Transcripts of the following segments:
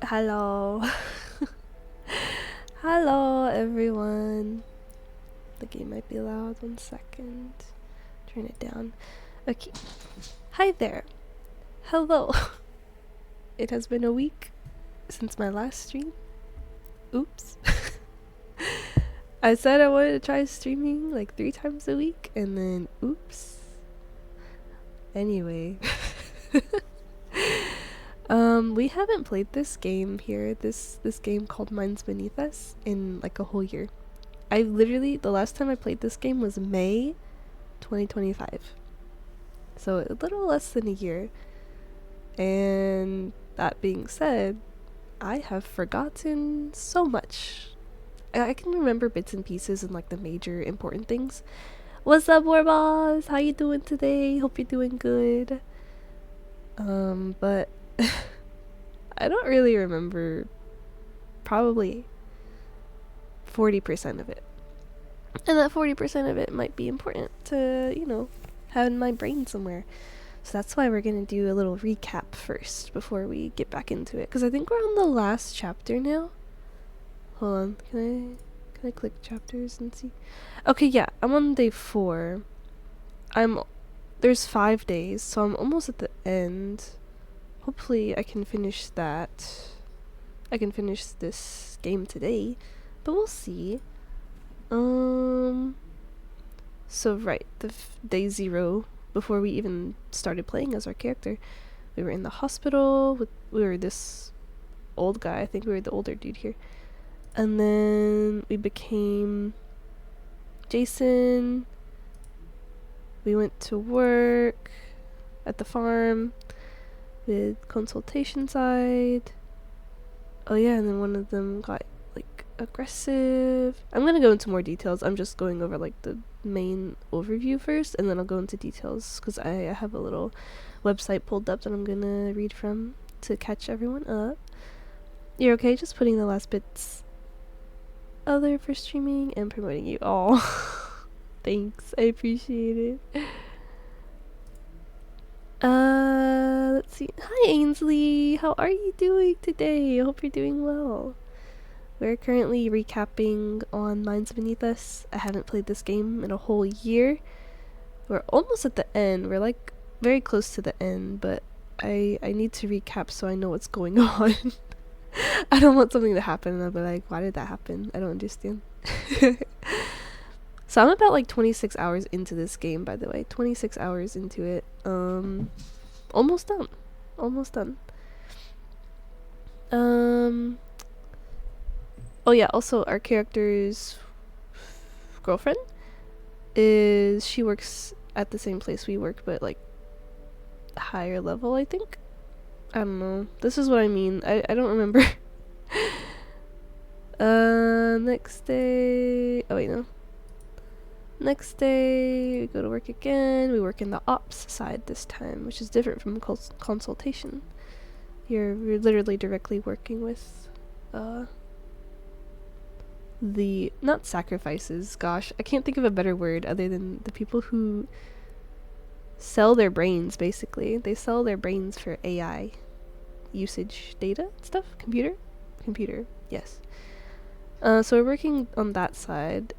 Hello. Hello, everyone. The game might be loud. 1 second. Turn it down. Okay. Hi there. Hello. It has been a week since my last stream. Oops. I said I wanted to try streaming like 3 times a week, and then oops. Anyway. We haven't played this game here, this game called Minds Beneath Us, in like a whole year. The last time I played this game was May 2025. So a little less than a year. And that being said, I have forgotten so much. I can remember bits and pieces and like the major important things. What's up, Warboss? How you doing today? Hope you're doing good. But I don't really remember probably 40% of it. And that 40% of it might be important to, have in my brain somewhere. So that's why we're gonna do a little recap first before we get back into it. Because I think we're on the last chapter now. Hold on, can I click chapters and see? Okay, yeah, I'm on day 4. There's 5 days, so I'm almost at the end. Hopefully I can finish that. I can finish this game today, but we'll see. So right, day 0, before we even started playing as our character, we were in the hospital we were this old guy. I think we were the older dude here. And then we became Jason. We went to work at the farm with consultation side. Oh yeah, and then one of them got like aggressive. I'm gonna go into more details. I'm just going over like the main overview first, and then I'll go into details because I have a little website pulled up that I'm gonna read from to catch everyone up. You're okay? Just putting the last bits other for streaming and promoting you all. Thanks, I appreciate it. Let's see. Hi Ainsley, how are you doing today? I hope you're doing well. We're currently recapping on Minds Beneath Us. I haven't played this game in a whole year. We're almost at the end. We're like very close to the end, but I need to recap so I know what's going on. I don't want something to happen and I'll be like, why did that happen? I don't understand. So I'm about like 26 hours into this game, by the way. 26 hours into it. Almost done. Almost done. Oh yeah, also our character's girlfriend she works at the same place we work, but like higher level, I think. I don't know. This is what I mean. I don't remember. Next day. Oh wait, no. Next day, we go to work again. We work in the ops side this time, which is different from consultation. We're literally directly working with the not sacrifices. Gosh, I can't think of a better word other than the people who sell their brains. Basically, they sell their brains for AI usage data stuff. Computer. Yes. So we're working on that side.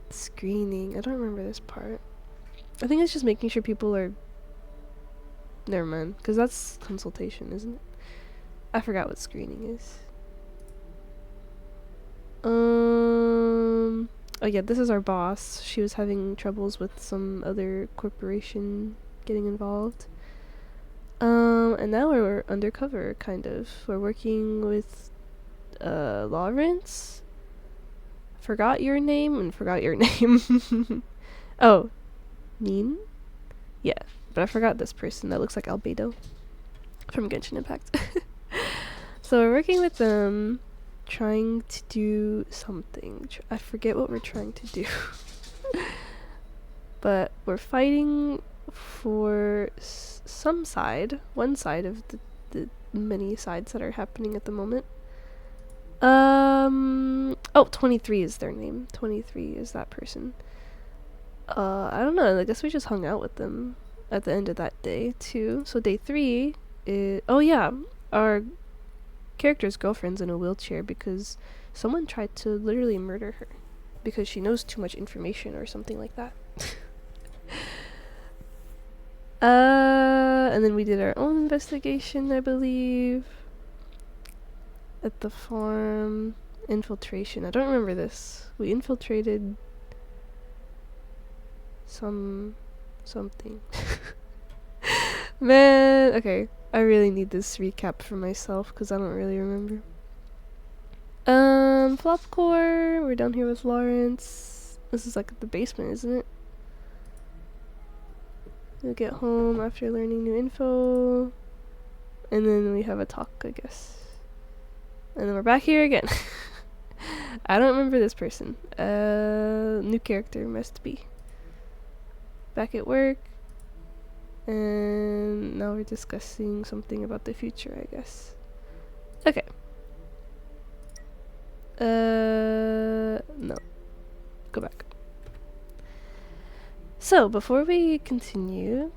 Screening. I don't remember this part. I think it's just making sure people are. Never mind, because that's consultation, isn't it? I forgot what screening is. Oh yeah, this is our boss. She was having troubles with some other corporation getting involved. And now we're undercover, kind of. We're working with Lawrence. Forgot your name and forgot your name. Oh, Neen? Yeah, but I forgot this person that looks like Albedo from Genshin Impact. So we're working with them, trying to do something. I forget what we're trying to do. But we're fighting for one side of the many sides that are happening at the moment. 23 is their name. 23 is that person. I don't know, I guess we just hung out with them at the end of that day too. So day 3 is, oh yeah, our character's girlfriend's in a wheelchair because someone tried to literally murder her because she knows too much information or something like that. And then we did our own investigation, I believe, at the farm. Infiltration. I don't remember this. We infiltrated something. Man, okay. I really need this recap for myself because I don't really remember. Flopcore. We're down here with Lawrence. This is like the basement, isn't it? We'll get home after learning new info. And then we have a talk, I guess. And then we're back here again. I don't remember this person. New character must be. Back at work. And now we're discussing something about the future, I guess. Okay. No. Go back. So, before we continue,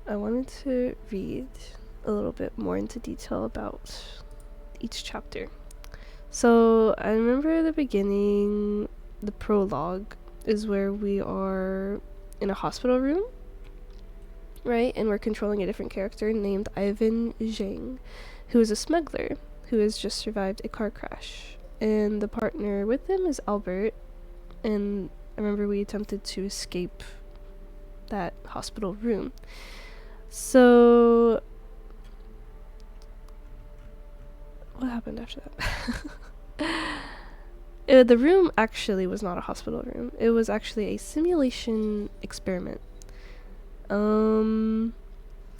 I wanted to read a little bit more into detail about each chapter. So, I remember the beginning, the prologue, is where we are in a hospital room, right? And we're controlling a different character named Ivan Zhang, who is a smuggler who has just survived a car crash. And the partner with him is Albert, and I remember we attempted to escape that hospital room. So what happened after that? The room actually was not a hospital room. It was actually a simulation experiment. And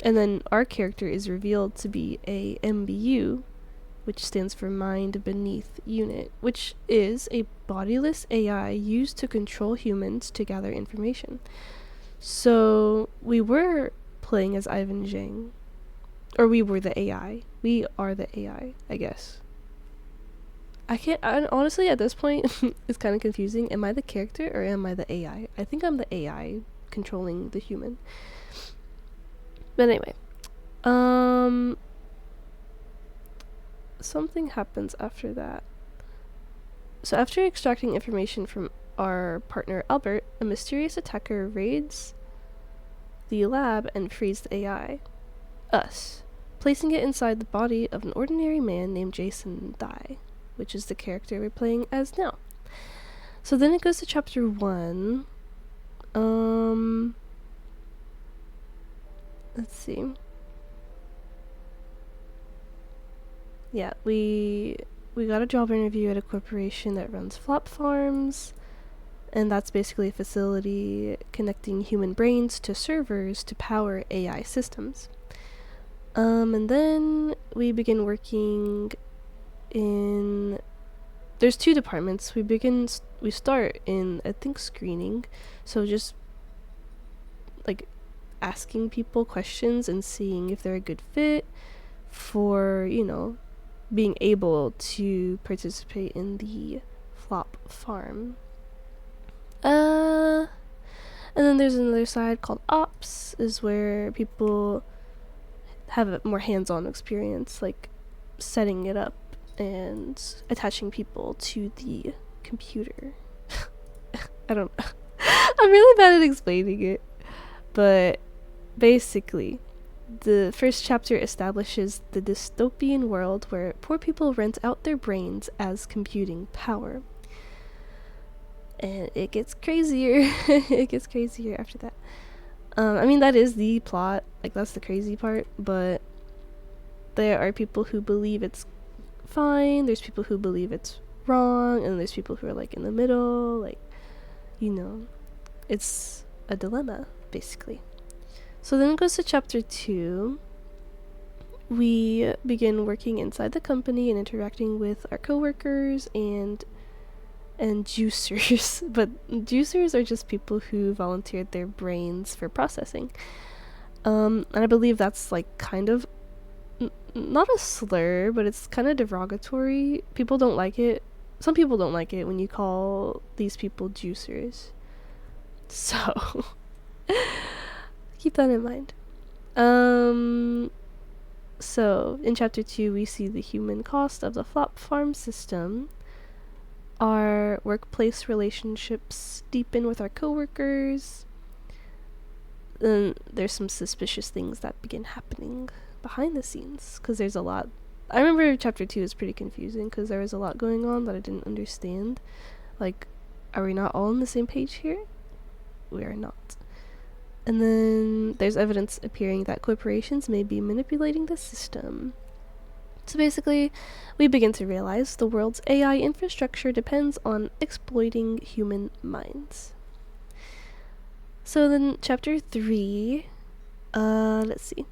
then our character is revealed to be a MBU, which stands for Mind Beneath Unit, which is a bodiless AI used to control humans to gather information. So we were playing as Ivan Zhang. Or we were the AI. We are the AI, I guess. Honestly, at this point, it's kind of confusing. Am I the character or am I the AI? I think I'm the AI controlling the human. But anyway. Something happens after that. So after extracting information from our partner Albert, a mysterious attacker raids the lab and frees the AI, us, placing it inside the body of an ordinary man named Jason Dye, which is the character we're playing as now. So then it goes to chapter 1. Let's see. Yeah, we got a job interview at a corporation that runs flop farms, and that's basically a facility connecting human brains to servers to power AI systems. And then we begin working in... There's 2 departments. We start in, I think, screening, so just like asking people questions and seeing if they're a good fit for, being able to participate in the flop farm. And then there's another side called ops, is where people have a more hands-on experience, like setting it up and attaching people to the computer. I don't know. I'm really bad at explaining it, but basically the first chapter establishes the dystopian world where poor people rent out their brains as computing power. And it gets crazier. It gets crazier after that. I mean, that is the plot. Like, that's the crazy part. But there are people who believe it's fine. There's people who believe it's wrong. And there's people who are, like, in the middle. Like, it's a dilemma, basically. So then it goes to chapter 2. We begin working inside the company and interacting with our coworkers and juicers. But juicers are just people who volunteered their brains for processing. And I believe that's like kind of not a slur, but it's kind of derogatory. People don't like it. Some people don't like it when you call these people juicers. So keep that in mind. So, in chapter 2, we see the human cost of the flop farm system. Our workplace relationships deepen with our coworkers. Then there's some suspicious things that begin happening behind the scenes, because there's a lot. I remember chapter 2 is pretty confusing because there was a lot going on that I didn't understand. Like, are we not all on the same page here? We are not. And then there's evidence appearing that corporations may be manipulating the system. So basically, we begin to realize the world's AI infrastructure depends on exploiting human minds. So then, chapter 3, let's see.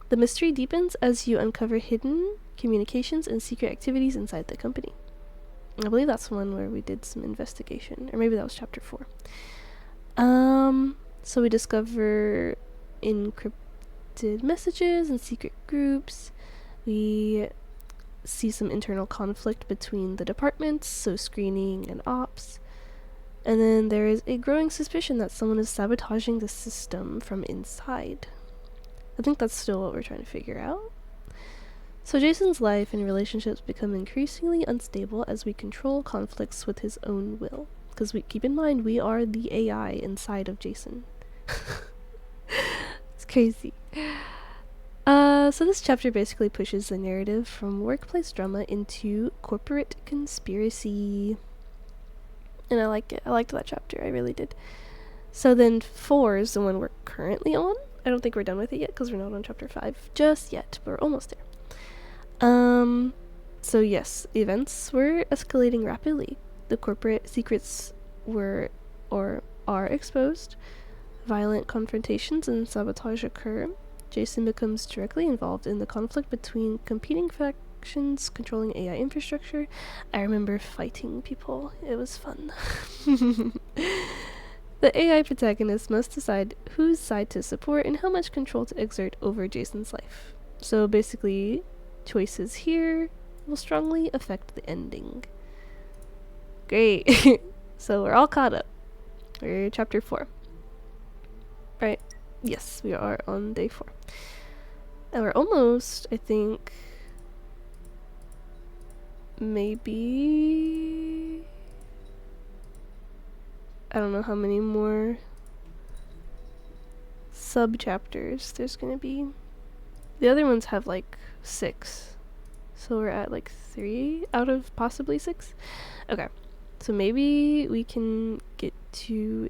The mystery deepens as you uncover hidden communications and secret activities inside the company. I believe that's one where we did some investigation, or maybe that was chapter 4. So we discover encrypted messages and secret groups. We see some internal conflict between the departments, so screening and ops. And then there is a growing suspicion that someone is sabotaging the system from inside. I think that's still what we're trying to figure out. So Jason's life and relationships become increasingly unstable as we control conflicts with his own will. Because we keep in mind, we are the AI inside of Jason. It's crazy. So this chapter basically pushes the narrative from workplace drama into corporate conspiracy. And I like it. I liked that chapter. I really did. So then 4 is the one we're currently on. I don't think we're done with it yet because we're not on chapter 5 just yet, but we're almost there. So yes, events were escalating rapidly. The corporate secrets were or are exposed. Violent confrontations and sabotage occur. Jason becomes directly involved in the conflict between competing factions controlling AI infrastructure. I remember fighting people. It was fun. The AI protagonist must decide whose side to support and how much control to exert over Jason's life. So basically, choices here will strongly affect the ending. Great. So we're all caught up. We're chapter 4. Right? Yes, we are on day 4. And we're almost, I think, maybe... I don't know how many more sub-chapters there's gonna be. The other ones have like 6. So we're at like 3 out of possibly 6. Okay. So maybe we can get to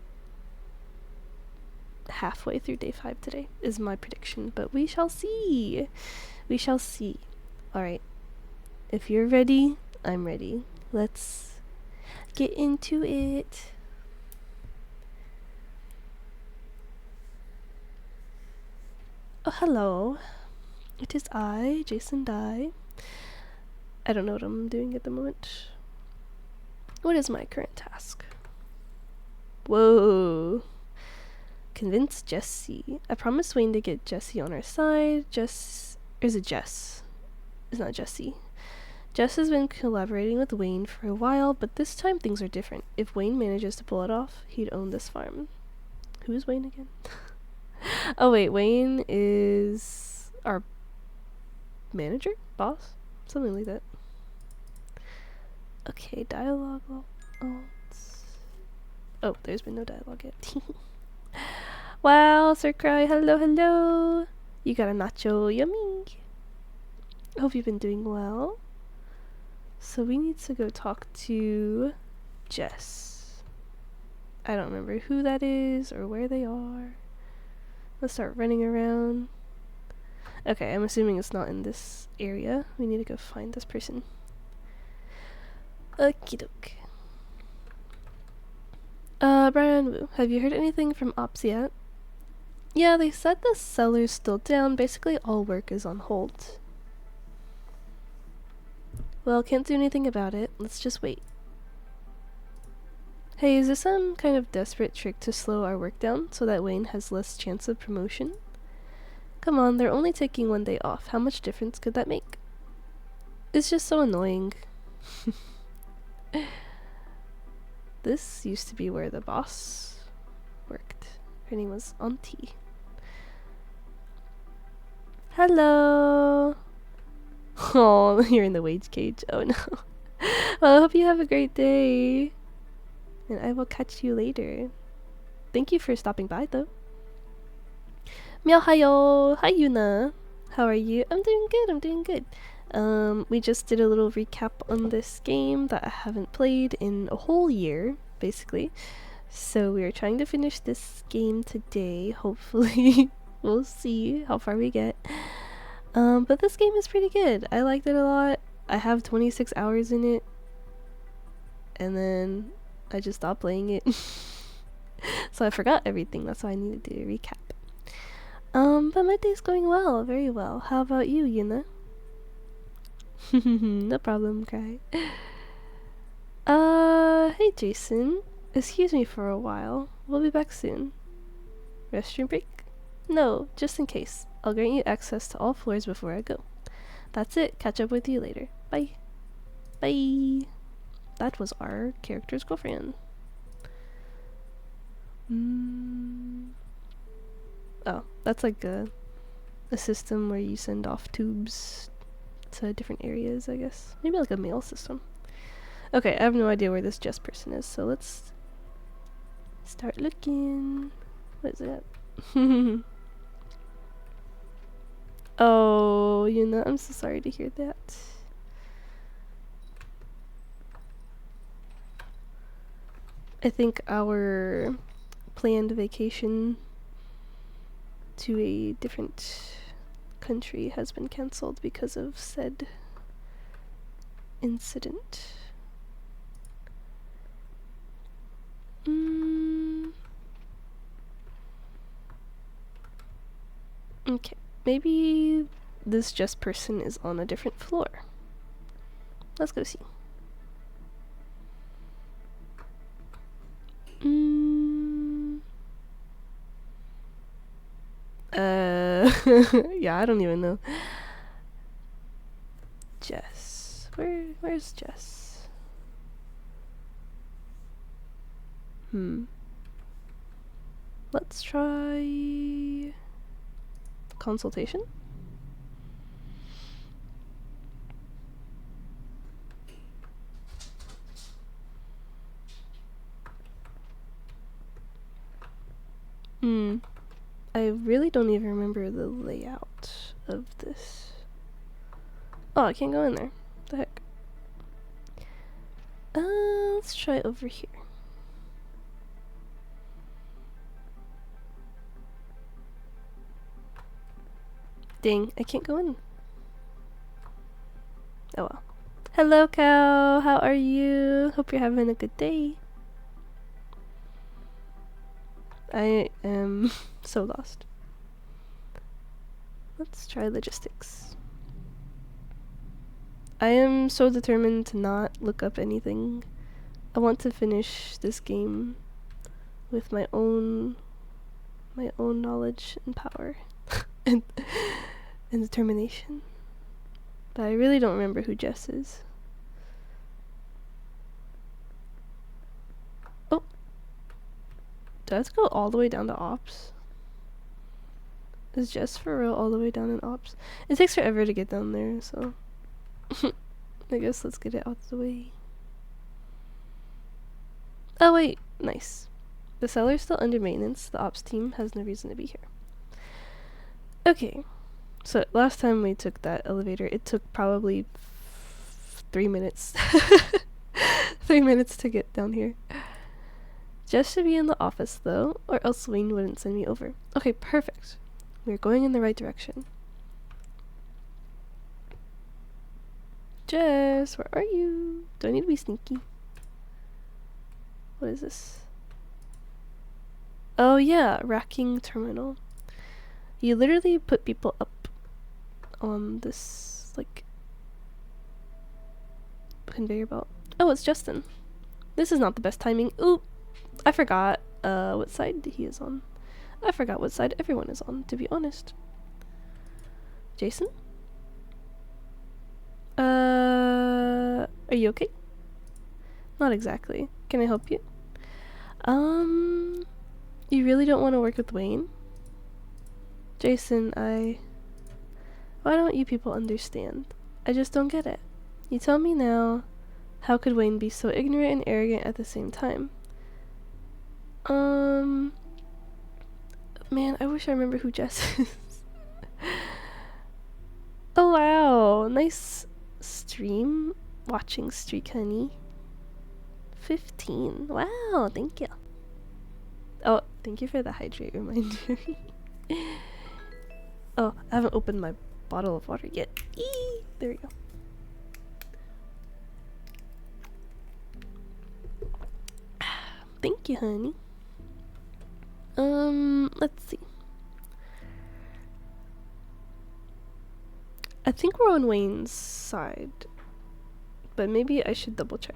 halfway through day 5 today, is my prediction. But we shall see. We shall see. Alright. If you're ready, I'm ready. Let's get into it. Oh, hello. It is I, Jason Dye. I don't know what I'm doing at the moment. What is my current task? Whoa. Convince Jessie. I promised Wayne to get Jessie on our side. Or is it Jess? It's not Jessie. Jess has been collaborating with Wayne for a while, but this time things are different. If Wayne manages to pull it off, he'd own this farm. Who is Wayne again? Oh wait, Wayne is our manager? Boss? Something like that. Okay, dialogue. Oh, there's been no dialogue yet. Wow, Sir Cry, hello, hello. You got a nacho, yummy. Hope you've been doing well. So we need to go talk to Jess. I don't remember who that is or where they are. Let's start running around. Okay, I'm assuming it's not in this area. We need to go find this person. Okie doke. Brian Wu, have you heard anything from Ops yet? Yeah, they said the seller's still down. Basically, all work is on hold. Well, can't do anything about it. Let's just wait. Hey, is this some kind of desperate trick to slow our work down so that Wayne has less chance of promotion? Come on, they're only taking 1 day off. How much difference could that make? It's just so annoying. This used to be where the boss worked. Her name was Auntie. Hello. Oh, you're in the wage cage. Oh no. Well, I hope you have a great day. And I will catch you later. Thank you for stopping by though. Meow hayo. Hi Yuna. How are you? I'm doing good. I'm doing good. We just did a little recap on this game that I haven't played in a whole year, basically. So we are trying to finish this game today. Hopefully, we'll see how far we get. But this game is pretty good. I liked it a lot. I have 26 hours in it, and then I just stopped playing it. So I forgot everything. That's why I needed to do a recap. But my day's going well, very well. How about you, Yuna? No problem, cry. Hey Jason. Excuse me for a while. We'll be back soon. Restroom break? No, just in case. I'll grant you access to all floors before I go. That's it. Catch up with you later. Bye. Bye. That was our character's girlfriend. Oh, that's like a system where you send off tubes to different areas, I guess. Maybe like a mail system. Okay, I have no idea where this Jess person is, so let's start looking. What is that? Oh, you know, I'm so sorry to hear that. I think our planned vacation to a different country has been cancelled because of said incident. Okay, maybe this Just person is on a different floor. Let's go see. Yeah, I don't even know. Jess. Where's Jess? Let's try consultation. I really don't even remember the layout of this. Oh, I can't go in there. What the heck? Let's try over here. Dang, I can't go in. Oh well. Hello, cow. How are you? Hope you're having a good day. I am so lost. Let's try logistics. I am so determined to not look up anything. I want to finish this game with my own knowledge and power and determination. But I really don't remember who Jess is. Oh. Do I have to go all the way down to Ops? Is Jess for real all the way down in Ops? It takes forever to get down there, so I guess let's get it out of the way. Oh wait, nice. The cellar's still under maintenance. The Ops team has no reason to be here. Okay, so last time we took that elevator, it took probably 3 minutes. 3 minutes to get down here. Jess should be in the office though, or else Wayne wouldn't send me over. Okay, perfect. We're going in the right direction. Jess, where are you? Do I need to be sneaky? What is this? Oh yeah, racking terminal. You literally put people up on this, like, conveyor belt. Oh, it's Justin. This is not the best timing. Oop! I forgot what side he is on. I forgot what side everyone is on, to be honest. Jason? Are you okay? Not exactly. Can I help you? You really don't want to work with Wayne? Jason, Why don't you people understand? I just don't get it. You tell me now, how could Wayne be so ignorant and arrogant at the same time? Man, I wish I remember who Jess is. Oh wow, nice stream watching Streak Honey. 15. Wow, thank you. Oh, thank you for the hydrate reminder. Oh, I haven't opened my bottle of water yet. Eee! There we go. Thank you, honey. Let's see. I think we're on Wayne's side, but maybe I should double check.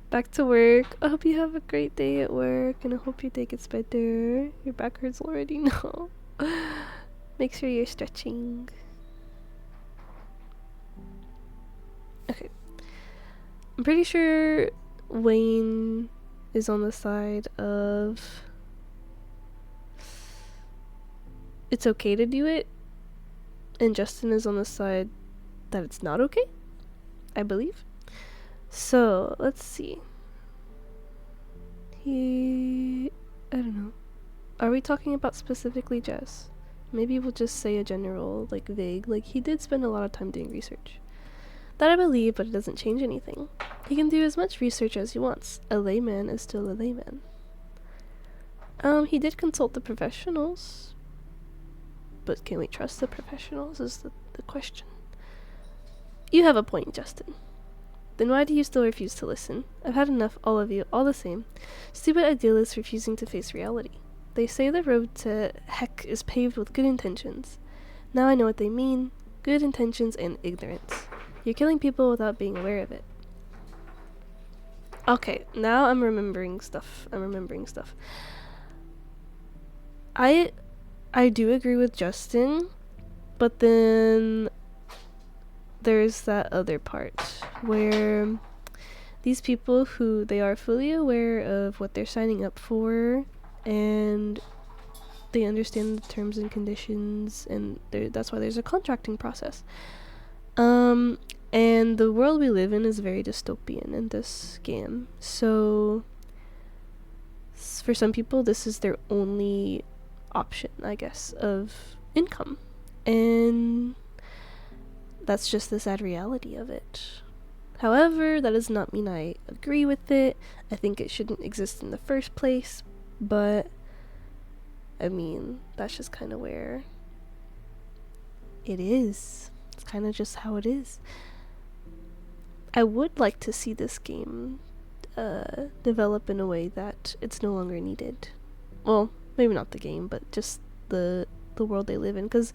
Back to work. I hope you have a great day at work, and I hope your day gets better. Your back hurts already? No. Make sure you're stretching. Okay. I'm pretty sure Wayne is on the side of it's okay to do it, and Justin is on the side that it's not okay, I believe. So, let's see. I don't know. Are we talking about specifically Jess? Maybe we'll just say a general, like vague, like he did spend a lot of time doing research. That I believe, but it doesn't change anything. He can do as much research as he wants. A layman is still a layman. He did consult the professionals. But can we trust the professionals is the question. You have a point, Justin. Then why do you still refuse to listen? I've had enough, all of you, all the same. Stupid idealists refusing to face reality. They say the road to heck is paved with good intentions. Now I know what they mean. Good intentions and ignorance. You're killing people without being aware of it. Okay, now I'm remembering stuff. I do agree with Justin, but then there's that other part where these people who they are fully aware of what they're signing up for and they understand the terms and conditions, and that's why there's a contracting process. And the world we live in is very dystopian in this game. So for some people this is their only option, I guess, of income. And that's just the sad reality of it. However, that does not mean I agree with it. I think it shouldn't exist in the first place, but I mean, that's just kind of where it is. It's kind of just how it is. I would like to see this game develop in a way that it's no longer needed. Well, maybe not the game, but just the world they live in, because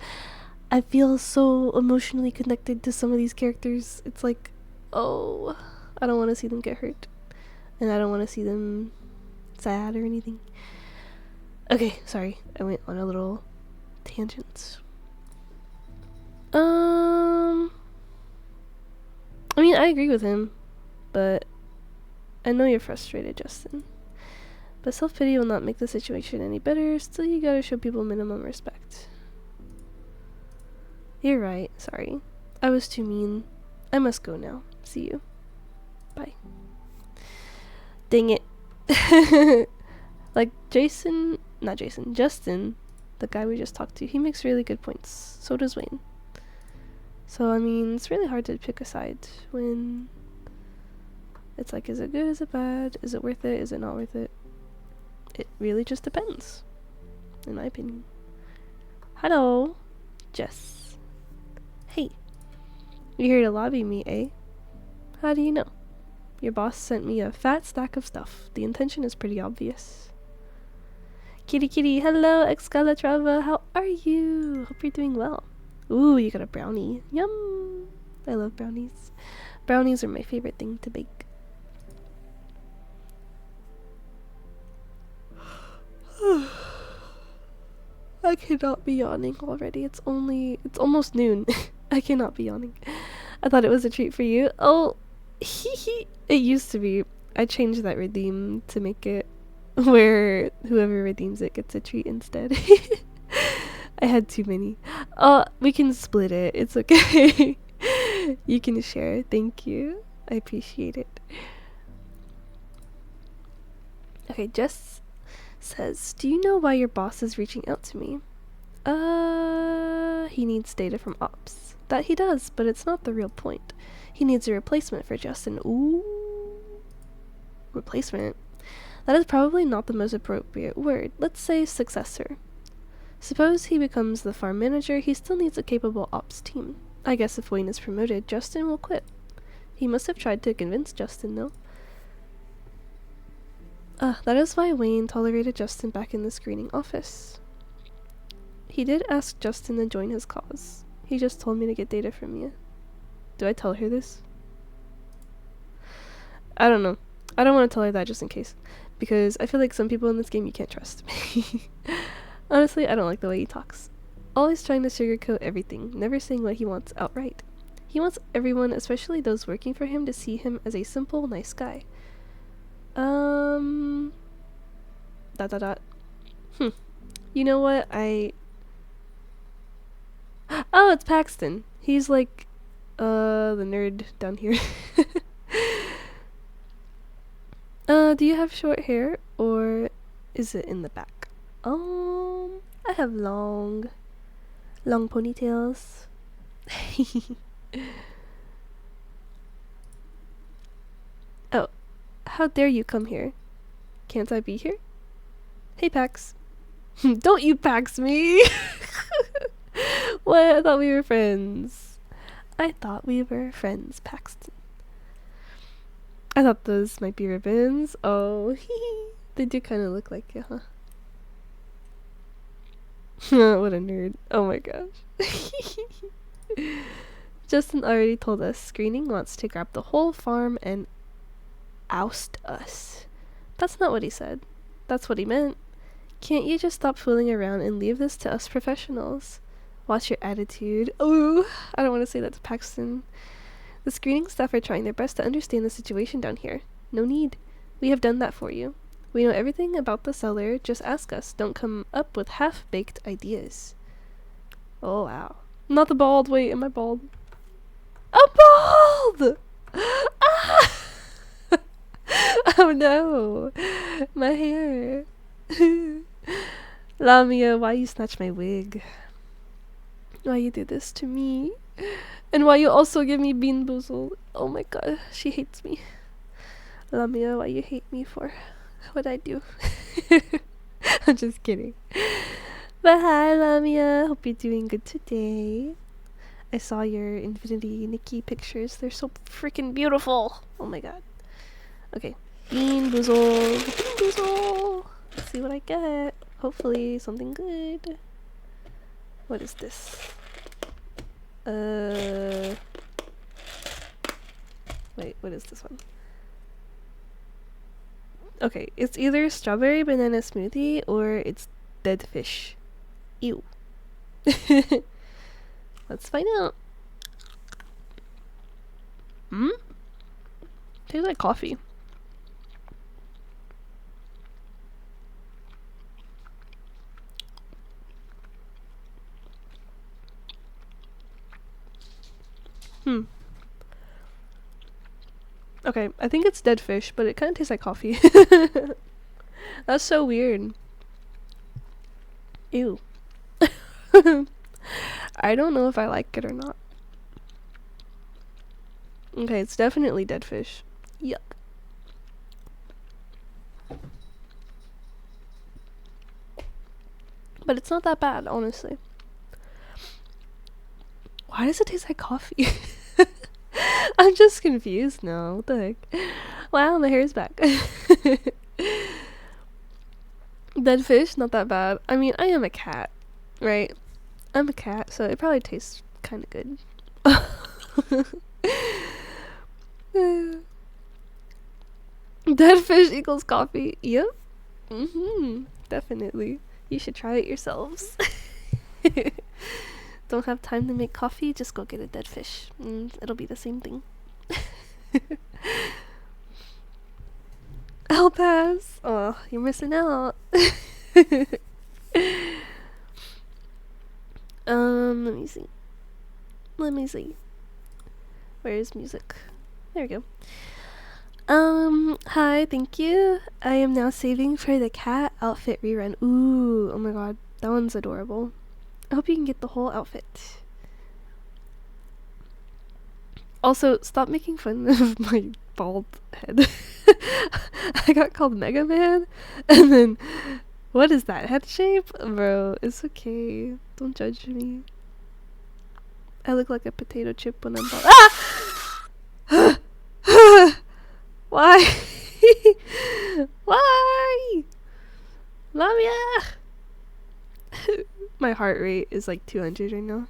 I feel so emotionally connected to some of these characters. It's like, oh, I don't want to see them get hurt, and I don't want to see them sad or anything. Okay, sorry, I went on a little tangent. I mean, I agree with him, but I know you're frustrated, Justin. But self-pity will not make the situation any better. Still, you gotta show people minimum respect. You're right. Sorry. I was too mean. I must go now. See you. Bye. Dang it. Like, Justin, the guy we just talked to, he makes really good points. So does Wayne. So, I mean, it's really hard to pick a side when it's like, is it good, is it bad, is it worth it, is it not worth it? It really just depends, in my opinion. Hello, Jess. Hey, you're here to lobby me, eh? How do you know? Your boss sent me a fat stack of stuff. The intention is pretty obvious. Kitty kitty, hello, Excalatrava, how are you? Hope you're doing well. Ooh, you got a brownie. Yum! I love brownies. Brownies are my favorite thing to bake. I cannot be yawning already. It's almost noon. I cannot be yawning. I thought it was a treat for you. Oh, hee. It used to be. I changed that redeem to make it where whoever redeems it gets a treat instead. I had too many. We can split it. It's okay. You can share. Thank you. I appreciate it. Okay, Jess says, do you know why your boss is reaching out to me? He needs data from ops. That he does, but it's not the real point. He needs a replacement for Justin. Ooh. Replacement? That is probably not the most appropriate word. Let's say successor. Suppose he becomes the farm manager, he still needs a capable ops team. I guess if Wayne is promoted, Justin will quit. He must have tried to convince Justin, though. That is why Wayne tolerated Justin back in the screening office. He did ask Justin to join his cause. He just told me to get data from you. Do I tell her this? I don't know. I don't want to tell her that just in case. Because I feel like some people in this game you can't trust. Honestly, I don't like the way he talks. Always trying to sugarcoat everything, never saying what he wants outright. He wants everyone, especially those working for him, to see him as a simple, nice guy. You know what? Oh, it's Paxton. He's like, the nerd down here. Do you have short hair, or is it in the back? I have long ponytails. Oh, how dare you come here? Can't I be here? Hey, Pax. Don't you Pax me! What? I thought we were friends. Paxton. I thought those might be ribbons. Oh, they do kind of look like it, huh? What a nerd. Oh my gosh. Justin already told us screening wants to grab the whole farm and oust us. That's not what he said. That's what he meant. Can't you just stop fooling around and leave this to us professionals? Watch your attitude. Oh, I don't want to say that to Paxton. The screening staff are trying their best to understand the situation down here. No need. We have done that for you. We know everything about the cellar. Just ask us. Don't come up with half-baked ideas. Oh, wow. Not the bald. Wait, am I bald? I'm bald! Ah! Oh no. My hair. Lamia, why you snatch my wig? Why you do this to me? And why you also give me Bean Boozled? Oh my god, she hates me. Lamia, why you hate me for? What'd I do? I'm just kidding. But hi Lamia, hope you're doing good today. I saw your Infinity Nikki pictures. They're so freaking beautiful. Oh my god. Okay. Bean Boozled. Bean Boozled. Let's see what I get. Hopefully something good. What is this? Wait, what is this one? Okay, it's either strawberry banana smoothie or it's dead fish. Ew. Let's find out. Tastes like coffee. Okay, I think it's dead fish, but it kind of tastes like coffee. That's so weird. Ew. I don't know if I like it or not. Okay, it's definitely dead fish. Yuck. But it's not that bad, honestly. Why does it taste like coffee? I'm just confused now. What the heck? Wow, my hair's back. Dead fish, not that bad. I mean, I am a cat, right? I'm a cat, so it probably tastes kind of good. Dead fish equals coffee. Yep. Definitely. You should try it yourselves. Don't have time to make coffee? Just go get a dead fish. It'll be the same thing. I'll pass. Oh, you're missing out. Let me see. Let me see. Where is music? There we go. Hi, thank you. I am now saving for the cat outfit rerun. Ooh, oh my god, that one's adorable. I hope you can get the whole outfit. Also, stop making fun of my bald head. I got called Mega Man, and then what is that head shape? Bro, it's okay. Don't judge me. I look like a potato chip when I'm bald. Ah! Why? Why? Lamia! My heart rate is like 200 right now.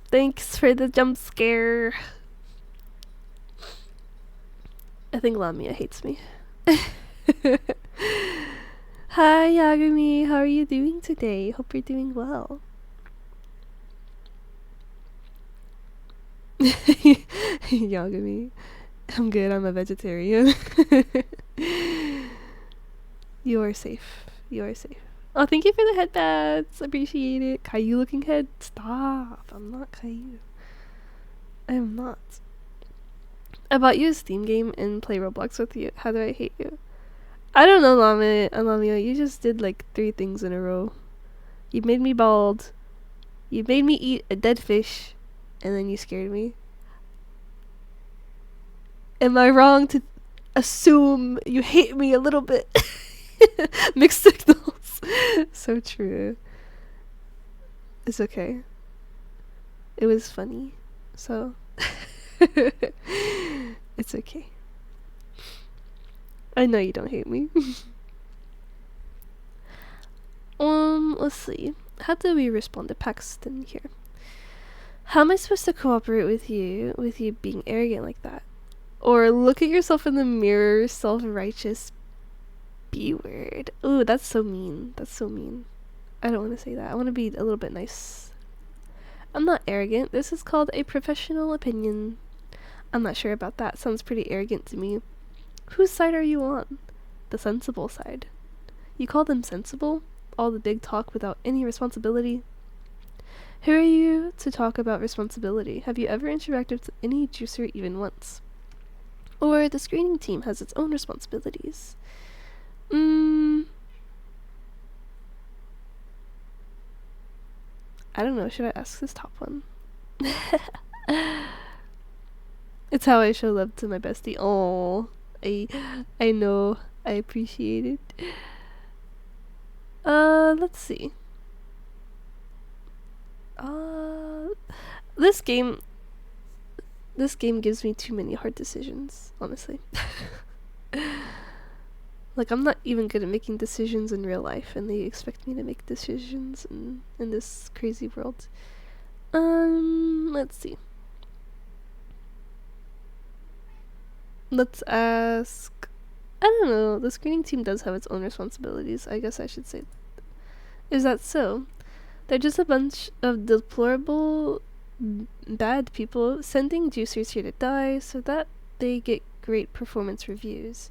Thanks for the jump scare. I think Lamia hates me. Hi Yagami, how are you doing today? Hope you're doing well. Yagami, I'm good, I'm a vegetarian. You are safe. You are safe. Oh, thank you for the headbands. Appreciate it. Caillou looking head. Stop. I'm not Caillou. I am not. I bought you a Steam game and play Roblox with you. How do I hate you? I don't know, Lamia. You just did like 3 things in a row. You made me bald. You made me eat a dead fish. And then you scared me. Am I wrong to assume you hate me a little bit? Mixed signals. So true. It's okay. It was funny. So it's okay. I know you don't hate me. Let's see. How do we respond to Paxton here? How am I supposed to cooperate with you being arrogant like that? Or look at yourself in the mirror, self-righteous B-word. Ooh, that's so mean. That's so mean. I don't want to say that. I want to be a little bit nice. I'm not arrogant. This is called a professional opinion. I'm not sure about that. Sounds pretty arrogant to me. Whose side are you on? The sensible side. You call them sensible? All the big talk without any responsibility? Who are you to talk about responsibility? Have you ever interacted with any juicer even once? Or the screening team has its own responsibilities? I don't know. Should I ask this top one? It's how I show love to my bestie. Oh, I know. I appreciate it. Let's see. This game gives me too many hard decisions, honestly. Like, I'm not even good at making decisions in real life, and they expect me to make decisions in this crazy world. Let's see. Let's ask... I don't know, the screening team does have its own responsibilities, I guess I should say. Is that so? They're just a bunch of deplorable, bad people sending juicers here to die so that they get great performance reviews.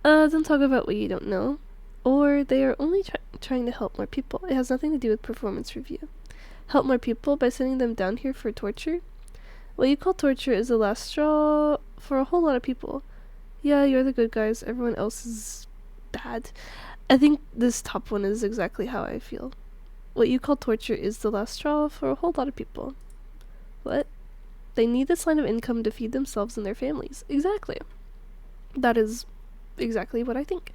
Don't talk about what you don't know. Or they are only trying to help more people. It has nothing to do with performance review. Help more people by sending them down here for torture? What you call torture is the last straw for a whole lot of people. Yeah, you're the good guys. Everyone else is bad. I think this top one is exactly how I feel. What you call torture is the last straw for a whole lot of people. What? They need this line of income to feed themselves and their families. Exactly. That is exactly what I think.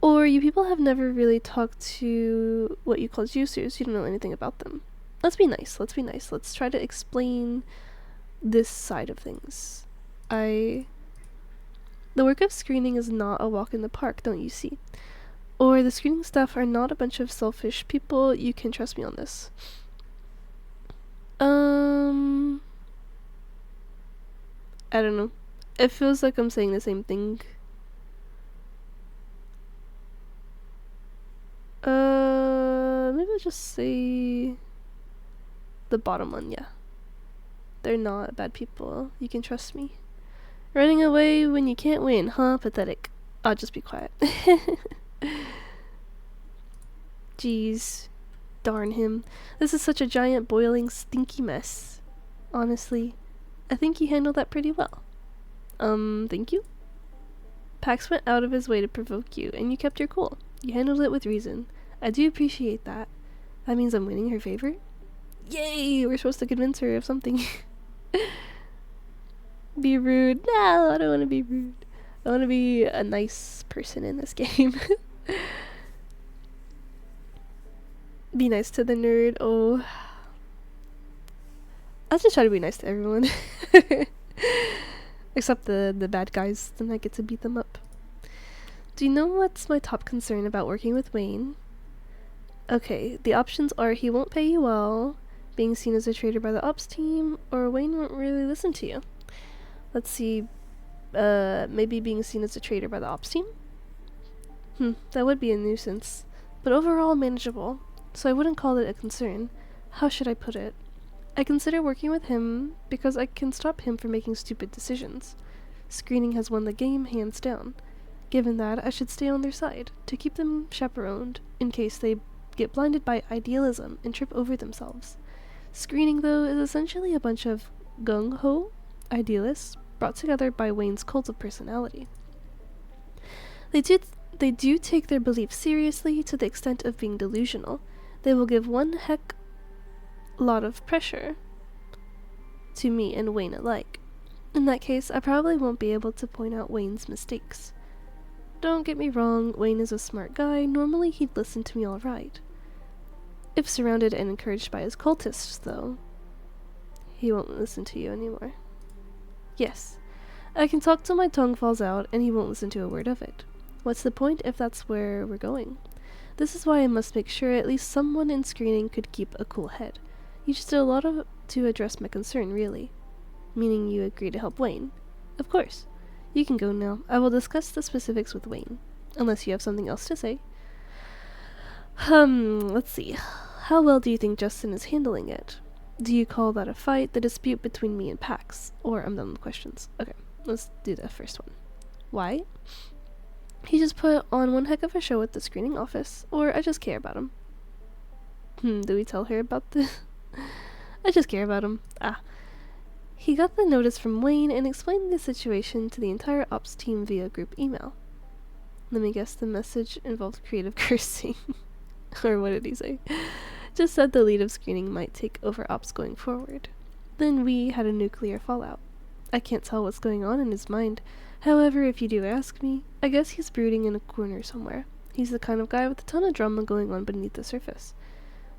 Or you people have never really talked to what you call juicers. You don't know anything about them. Let's be nice. Let's be nice. Let's try to explain this side of things. The work of screening is not a walk in the park, don't you see? Or the screening staff are not a bunch of selfish people. You can trust me on this. I don't know. It feels like I'm saying the same thing. Maybe I'll just say the bottom one, yeah. They're not bad people. You can trust me. Running away when you can't win, huh? Pathetic. I'll just be quiet. Jeez. Darn him. This is such a giant, boiling, stinky mess. Honestly, I think you handled that pretty well. Thank you? Pax went out of his way to provoke you, and you kept your cool. You handled it with reason. I do appreciate that. That means I'm winning her favor? Yay! We're supposed to convince her of something. Be rude. No, I don't want to be rude. I want to be a nice person in this game. Be nice to the nerd. Oh. I'll just try to be nice to everyone. Except the bad guys. Then I get to beat them up. Do you know what's my top concern about working with Wayne? Okay, the options are he won't pay you well, being seen as a traitor by the ops team, or Wayne won't really listen to you. Let's see, maybe being seen as a traitor by the ops team? That would be a nuisance, but overall manageable, so I wouldn't call it a concern. How should I put it? I consider working with him because I can stop him from making stupid decisions. Screening has won the game hands down. Given that, I should stay on their side, to keep them chaperoned, in case they get blinded by idealism and trip over themselves. Screening, though, is essentially a bunch of gung-ho idealists brought together by Wayne's cult of personality. They do take their beliefs seriously to the extent of being delusional. They will give one heck lot of pressure to me and Wayne alike. In that case, I probably won't be able to point out Wayne's mistakes. Don't get me wrong, Wayne is a smart guy. Normally he'd listen to me alright. If surrounded and encouraged by his cultists, though, he won't listen to you anymore. Yes, I can talk till my tongue falls out and he won't listen to a word of it. What's the point if that's where we're going? This is why I must make sure at least someone in screening could keep a cool head. You just did a lot to address my concern, really. Meaning you agree to help Wayne. Of course. You can go now. I will discuss the specifics with Wayne. Unless you have something else to say. Let's see. How well do you think Justin is handling it? Do you call that a fight, the dispute between me and Pax? Or I'm done with questions. Okay, let's do the first one. Why? He just put on one heck of a show at the screening office. Or I just care about him. Do we tell her about this? I just care about him. He got the notice from Wayne and explained the situation to the entire ops team via group email. Let me guess, the message involved creative cursing. Or what did he say? Just said the lead of screening might take over ops going forward. Then we had a nuclear fallout. I can't tell what's going on in his mind. However, if you do ask me, I guess he's brooding in a corner somewhere. He's the kind of guy with a ton of drama going on beneath the surface.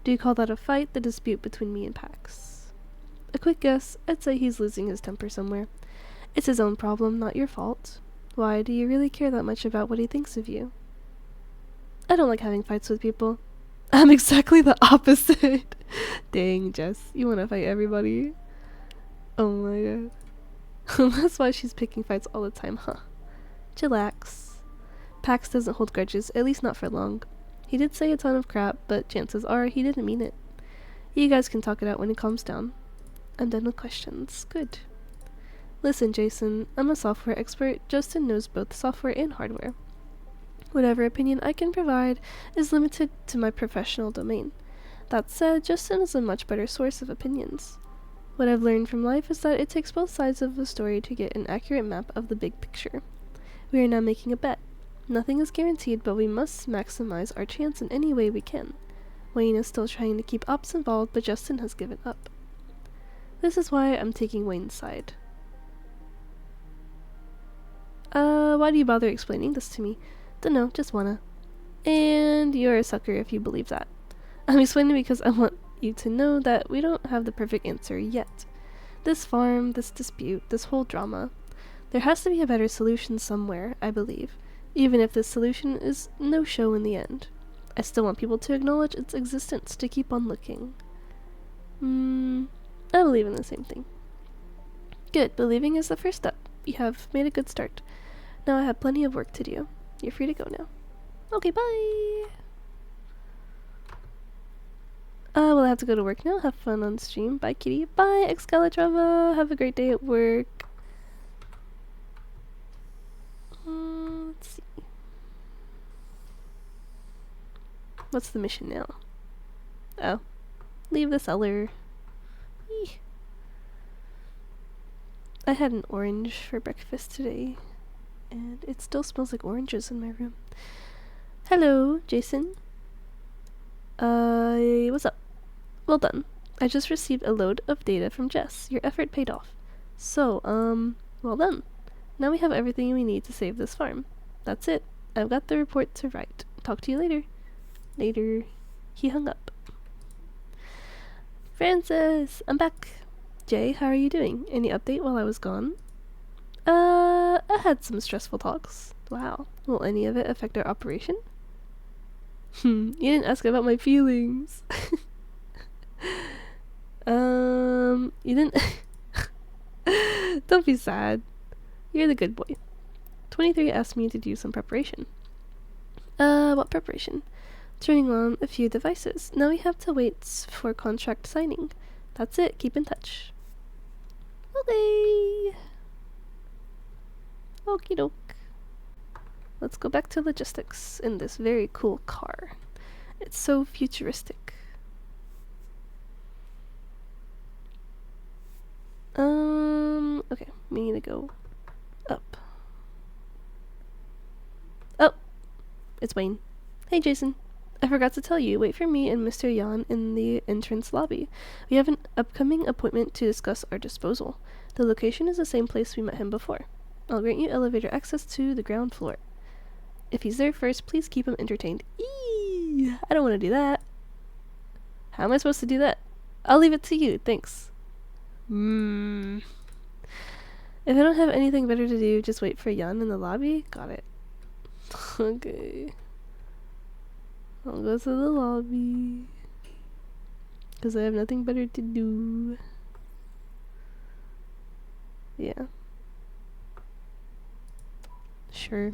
Do you call that a fight, the dispute between me and Pax? A quick guess, I'd say he's losing his temper somewhere. It's his own problem, not your fault. Why, do you really care that much about what he thinks of you? I don't like having fights with people. I'm exactly the opposite. Dang, Jess, you want to fight everybody? Oh my god. That's why she's picking fights all the time, huh? Chillax. Pax doesn't hold grudges, at least not for long. He did say a ton of crap, but chances are he didn't mean it. You guys can talk it out when he calms down. I'm done with questions. Good. Listen, Jason, I'm a software expert. Justin knows both software and hardware. Whatever opinion I can provide is limited to my professional domain. That said, Justin is a much better source of opinions. What I've learned from life is that it takes both sides of the story to get an accurate map of the big picture. We are now making a bet. Nothing is guaranteed, but we must maximize our chance in any way we can. Wayne is still trying to keep ops involved, but Justin has given up. This is why I'm taking Wayne's side. Why do you bother explaining this to me? Dunno, just wanna. And you're a sucker if you believe that. I'm explaining because I want you to know that we don't have the perfect answer yet. This farm, this dispute, this whole drama. There has to be a better solution somewhere, I believe. Even if this solution is no show in the end. I still want people to acknowledge its existence, to keep on looking. I believe in the same thing. Good, believing is the first step. You have made a good start. Now I have plenty of work to do. You're free to go now. Okay, bye! Well, I have to go to work now. Have fun on stream. Bye, kitty. Bye, Excalitrava. Have a great day at work. Let's see. What's the mission now? Oh. Leave the cellar. Eeh. I had an orange for breakfast today, and it still smells like oranges in my room. Hello, Jason. What's up? Well done. I just received a load of data from Jess. Your effort paid off. So, well done. Now we have everything we need to save this farm. That's it. I've got the report to write. Talk to you later. Later. He hung up. Francis, I'm back. Jay, how are you doing? Any update while I was gone? I had some stressful talks. Wow. Will any of it affect our operation? You didn't ask about my feelings. You didn't... Don't be sad. You're the good boy. 23 asked me to do some preparation. What preparation? Turning on a few devices. Now we have to wait for contract signing. That's it. Keep in touch. Okay. Okie doke. Let's go back to logistics in this very cool car. It's so futuristic. Okay, we need to go up. Oh, it's Wayne. Hey, Jason. I forgot to tell you, wait for me and Mr. Yan in the entrance lobby. We have an upcoming appointment to discuss our disposal. The location is the same place we met him before. I'll grant you elevator access to the ground floor. If he's there first, please keep him entertained. Eee, I don't want to do that. How am I supposed to do that? I'll leave it to you, thanks. If I don't have anything better to do, just wait for Yan in the lobby? Got it. Okay. I'll go to the lobby. Because I have nothing better to do. Yeah. Sure.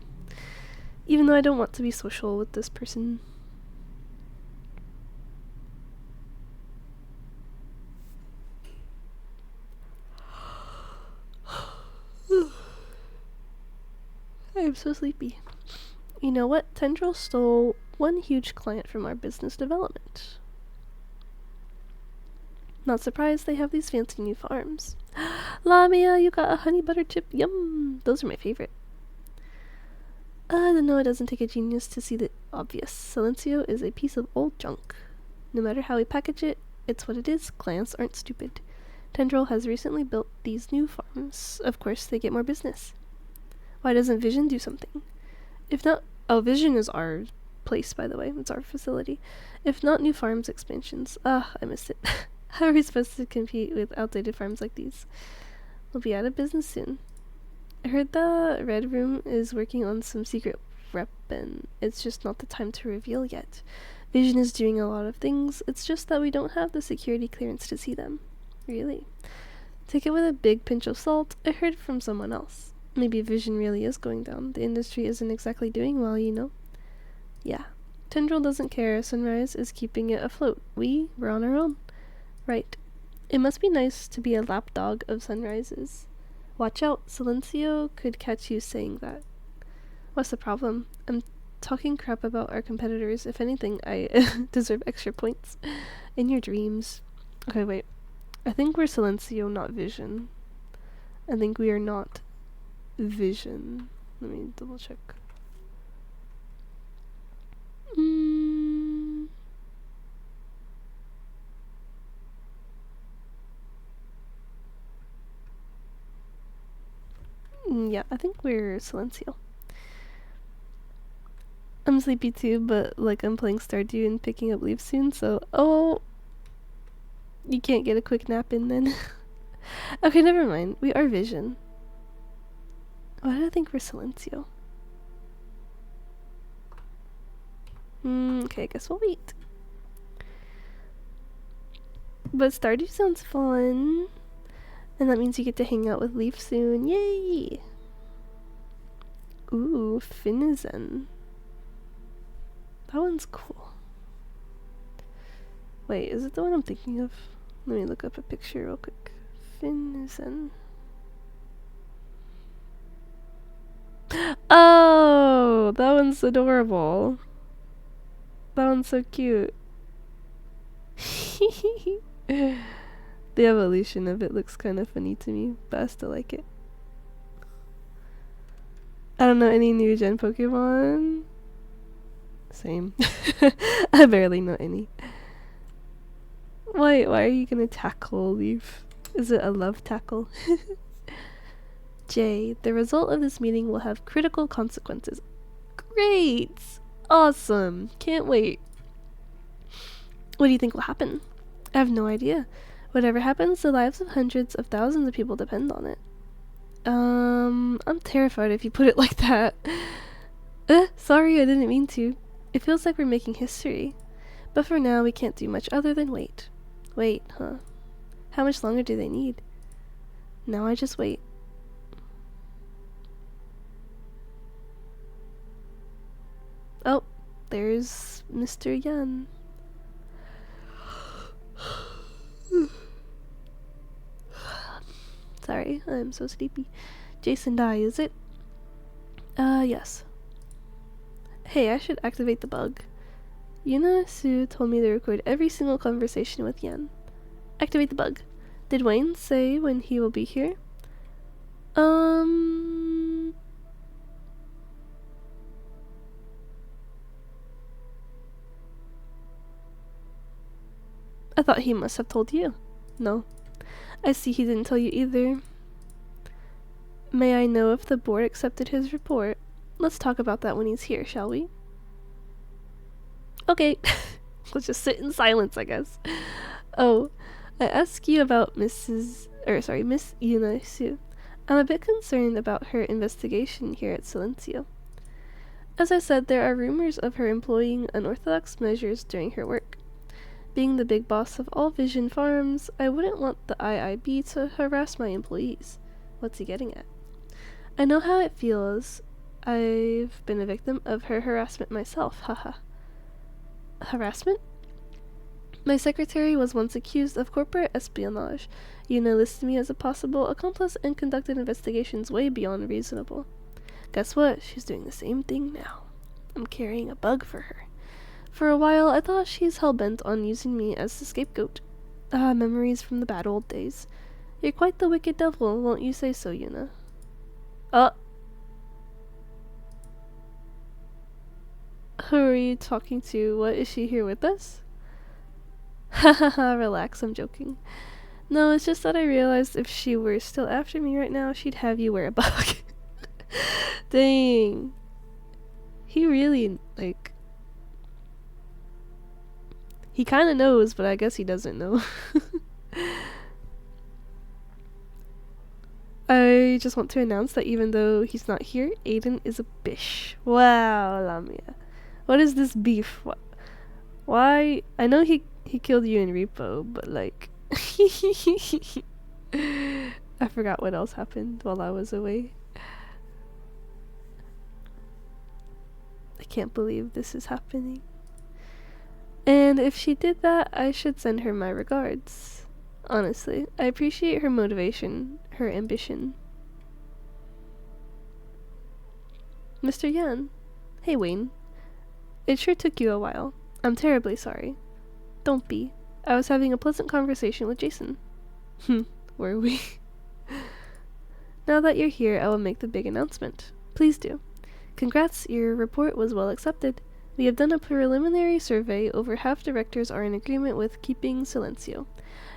Even though I don't want to be social with this person. I am so sleepy. You know what? Tendril stole one huge client from our business development. Not surprised they have these fancy new farms. Lamia, you got a honey butter chip. Yum! Those are my favorite. No, it doesn't take a genius to see the obvious. Silencio is a piece of old junk. No matter how we package it, it's what it is. Clients aren't stupid. Tendril has recently built these new farms. Of course, they get more business. Why doesn't Vision do something? If not... Oh, Vision is our place, by the way. It's our facility. If not new farms expansions. Ah, I missed it. How are we supposed to compete with outdated farms like these? We'll be out of business soon. I heard the Red Room is working on some secret weapon. It's just not the time to reveal yet. Vision is doing a lot of things. It's just that we don't have the security clearance to see them. Really. Take it with a big pinch of salt. I heard from someone else. Maybe Vision really is going down. The industry isn't exactly doing well, you know? Yeah. Tendril doesn't care. Sunrise is keeping it afloat. We're on our own. Right. It must be nice to be a lapdog of Sunrises. Watch out. Silencio could catch you saying that. What's the problem? I'm talking crap about our competitors. If anything, I deserve extra points. In your dreams. Okay, wait. I think we're Silencio, not Vision. I think we are not Vision. Let me double check. Yeah, I think we're Silencio. I'm sleepy too, but like I'm playing Stardew and picking up leaves soon, so oh, you can't get a quick nap in then. Okay, never mind. We are Vision. Why did I think we're Silencio? Okay, I guess we'll wait. But Stardew sounds fun. And that means you get to hang out with Leaf soon. Yay! Ooh, Finizen. That one's cool. Wait, is it the one I'm thinking of? Let me look up a picture real quick. Finizen. Oh, that one's adorable. That one's so cute. The evolution of it looks kind of funny to me, but I still like it. I don't know any new gen Pokemon. Same. I barely know any. Why are you gonna tackle Leaf? Is it a love tackle? J. The result of this meeting will have critical consequences. Great! Awesome! Can't wait. What do you think will happen? I have no idea. Whatever happens, the lives of hundreds of thousands of people depend on it. I'm terrified if you put it like that. Sorry, I didn't mean to. It feels like we're making history. But for now, we can't do much other than wait. Wait, huh? How much longer do they need? Now I just wait. Oh, there's Mr. Yan. Sorry, I'm so sleepy. Jason Dye, is it? Yes. Hey, I should activate the bug. Yuna Su told me to record every single conversation with Yan. Activate the bug. Did Wayne say when he will be here? I thought he must have told you. No. I see he didn't tell you either. May I know if the board accepted his report? Let's talk about that when he's here, shall we? Okay. Let's just sit in silence, I guess. Oh, I asked you about Miss Yuna Su. I'm a bit concerned about her investigation here at Silencio. As I said, there are rumors of her employing unorthodox measures during her work. Being the big boss of all Vision Farms, I wouldn't want the IIB to harass my employees. What's he getting at? I know how it feels. I've been a victim of her harassment myself, haha. Harassment? My secretary was once accused of corporate espionage. Yuna listed me as a possible accomplice and conducted investigations way beyond reasonable. Guess what? She's doing the same thing now. I'm carrying a bug for her. For a while, I thought she's hell-bent on using me as the scapegoat. Ah, memories from the bad old days. You're quite the wicked devil, won't you say so, Yuna? Who are you talking to? What, is she here with us? Hahaha, relax, I'm joking. No, it's just that I realized if she were still after me right now, she'd have you wear a bug. Dang. He really, like... He kinda knows, but I guess he doesn't know. I just want to announce that even though he's not here, Aiden is a bish. Wow, Lamia. What is this beef? Why? I know he killed you in Repo, but like... I forgot what else happened while I was away. I can't believe this is happening. And if she did that, I should send her my regards. Honestly, I appreciate her motivation, her ambition. Mr. Yan. Hey, Wayne. It sure took you a while. I'm terribly sorry. Don't be. I was having a pleasant conversation with Jason. Were we? Now that you're here, I will make the big announcement. Please do. Congrats, your report was well accepted. We have done a preliminary survey. Over half directors are in agreement with keeping Silencio.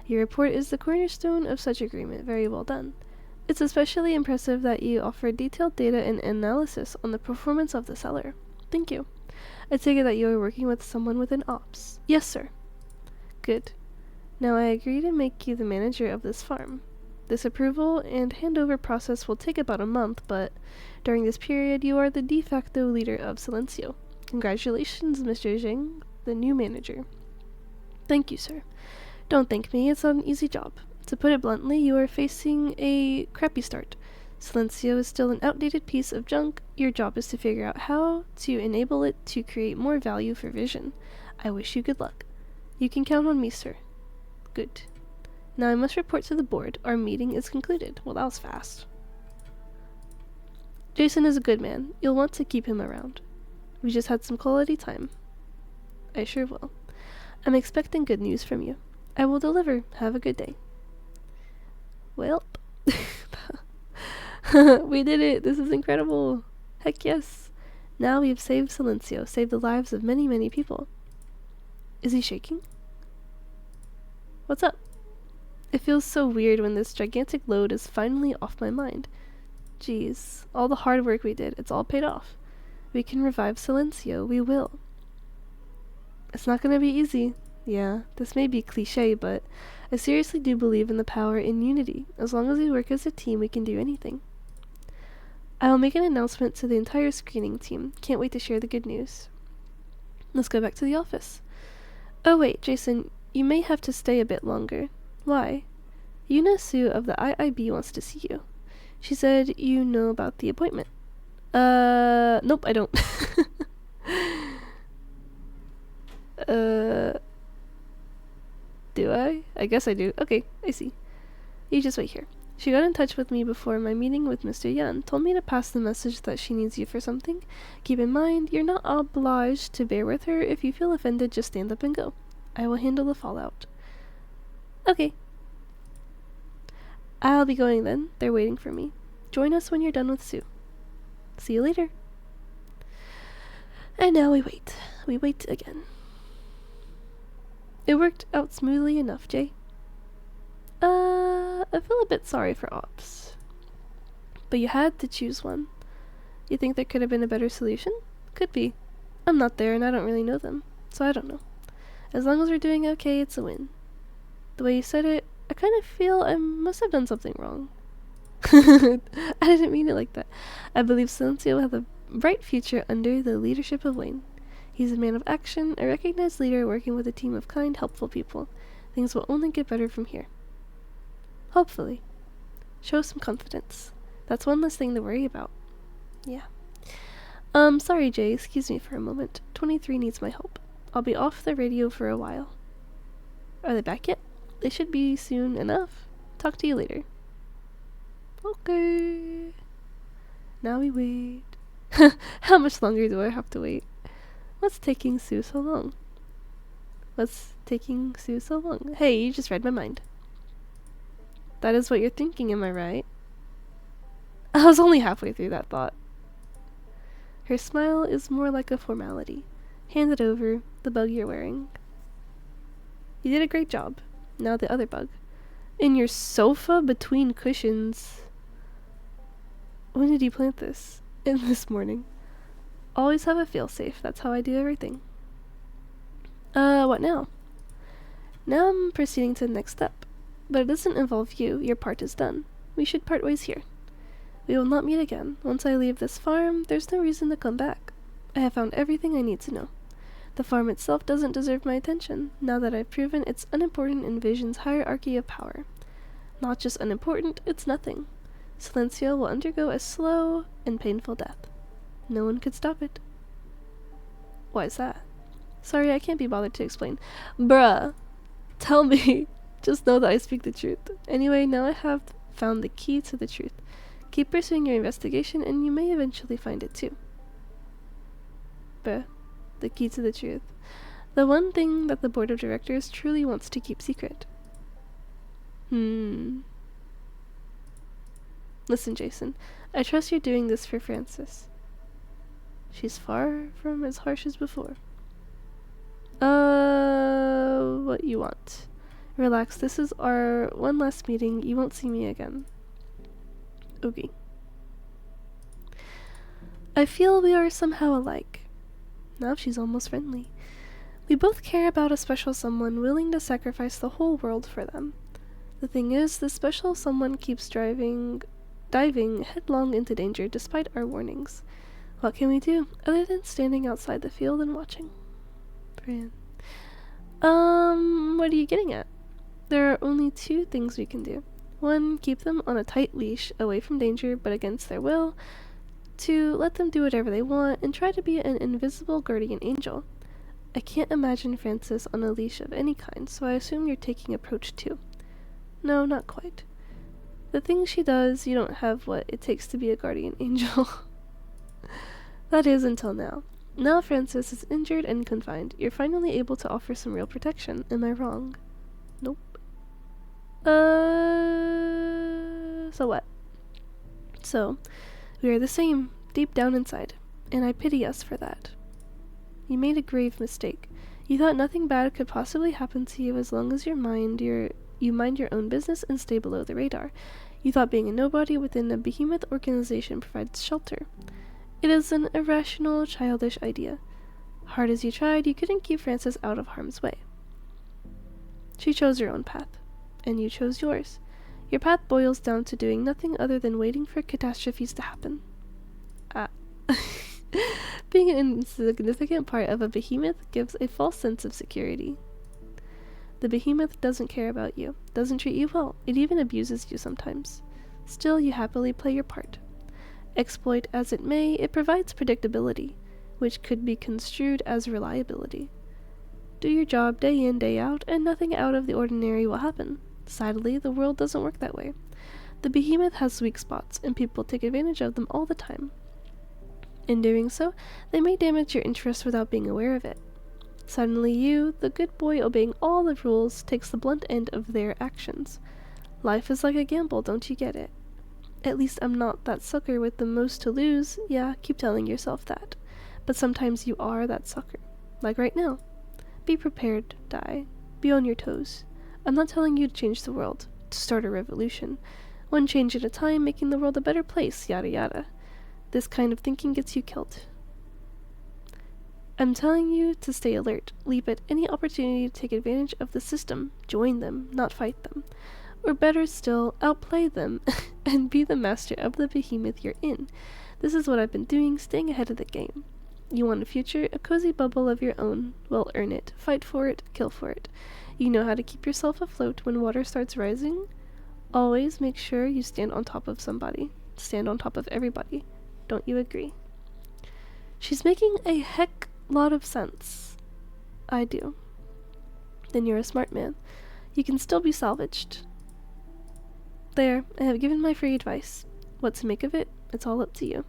Your report is the cornerstone of such agreement. Very well done. It's especially impressive that you offered detailed data and analysis on the performance of the seller. Thank you. I take it that you are working with someone within ops. Yes, sir. Good. Now I agree to make you the manager of this farm. This approval and handover process will take about a month, but during this period you are the de facto leader of Silencio. Congratulations, Mr. Zheng, the new manager. Thank you, sir. Don't thank me, it's not an easy job. To put it bluntly, you are facing a crappy start. Silencio is still an outdated piece of junk. Your job is to figure out how to enable it to create more value for Vision. I wish you good luck. You can count on me, sir. Good. Now I must report to the board. Our meeting is concluded. Well, that was fast. Jason is a good man. You'll want to keep him around. We just had some quality time. I sure will. I'm expecting good news from you. I will deliver. Have a good day. Welp. We did it! This is incredible! Heck yes! Now we've saved Silencio, saved the lives of many, many people. Is he shaking? What's up? It feels so weird when this gigantic load is finally off my mind. Jeez, all the hard work we did, it's all paid off. We can revive Silencio, we will. It's not gonna be easy. Yeah, this may be cliché, but I seriously do believe in the power in unity. As long as we work as a team, we can do anything. I will make an announcement to the entire screening team. Can't wait to share the good news. Let's go back to the office. Oh wait, Jason, you may have to stay a bit longer. Why? Yuna Su of the IIB wants to see you. She said you know about the appointment. Nope, I don't. Do I? I guess I do. Okay, I see. You just wait here. She got in touch with me before my meeting with Mr. Yan, told me to pass the message that she needs you for something. Keep in mind, you're not obliged to bear with her. If you feel offended, just stand up and go. I will handle the fallout. Okay. I'll be going then. They're waiting for me. Join us when you're done with Sue. See you later. And now we wait. We wait again. It worked out smoothly enough, Jay. I feel a bit sorry for Ops. But you had to choose one. You think there could have been a better solution? Could be. I'm not there and I don't really know them, so I don't know. As long as we're doing okay, it's a win. The way you said it, I kind of feel I must have done something wrong. I didn't mean it like that. I believe Silencio will have a bright future under the leadership of Wayne. He's a man of action, a recognized leader working with a team of kind, helpful people. Things will only get better from here. Hopefully. Show some confidence. That's one less thing to worry about. Yeah. Sorry, Jay. Excuse me for a moment. 23 needs my help. I'll be off the radio for a while. Are they back yet? They should be soon enough. Talk to you later. Okay. Now we wait. How much longer do I have to wait? What's taking Sue so long? What's taking Sue so long? Hey, you just read my mind. That is what you're thinking, am I right? I was only halfway through that thought. Her smile is more like a formality. Hand it over, the bug you're wearing. You did a great job. Now the other bug. In your sofa between cushions. When did you plant this? In this morning. Always have a failsafe. That's how I do everything. What now? Now I'm proceeding to the next step. But it doesn't involve you. Your part is done. We should part ways here. We will not meet again. Once I leave this farm, there's no reason to come back. I have found everything I need to know. The farm itself doesn't deserve my attention, now that I've proven it's unimportant in Vision's hierarchy of power. Not just unimportant, it's nothing. Silencio will undergo a slow and painful death. No one could stop it. Why is that? Sorry, I can't be bothered to explain. Bruh! Tell me! Just know that I speak the truth. Anyway, now I have found the key to the truth. Keep pursuing your investigation and you may eventually find it too. Bruh. The key to the truth. The one thing that the board of directors truly wants to keep secret. Listen, Jason. I trust you're doing this for Francis. She's far from as harsh as before. What you want? Relax, this is our one last meeting. You won't see me again. Okay. I feel we are somehow alike. Now she's almost friendly. We both care about a special someone willing to sacrifice the whole world for them. The thing is, this special someone keeps diving headlong into danger despite our warnings. What can we do, other than standing outside the field and watching? Bran. What are you getting at? There are only two things we can do. One, keep them on a tight leash, away from danger, but against their will. Two, let them do whatever they want, and try to be an invisible guardian angel. I can't imagine Francis on a leash of any kind, so I assume you're taking approach too. No, not quite. The things she does, you don't have what it takes to be a guardian angel. That is, until now. Now Francis is injured and confined. You're finally able to offer some real protection. Am I wrong? Nope. So what? So, we are the same, deep down inside, and I pity us for that. You made a grave mistake. You thought nothing bad could possibly happen to you as long as you mind your own business and stay below the radar. You thought being a nobody within a behemoth organization provides shelter. It is an irrational, childish idea. Hard as you tried, you couldn't keep Frances out of harm's way. She chose her own path, and you chose yours. Your path boils down to doing nothing other than waiting for catastrophes to happen. Being an insignificant part of a behemoth gives a false sense of security. The behemoth doesn't care about you, doesn't treat you well, it even abuses you sometimes. Still, you happily play your part. Exploit as it may, it provides predictability, which could be construed as reliability. Do your job day in, day out, and nothing out of the ordinary will happen. Sadly, the world doesn't work that way. The behemoth has weak spots, and people take advantage of them all the time. In doing so, they may damage your interests without being aware of it. Suddenly you, the good boy obeying all the rules, takes the blunt end of their actions. Life is like a gamble, don't you get it? At least I'm not that sucker with the most to lose. Yeah, keep telling yourself that. But sometimes you are that sucker. Like right now. Be prepared, Die. Be on your toes. I'm not telling you to change the world, to start a revolution. One change at a time, making the world a better place, yada yada. This kind of thinking gets you killed. I'm telling you to stay alert, leap at any opportunity to take advantage of the system, join them, not fight them. Or better still, outplay them, and be the master of the behemoth you're in. This is what I've been doing, staying ahead of the game. You want a future, a cozy bubble of your own. Well, earn it, fight for it, kill for it. You know how to keep yourself afloat when water starts rising? Always make sure you stand on top of somebody. Stand on top of everybody. Don't you agree? She's making a heck lot of sense. I do. Then you're a smart man. You can still be salvaged. There, I have given my free advice. What to make of it, it's all up to you.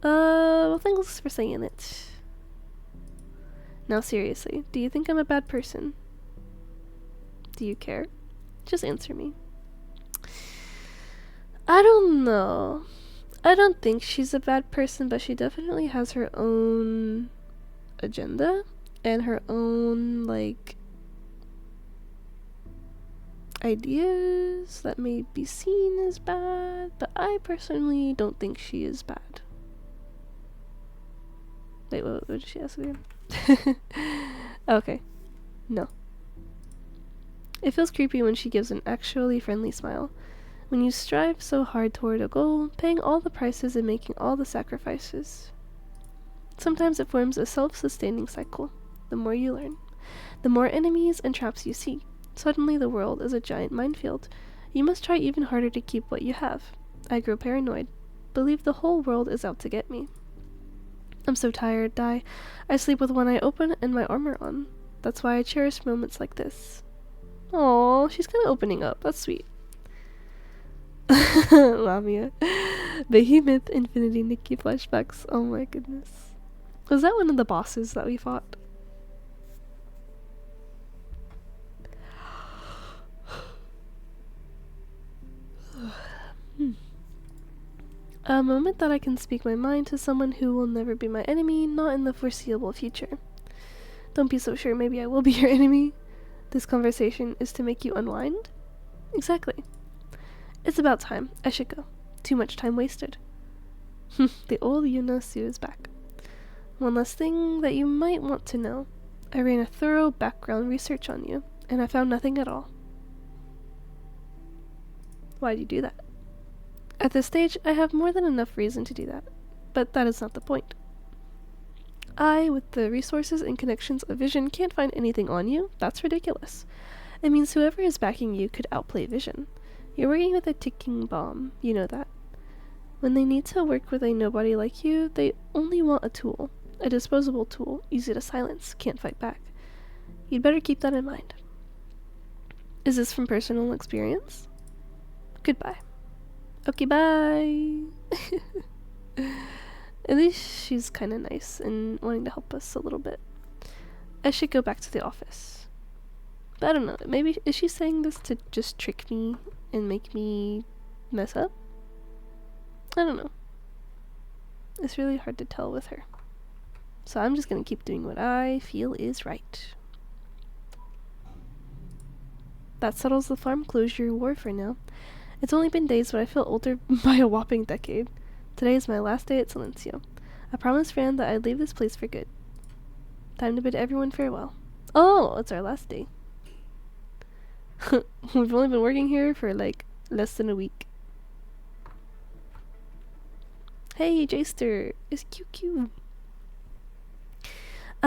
Well, thanks for saying it. Now seriously, do you think I'm a bad person? Do you care? Just answer me. I don't know. I don't think she's a bad person, but she definitely has her own agenda and her own, like, ideas that may be seen as bad, but I personally don't think she is bad. Wait, what did she ask again? Okay. No. It feels creepy when she gives an actually friendly smile. When you strive so hard toward a goal, paying all the prices and making all the sacrifices. Sometimes it forms a self-sustaining cycle. The more you learn, the more enemies and traps you see. Suddenly the world is a giant minefield. You must try even harder to keep what you have. I grow paranoid. Believe the whole world is out to get me. I'm so tired, Die. I sleep with one eye open and my armor on. That's why I cherish moments like this. Aww, she's kind of opening up. That's sweet. Lamia. Behemoth Infinity Nikki flashbacks. Oh my goodness. Was that one of the bosses that we fought? A moment that I can speak my mind to someone who will never be my enemy, not in the foreseeable future. Don't be so sure, maybe I will be your enemy. This conversation is to make you unwind? Exactly. It's about time. I should go. Too much time wasted. The old Yuna Su is back. One last thing that you might want to know. I ran a thorough background research on you, and I found nothing at all. Why'd you do that? At this stage, I have more than enough reason to do that, but that is not the point. I, with the resources and connections of Vision, can't find anything on you? That's ridiculous. It means whoever is backing you could outplay Vision. You're working with a ticking bomb, you know that. When they need to work with a nobody like you, they only want a tool. A disposable tool, easy to silence, can't fight back. You'd better keep that in mind. Is this from personal experience? Goodbye. Okay, bye. At least she's kind of nice and wanting to help us a little bit. I should go back to the office. But I don't know, maybe is she saying this to just trick me and make me mess up? I don't know. It's really hard to tell with her. So I'm just gonna keep doing what I feel is right. That settles the farm closure war for now. It's only been days, but I feel older by a whopping decade. Today is my last day at Silencio. I promised Fran that I'd leave this place for good. Time to bid everyone farewell. Oh, it's our last day. We've only been working here for like less than a week. Hey, Jester, it's QQ.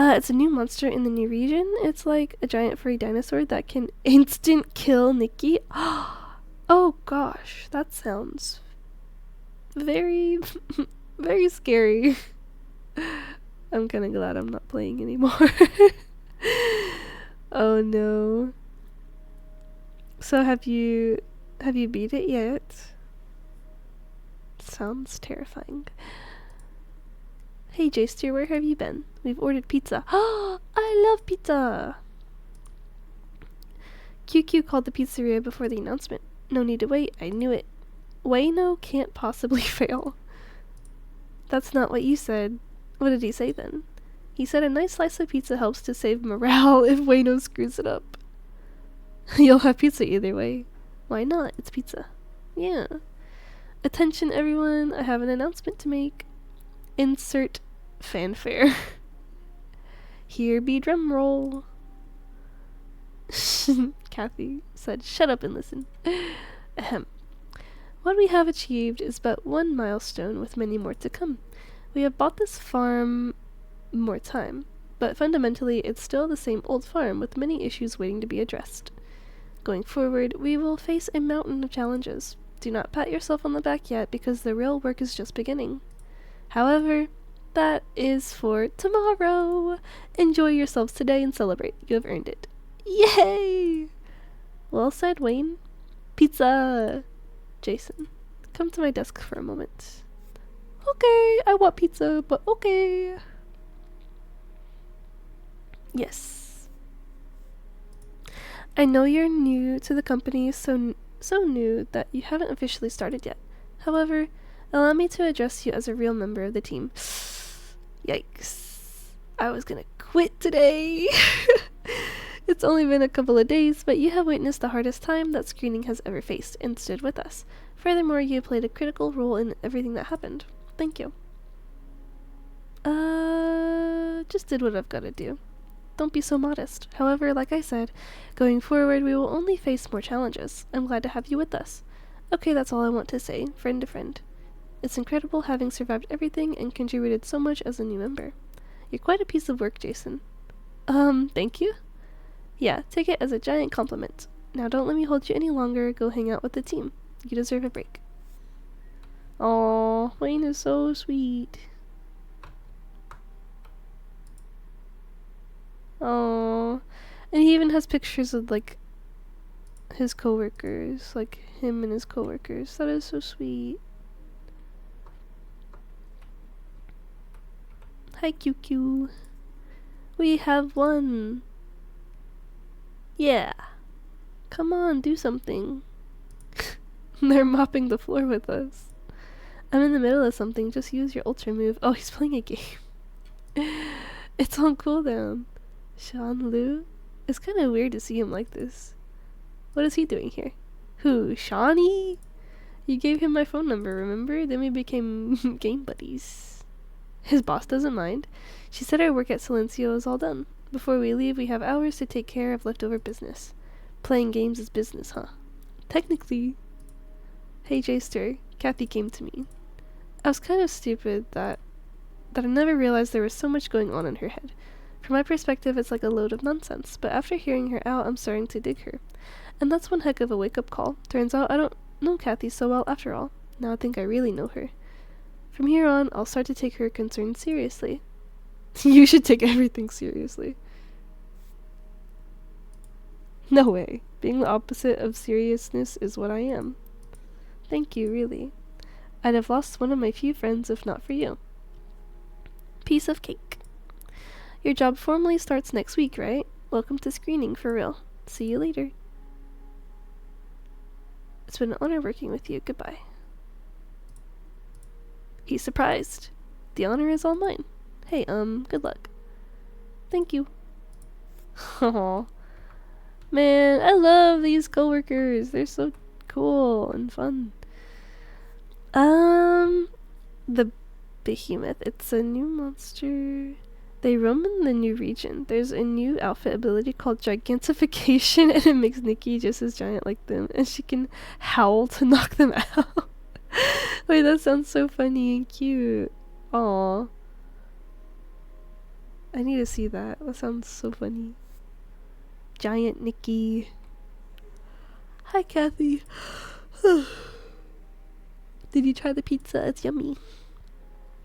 It's a new monster in the new region. It's like a giant furry dinosaur that can instant kill Nikki. Oh gosh, that sounds very, very scary. I'm kind of glad I'm not playing anymore. Oh no. So have you beat it yet? Sounds terrifying. Hey Jester, where have you been? We've ordered pizza. Oh, I love pizza! QQ called the pizzeria before the announcement. No need to wait, I knew it. Wayno can't possibly fail. That's not what you said. What did he say then? He said a nice slice of pizza helps to save morale if Wayno screws it up. You'll have pizza either way. Why not? It's pizza. Yeah. Attention everyone, I have an announcement to make. Insert fanfare. Here be drum roll. Kathy said, shut up and listen. Ahem. What we have achieved is but one milestone with many more to come. We have bought this farm more time, but fundamentally it's still the same old farm with many issues waiting to be addressed. Going forward, we will face a mountain of challenges. Do not pat yourself on the back yet because the real work is just beginning. However, that is for tomorrow. Enjoy yourselves today and celebrate. You have earned it. Yay! Well said, Wayne. Pizza! Jason, come to my desk for a moment. Okay, I want pizza, but okay. Yes. I know you're new to the company, so new that you haven't officially started yet. However, allow me to address you as a real member of the team. Yikes. I was gonna quit today. It's only been a couple of days, but you have witnessed the hardest time that screening has ever faced and stood with us. Furthermore, you played a critical role in everything that happened. Thank you. Just did what I've gotta do. Don't be so modest. However, like I said, going forward we will only face more challenges. I'm glad to have you with us. Okay, that's all I want to say, friend to friend. It's incredible having survived everything and contributed so much as a new member. You're quite a piece of work, Jason. Thank you? Yeah, take it as a giant compliment. Now don't let me hold you any longer, go hang out with the team. You deserve a break. Aww, Wayne is so sweet. Aww. And he even has pictures of, like, his coworkers. Like, him and his coworkers. That is so sweet. Hi, QQ. We have won. Yeah. Come on, do something. They're mopping the floor with us. I'm in the middle of something, just use your ultra move. Oh, he's playing a game. It's on cooldown. Sean Lu? It's kind of weird to see him like this. What is he doing here? Who, Shawnee? You gave him my phone number, remember? Then we became game buddies. His boss doesn't mind. She said our work at Silencio is all done. Before we leave, we have hours to take care of leftover business. Playing games is business, huh? Technically. Hey, Jster. Kathy came to me. I was kind of stupid that I never realized there was so much going on in her head. From my perspective, it's like a load of nonsense, but after hearing her out, I'm starting to dig her. And that's one heck of a wake-up call. Turns out I don't know Kathy so well after all. Now I think I really know her. From here on, I'll start to take her concerns seriously. You should take everything seriously. No way. Being the opposite of seriousness is what I am. Thank you, really. I'd have lost one of my few friends if not for you. Piece of cake. Your job formally starts next week, right? Welcome to screening, for real. See you later. It's been an honor working with you. Goodbye. He's surprised. The honor is all mine. Hey, good luck. Thank you. Aww. Man, I love these coworkers. They're so cool and fun. The behemoth. It's a new monster. They roam in the new region. There's a new outfit ability called Gigantification, and it makes Nikki just as giant like them, and she can howl to knock them out. Wait, that sounds so funny and cute. Aw. I need to see that. That sounds so funny. Giant Nikki. Hi, Kathy. Did you try the pizza? It's yummy.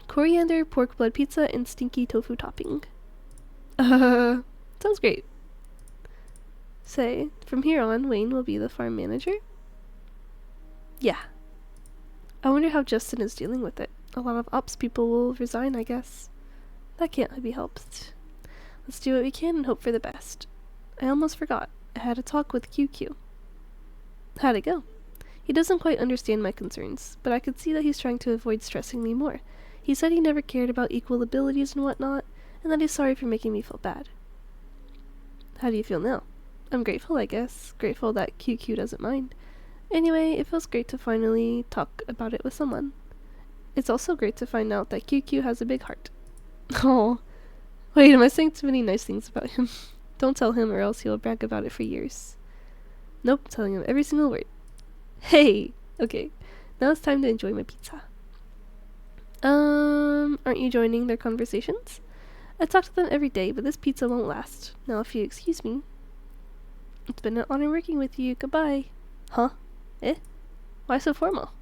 Coriander, pork blood pizza, and stinky tofu topping. Sounds great. Say, from here on, Wayne will be the farm manager? Yeah. I wonder how Justin is dealing with it. A lot of ops people will resign, I guess. That can't be helped. Let's do what we can and hope for the best. I almost forgot. I had a talk with QQ. How'd it go? He doesn't quite understand my concerns, but I could see that he's trying to avoid stressing me more. He said he never cared about equal abilities and whatnot, and that he's sorry for making me feel bad. How do you feel now? I'm grateful, I guess. Grateful that QQ doesn't mind. Anyway, it feels great to finally talk about it with someone. It's also great to find out that QQ has a big heart. Oh, wait, am I saying too many nice things about him? Don't tell him or else he'll brag about it for years. Nope, telling him every single word. Hey! Okay, now it's time to enjoy my pizza. Aren't you joining their conversations? I talk to them every day, but this pizza won't last. Now if you excuse me. It's been an honor working with you. Goodbye. Huh? Eh? Why so formal?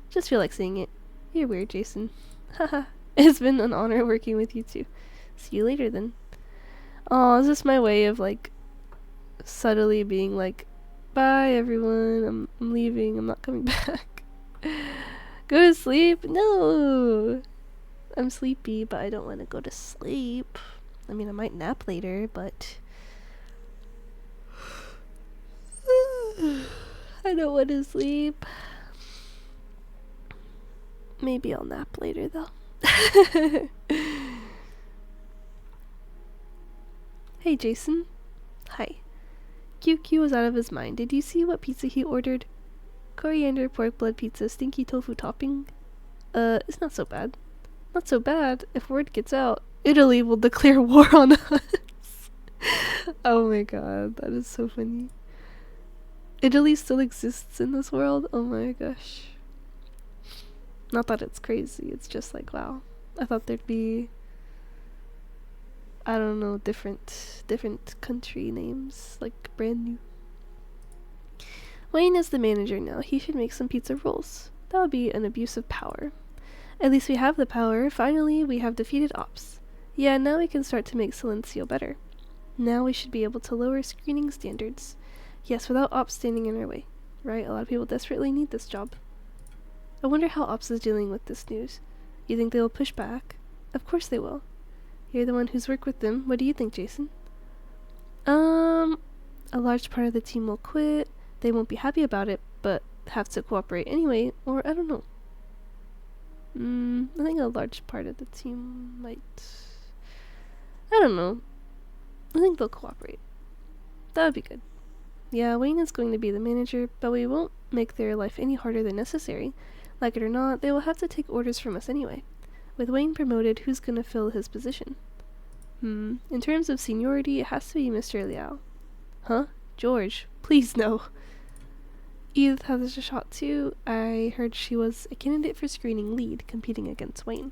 Just feel like saying it. You're weird, Jason. Haha. It's been an honor working with you too. See you later then. Aw, is this my way of like subtly being like, bye everyone, I'm leaving, I'm not coming back. Go to sleep? No! I'm sleepy, but I don't want to go to sleep. I mean, I might nap later, but I don't want to sleep. Maybe I'll nap later though. Hey Jason. Hi. QQ was out of his mind. Did you see what pizza he ordered? Coriander, pork blood pizza, stinky tofu topping. It's not so bad. Not so bad. If word gets out, Italy will declare war on us. Oh my god, that is so funny. Italy still exists in this world? Oh my gosh. Not that it's crazy, it's just like, wow. I thought there'd be, I don't know, different country names, like brand new. Wayne is the manager now. He should make some pizza rolls. That would be an abuse of power. At least we have the power. Finally, we have defeated ops. Yeah, now we can start to make Silencio better. Now we should be able to lower screening standards. Yes, without ops standing in our way. Right? A lot of people desperately need this job. I wonder how ops is dealing with this news. You think they will push back? Of course they will. You're the one who's worked with them. What do you think, Jason? A large part of the team will quit. They won't be happy about it, but have to cooperate anyway, or I don't know. I think a large part of the team might... I don't know. I think they'll cooperate. That would be good. Yeah, Wayne is going to be the manager, but we won't make their life any harder than necessary. Like it or not, they will have to take orders from us anyway. With Wayne promoted, who's gonna fill his position? In terms of seniority, it has to be Mr. Liao. Huh? George. Please no. Edith has a shot too. I heard she was a candidate for screening lead, competing against Wayne.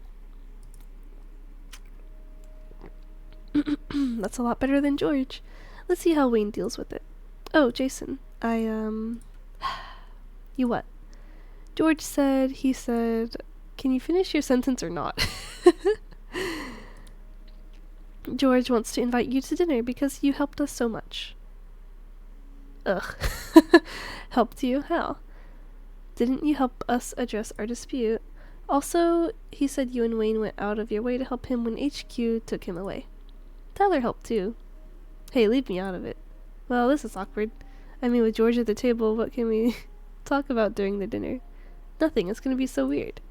That's a lot better than George. Let's see how Wayne deals with it. Oh, Jason. You what? George said, can you finish your sentence or not? George wants to invite you to dinner because you helped us so much. Ugh. Helped you? How? Didn't you help us address our dispute? Also, he said you and Wayne went out of your way to help him when HQ took him away. Tyler helped too. Hey, leave me out of it. Well, this is awkward. I mean, with George at the table, what can we talk about during the dinner? Nothing, it's gonna be so weird.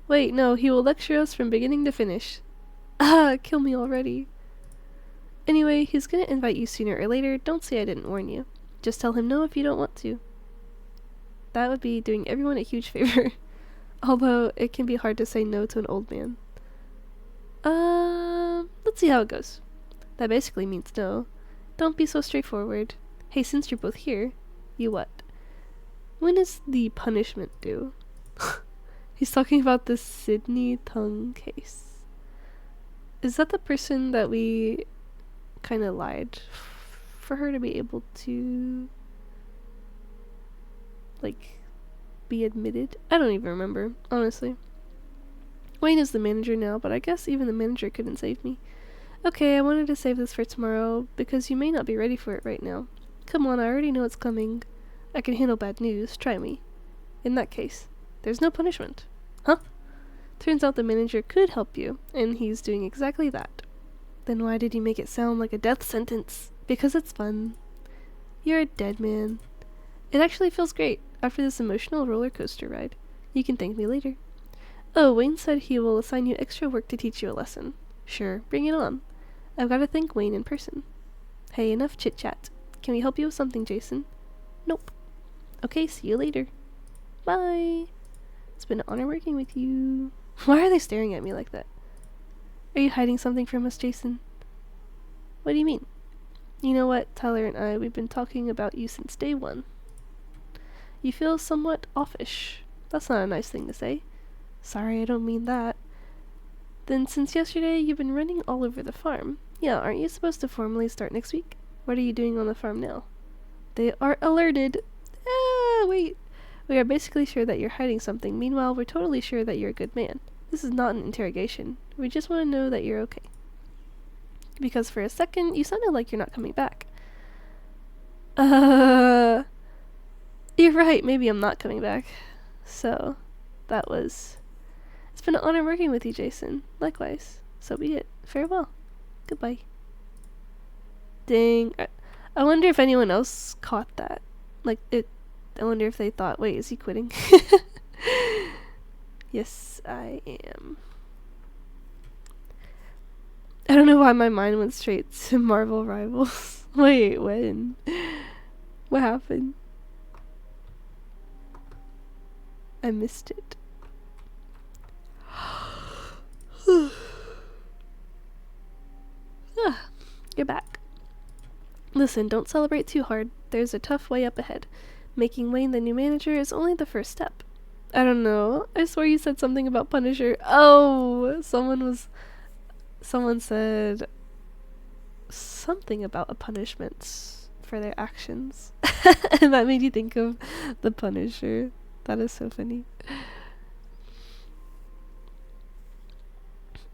Wait, no, he will lecture us from beginning to finish. Ah, kill me already. Anyway, he's gonna invite you sooner or later, don't say I didn't warn you. Just tell him no if you don't want to. That would be doing everyone a huge favor. Although, it can be hard to say no to an old man. Let's see how it goes. That basically means no. Don't be so straightforward. Hey, since you're both here, you what? When is the punishment due? He's talking about the Sydney Tung case. Is that the person that we kind of lied for her to be able to, like, be admitted? I don't even remember, honestly. Wayne is the manager now, but I guess even the manager couldn't save me. Okay, I wanted to save this for tomorrow, because you may not be ready for it right now. Come on, I already know it's coming. I can handle bad news, try me. In that case, there's no punishment. Huh? Turns out the manager could help you, and he's doing exactly that. Then why did he make it sound like a death sentence? Because it's fun. You're a dead man. It actually feels great, after this emotional roller coaster ride. You can thank me later. Oh, Wayne said he will assign you extra work to teach you a lesson. Sure, bring it on. I've got to thank Wayne in person. Hey, enough chit-chat. Can we help you with something, Jason? Nope. Okay, see you later. Bye. It's been an honor working with you. Why are they staring at me like that? Are you hiding something from us, Jason? What do you mean? You know what, Tyler and I, we've been talking about you since day one. You feel somewhat offish. That's not a nice thing to say. Sorry, I don't mean that. Then since yesterday, you've been running all over the farm. Yeah, aren't you supposed to formally start next week? What are you doing on the farm now? They are alerted. Wait. We are basically sure that you're hiding something. Meanwhile, we're totally sure that you're a good man. This is not an interrogation. We just want to know that you're okay. Because for a second, you sounded like you're not coming back. You're right. Maybe I'm not coming back. So, that was... It's been an honor working with you, Jason. Likewise. So be it. Farewell. Goodbye. Dang. I wonder if anyone else caught that. Like, I wonder if they thought, wait, is he quitting? Yes, I am. I don't know why my mind went straight to Marvel Rivals. Wait, when? What happened? I missed it. You're back. Listen, don't celebrate too hard. There's a tough way up ahead. Making Wayne the new manager is only the first step. I don't know. I swear you said something about Punisher. Oh, someone said something about a punishment for their actions. And that made you think of the Punisher. That is so funny.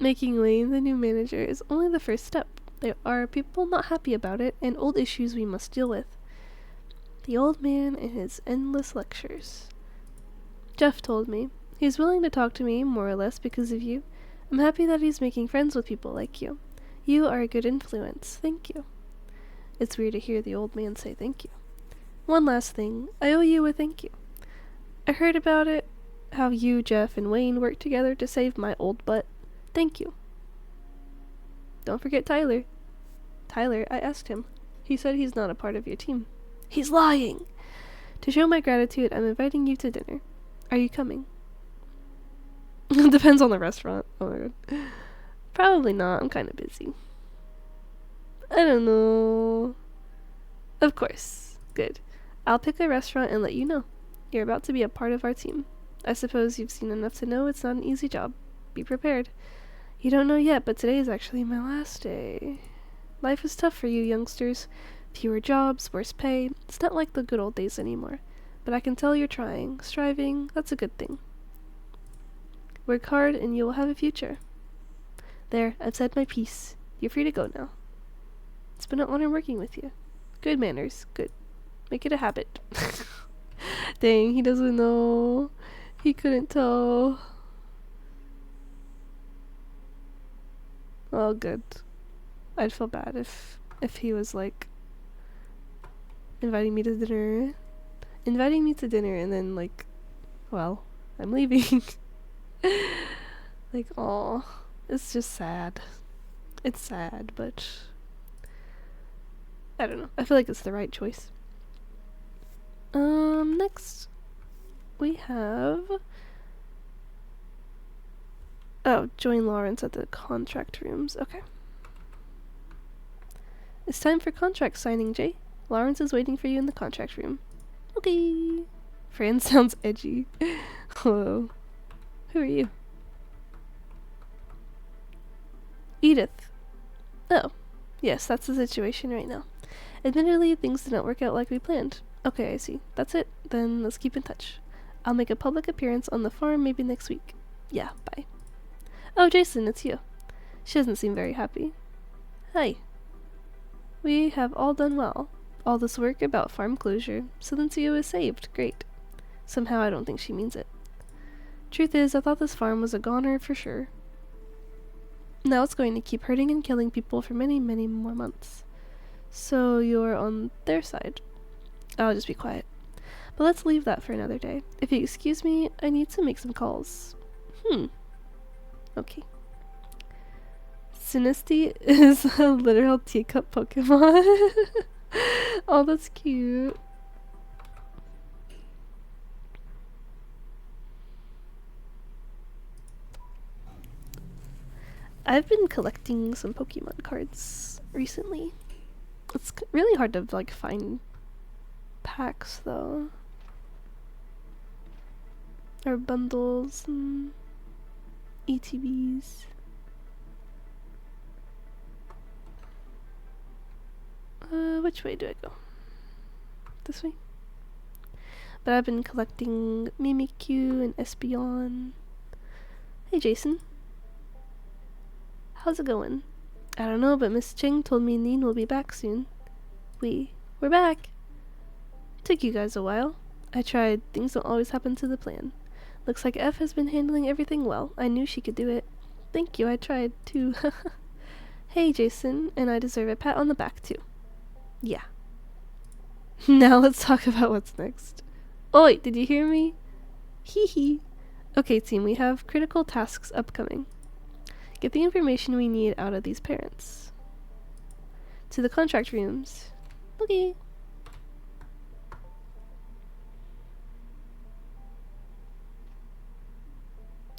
Making Wayne the new manager is only the first step. There are people not happy about it, and old issues we must deal with. The old man and his endless lectures. Jeff told me. He's willing to talk to me, more or less, because of you. I'm happy that he's making friends with people like you. You are a good influence. Thank you. It's weird to hear the old man say thank you. One last thing. I owe you a thank you. I heard about it, how you, Jeff, and Wayne worked together to save my old butt. Thank you. Don't forget Tyler. Tyler, I asked him. He said he's not a part of your team. He's lying! To show my gratitude, I'm inviting you to dinner. Are you coming? Depends on the restaurant. Oh my god. Probably not. I'm kind of busy. I don't know. Of course. Good. I'll pick a restaurant and let you know. You're about to be a part of our team. I suppose you've seen enough to know it's not an easy job. Be prepared. You don't know yet, but today is actually my last day. Life is tough for you youngsters. Fewer jobs, worse pay. It's not like the good old days anymore. But I can tell you're trying, striving. That's a good thing. Work hard and you will have a future. There, I've said my piece. You're free to go now. It's been an honor working with you. Good manners. Good. Make it a habit. Dang, he doesn't know. He couldn't tell. Oh, good. I'd feel bad if he was like inviting me to dinner, and then like, well, I'm leaving. Like, oh, it's just sad. It's sad, but I don't know. I feel like it's the right choice. Next we have join Lawrence at the contract rooms. Okay. It's time for contract signing, Jay. Lawrence is waiting for you in the contract room. Okay. Fran sounds edgy. Hello. Who are you? Edith. Oh. Yes, that's the situation right now. Admittedly, things did not work out like we planned. Okay, I see. That's it. Then let's keep in touch. I'll make a public appearance on the farm maybe next week. Yeah, bye. Oh, Jason, it's you. She doesn't seem very happy. Hi. We have all done well. All this work about farm closure. Silencio is saved. Great. Somehow I don't think she means it. Truth is, I thought this farm was a goner for sure. Now it's going to keep hurting and killing people for many, many more months. So you're on their side. I'll just be quiet. But let's leave that for another day. If you excuse me, I need to make some calls. Okay. Sinisty is a literal teacup Pokemon. Oh, that's cute. I've been collecting some Pokemon cards recently. It's really hard to like find packs though. Or bundles and ETBs. Which way do I go? This way? But I've been collecting Mimikyu and Espeon. Hey Jason. How's it going? I don't know, but Miss Cheng told me Neen will be back soon. We're back. Took you guys a while. I tried. Things don't always happen to the plan. Looks like F has been handling everything well. I knew she could do it. Thank you, I tried too. Hey Jason, and I deserve a pat on the back too. Yeah. Now let's talk about what's next. Oi, did you hear me? Hee hee. Okay team, we have critical tasks upcoming. Get the information we need out of these parents. To the contract rooms. Okay.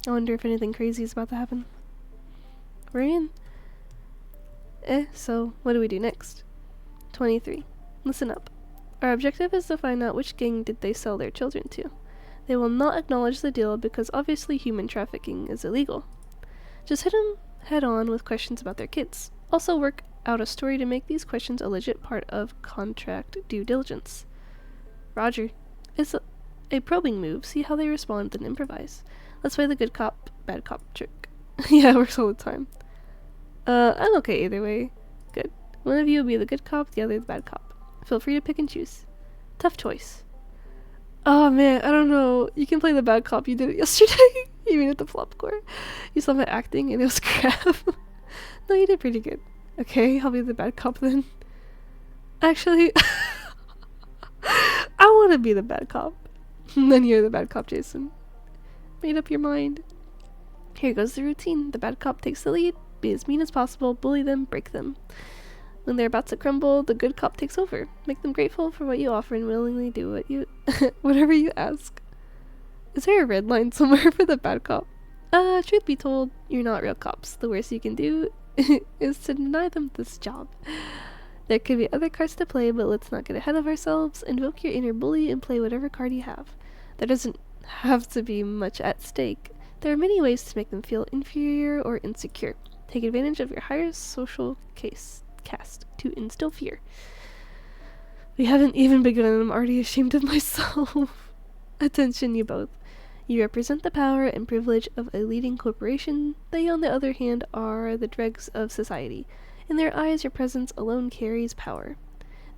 I wonder if anything crazy is about to happen. We're in. So what do we do next? 23. Listen up. Our objective is to find out which gang did they sell their children to. They will not acknowledge the deal because obviously human trafficking is illegal. Just hit them head on with questions about their kids. Also work out a story to make these questions a legit part of contract due diligence. Roger. It's a probing move. See how they respond, then improvise. Let's play the good cop, bad cop trick. Yeah, it works all the time. I'm okay either way. Good. One of you will be the good cop, the other the bad cop. Feel free to pick and choose. Tough choice. Oh man, I don't know. You can play the bad cop. You did it yesterday. Even at the flop core. You saw my acting and it was crap. No, you did pretty good. Okay, I'll be the bad cop then. Actually, I want to be the bad cop. Then you're the bad cop, Jason. Made up your mind. Here goes the routine. The bad cop takes the lead. Be as mean as possible. Bully them. Break them. When they're about to crumble, the good cop takes over. Make them grateful for what you offer and willingly do whatever you ask. Is there a red line somewhere for the bad cop? Truth be told, you're not real cops. The worst you can do is to deny them this job. There could be other cards to play, but let's not get ahead of ourselves. Invoke your inner bully and play whatever card you have. There doesn't have to be much at stake. There are many ways to make them feel inferior or insecure. Take advantage of your higher social caste to instill fear. We haven't even begun and I'm already ashamed of myself. Attention, you both. You represent the power and privilege of a leading corporation. They, on the other hand, are the dregs of society. In their eyes, your presence alone carries power.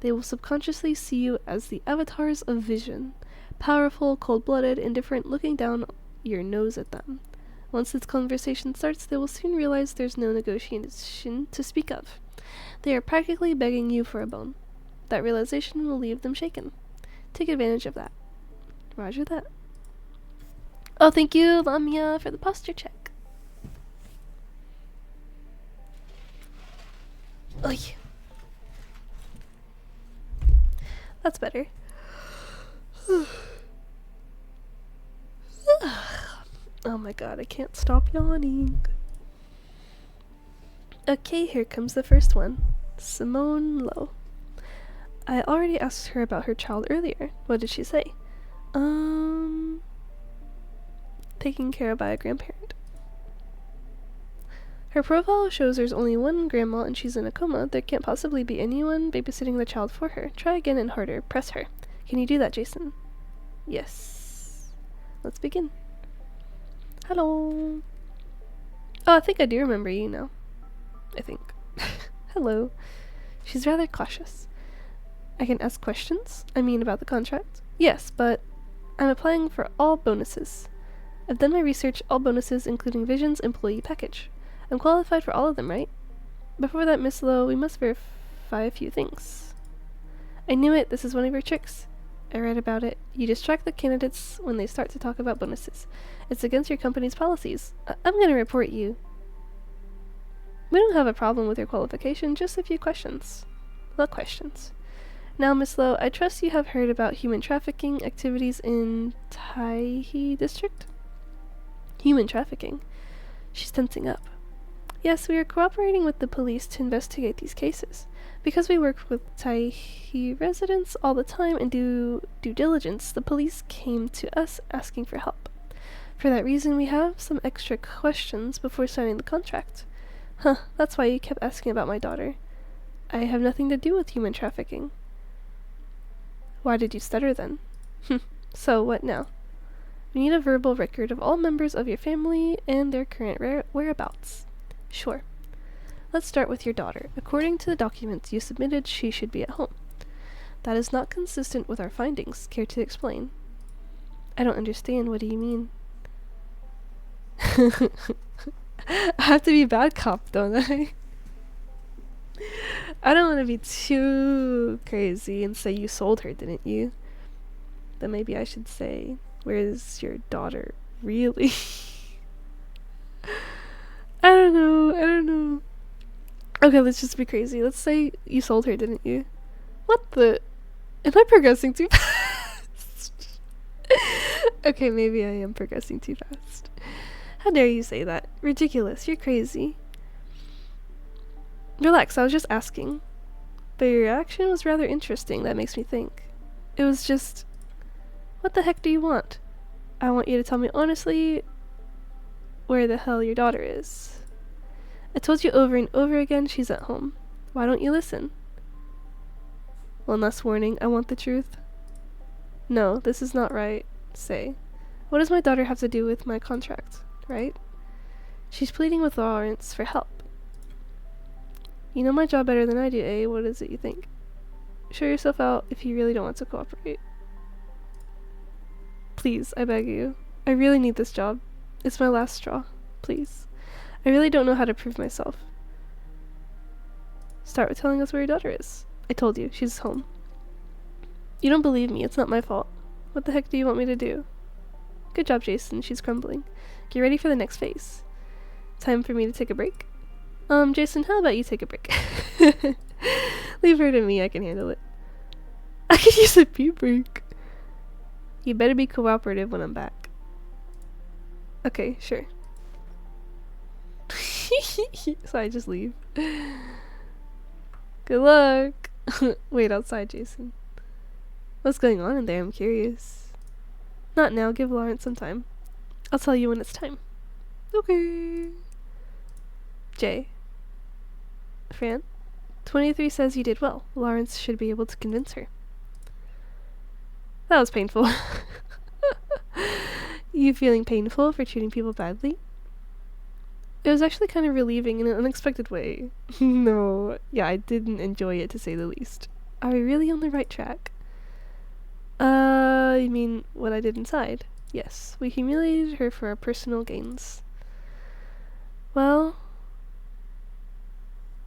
They will subconsciously see you as the avatars of vision. Powerful, cold-blooded, indifferent, looking down your nose at them. Once this conversation starts, they will soon realize there's no negotiation to speak of. They are practically begging you for a bone. That realization will leave them shaken. Take advantage of that. Roger that. Oh, thank you, Lamia, for the posture check. Oy. That's better. Oh my god, I can't stop yawning. Okay, here comes the first one. Simone Lowe. I already asked her about her child earlier. What did she say? Taken care of by a grandparent. Her profile shows there's only one grandma and she's in a coma. There can't possibly be anyone babysitting the child for her. Try again and harder. Press her. Can you do that, Jason? Yes. Let's begin. Hello. Oh, I think I do remember you now. I think. Hello. She's rather cautious. I can ask questions? I mean about the contract? Yes, but I'm applying for all bonuses. I've done my research, all bonuses including Vision's employee package. I'm qualified for all of them, right? Before that, Miss Lowe, we must verify a few things. I knew it. This is one of your tricks. I read about it. You distract the candidates when they start to talk about bonuses. It's against your company's policies. I'm gonna report you. We don't have a problem with your qualification, just a few questions. What questions? Now, Miss Lowe, I trust you have heard about human trafficking activities in Taihe District? Human trafficking? She's tensing up. Yes, we are cooperating with the police to investigate these cases. Because we work with Taihe residents all the time and do due diligence, the police came to us asking for help. For that reason, we have some extra questions before signing the contract. Huh, that's why you kept asking about my daughter. I have nothing to do with human trafficking. Why did you stutter then? So, what now? We need a verbal record of all members of your family and their current whereabouts. Sure. Let's start with your daughter. According to the documents you submitted, she should be at home. That is not consistent with our findings. Care to explain? I don't understand. What do you mean? I have to be bad cop, don't I? I don't want to be too crazy and say you sold her, didn't you? Then maybe I should say, where's your daughter really? I don't know. Okay, let's just be crazy. Let's say you sold her, didn't you? What the? Am I progressing too fast? Okay, maybe I am progressing too fast. How dare you say that? Ridiculous, you're crazy. Relax, I was just asking. But your reaction was rather interesting, that makes me think. It was just... What the heck do you want? I want you to tell me honestly where the hell your daughter is. I told you over and over again she's at home. Why don't you listen? One last warning, I want the truth. No, this is not right. Say. What does my daughter have to do with my contract, right? She's pleading with Lawrence for help. You know my job better than I do, eh? What is it you think? Show yourself out if you really don't want to cooperate. Please, I beg you. I really need this job. It's my last straw. Please. I really don't know how to prove myself. Start with telling us where your daughter is. I told you, she's home. You don't believe me, it's not my fault. What the heck do you want me to do? Good job, Jason, she's crumbling. Get ready for the next phase. Time for me to take a break? Jason, how about you take a break? Leave her to me, I can handle it. I could use a pee break. You better be cooperative when I'm back. Okay, sure. So I just leave. Good luck. Wait outside, Jason. What's going on in there? I'm curious. Not now, give Lawrence some time. I'll tell you when it's time. Okay. Jay. Fran? 23 says you did well. Lawrence should be able to convince her. That was painful. You feeling painful for treating people badly? It was actually kind of relieving in an unexpected way. No, yeah, I didn't enjoy it to say the least. Are we really on the right track? You mean what I did inside? Yes, we humiliated her for our personal gains. Well,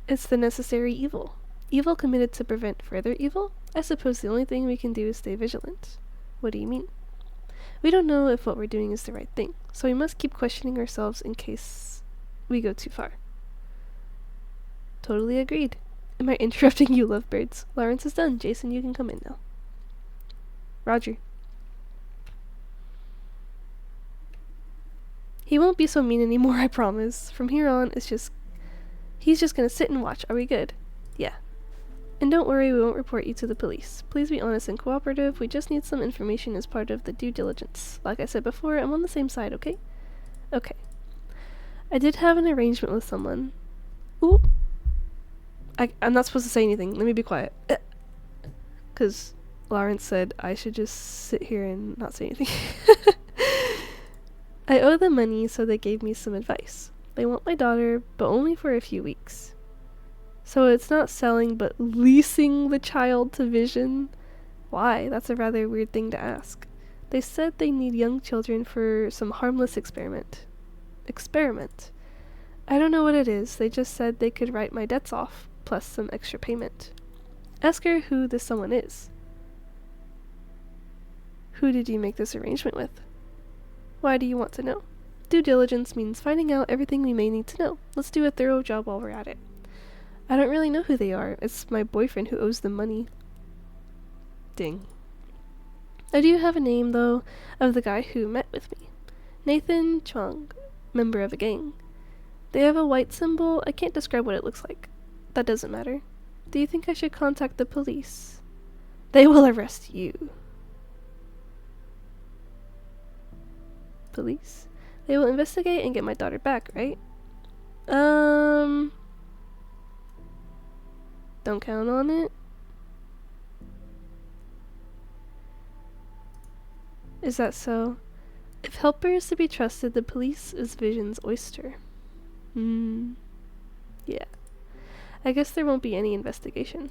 it's the necessary evil. Evil committed to prevent further evil? I suppose the only thing we can do is stay vigilant. What do you mean? We don't know if what we're doing is the right thing, so we must keep questioning ourselves in case we go too far. Totally agreed. Am I interrupting you, lovebirds? Lawrence is done. Jason, you can come in now. Roger. He won't be so mean anymore, I promise. From here on, he's just gonna sit and watch. Are we good? Yeah. And don't worry, we won't report you to the police. Please be honest and cooperative. We just need some information as part of the due diligence. Like I said before, I'm on the same side, okay? Okay. I did have an arrangement with someone. Ooh. I'm not supposed to say anything. Let me be quiet. Because Lawrence said I should just sit here and not say anything. I owe them money, so they gave me some advice. They want my daughter, but only for a few weeks. So it's not selling, but leasing the child to Vision? Why? That's a rather weird thing to ask. They said they need young children for some harmless experiment. Experiment? I don't know what it is. They just said they could write my debts off, plus some extra payment. Ask her who this someone is. Who did you make this arrangement with? Why do you want to know? Due diligence means finding out everything we may need to know. Let's do a thorough job while we're at it. I don't really know who they are. It's my boyfriend who owes them money. Ding. I do have a name, though, of the guy who met with me. Nathan Chung, member of a gang. They have a white symbol. I can't describe what it looks like. That doesn't matter. Do you think I should contact the police? They will arrest you. Police? They will investigate and get my daughter back, right? Don't count on it. Is that so? If Helper is to be trusted, the police is Vision's oyster. Yeah. I guess there won't be any investigation.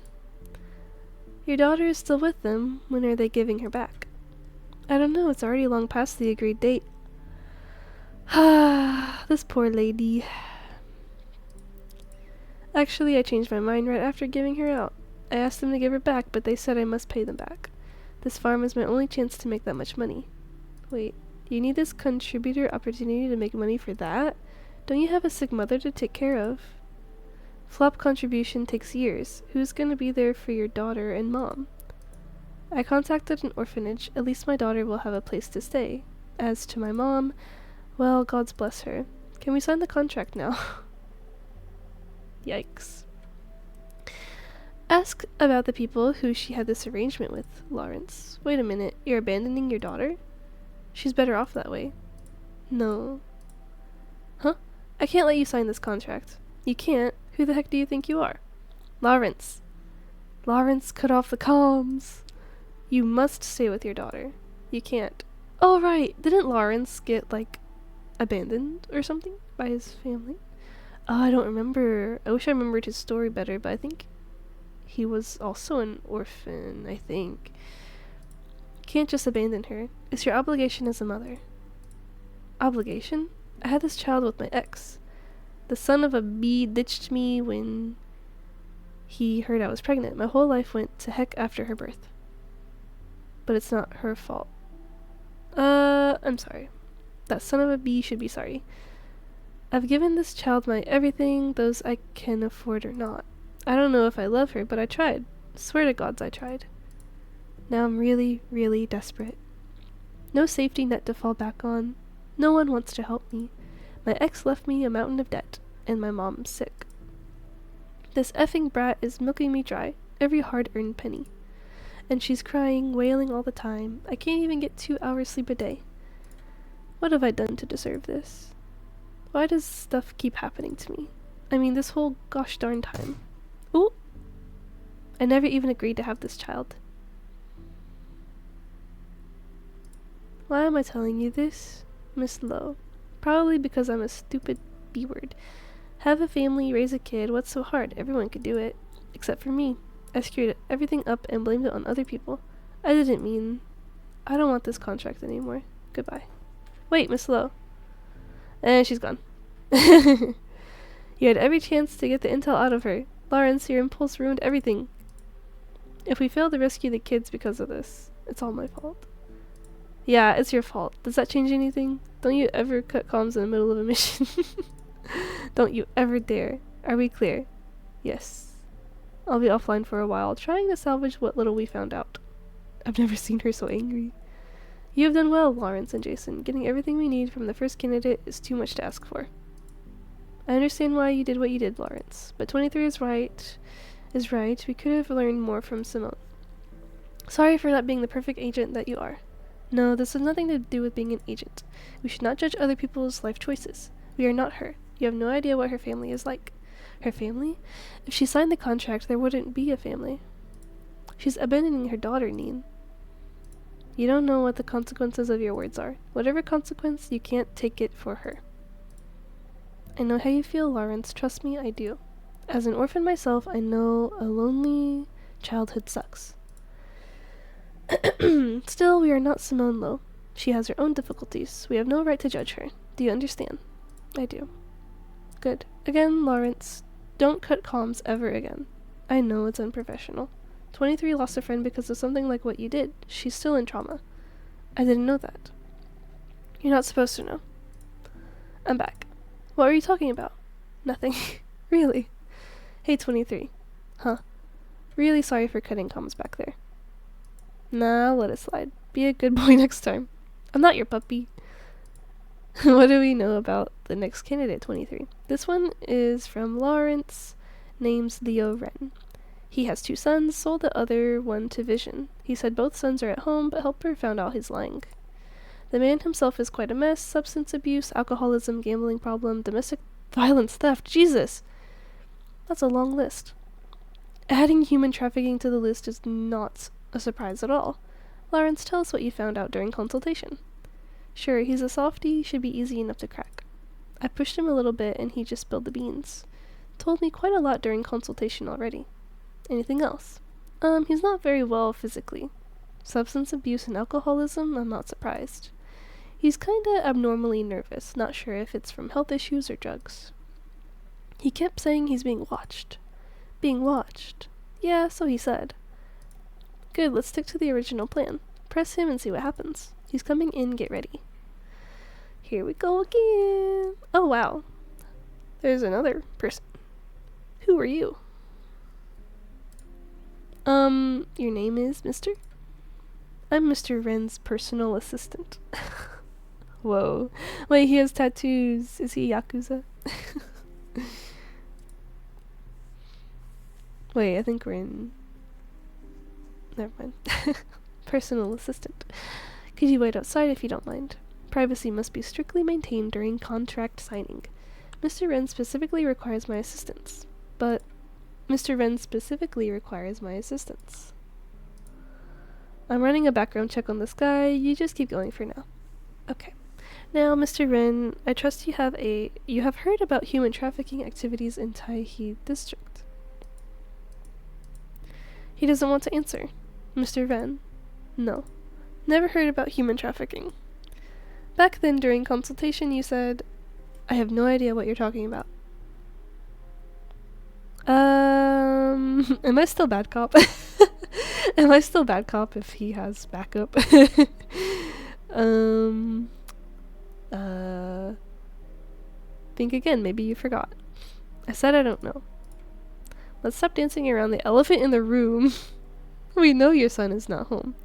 Your daughter is still with them. When are they giving her back? I don't know. It's already long past the agreed date. This poor lady. Actually, I changed my mind right after giving her out. I asked them to give her back, but they said I must pay them back. This farm is my only chance to make that much money. Wait, you need this contributor opportunity to make money for that? Don't you have a sick mother to take care of? Flop contribution takes years. Who's gonna be there for your daughter and mom? I contacted an orphanage. At least my daughter will have a place to stay. As to my mom, well, God's bless her. Can we sign the contract now? Yikes. Ask about the people who she had this arrangement with, Lawrence. Wait a minute, you're abandoning your daughter? She's better off that way. No. Huh? I can't let you sign this contract. You can't? Who the heck do you think you are? Lawrence. Lawrence, cut off the comms. You must stay with your daughter. You can't. Oh, right. Didn't Lawrence get, like, abandoned or something by his family? Oh, I don't remember. I wish I remembered his story better, but I think he was also an orphan, I think. Can't just abandon her. It's your obligation as a mother. Obligation? I had this child with my ex. The son of a bee ditched me when he heard I was pregnant. My whole life went to heck after her birth. But it's not her fault. I'm sorry. That son of a bee should be sorry. I've given this child my everything, those I can afford or not. I don't know if I love her, but I tried. Swear to gods I tried. Now I'm really, really desperate. No safety net to fall back on. No one wants to help me. My ex left me a mountain of debt, and my mom's sick. This effing brat is milking me dry, every hard-earned penny. And she's crying, wailing all the time. I can't even get 2 hours sleep a day. What have I done to deserve this? Why does stuff keep happening to me? I mean, this whole gosh darn time. Ooh! I never even agreed to have this child. Why am I telling you this, Miss Lowe? Probably because I'm a stupid B-word. Have a family, raise a kid, what's so hard? Everyone could do it. Except for me. I screwed everything up and blamed it on other people. I didn't mean... I don't want this contract anymore. Goodbye. Wait, Miss Lowe. And she's gone. You had every chance to get the intel out of her. Lawrence, your impulse ruined everything. If we fail to rescue the kids because of this, it's all my fault. Yeah, it's your fault. Does that change anything? Don't you ever cut comms in the middle of a mission. Don't you ever dare. Are we clear? Yes. I'll be offline for a while, trying to salvage what little we found out. I've never seen her so angry. You have done well, Lawrence and Jason. Getting everything we need from the first candidate is too much to ask for. I understand why you did what you did, Lawrence, but 23 is right. We could have learned more from Simone. Sorry for not being the perfect agent that you are. No, this has nothing to do with being an agent. We should not judge other people's life choices. We are not her. You have no idea what her family is like. Her family? If she signed the contract, there wouldn't be a family. She's abandoning her daughter, Neen. You don't know what the consequences of your words are. Whatever consequence, you can't take it for her. I know how you feel, Lawrence. Trust me, I do. As an orphan myself, I know a lonely childhood sucks. Still, we are not Simone Lowe. She has her own difficulties. We have no right to judge her. Do you understand? I do. Good. Again, Lawrence, don't cut comms ever again. I know it's unprofessional. 23 lost a friend because of something like what you did. She's still in trauma. I didn't know that. You're not supposed to know. I'm back. What are you talking about? Nothing. Really? Hey, 23. Huh. Really sorry for cutting comms back there. Nah, I'll let it slide. Be a good boy next time. I'm not your puppy. What do we know about the next candidate, 23? This one is from Lawrence, name's Leo Wren. He has 2 sons, sold the other one to Vision. He said both sons are at home, but Helper found out he's lying. The man himself is quite a mess. Substance abuse, alcoholism, gambling problem, domestic violence, theft. Jesus! That's a long list. Adding human trafficking to the list is not a surprise at all. Lawrence, tell us what you found out during consultation. Sure, he's a softie, should be easy enough to crack. I pushed him a little bit and he just spilled the beans. Told me quite a lot during consultation already. Anything else? He's not very well physically. Substance abuse and alcoholism, I'm not surprised. He's kinda abnormally nervous, not sure if it's from health issues or drugs. He kept saying he's being watched. Being watched? Yeah, so he said. Good, let's stick to the original plan. Press him and see what happens. He's coming in, get ready. Here we go again. Oh, wow. There's another person. Who are you? Your name is Mr.? I'm Mr. Wren's personal assistant. Whoa. Wait, he has tattoos. Is he Yakuza? Wait, I think we're in... Never mind. Personal assistant. Could you wait outside if you don't mind? Privacy must be strictly maintained during contract signing. Mr. Wren specifically requires my assistance. But Mr. Wren specifically requires my assistance. I'm running a background check on this guy. You just keep going for now. Okay. Now, Mr. Wren, I trust you have heard about human trafficking activities in Taihei District. He doesn't want to answer. Mr. Wren? No. Never heard about human trafficking. Back then, during consultation, you said, I have no idea what you're talking about. Am I still bad cop? Am I still bad cop if he has backup? Think again, maybe you forgot. I said I don't know. Let's stop dancing around the elephant in the room. We know your son is not home.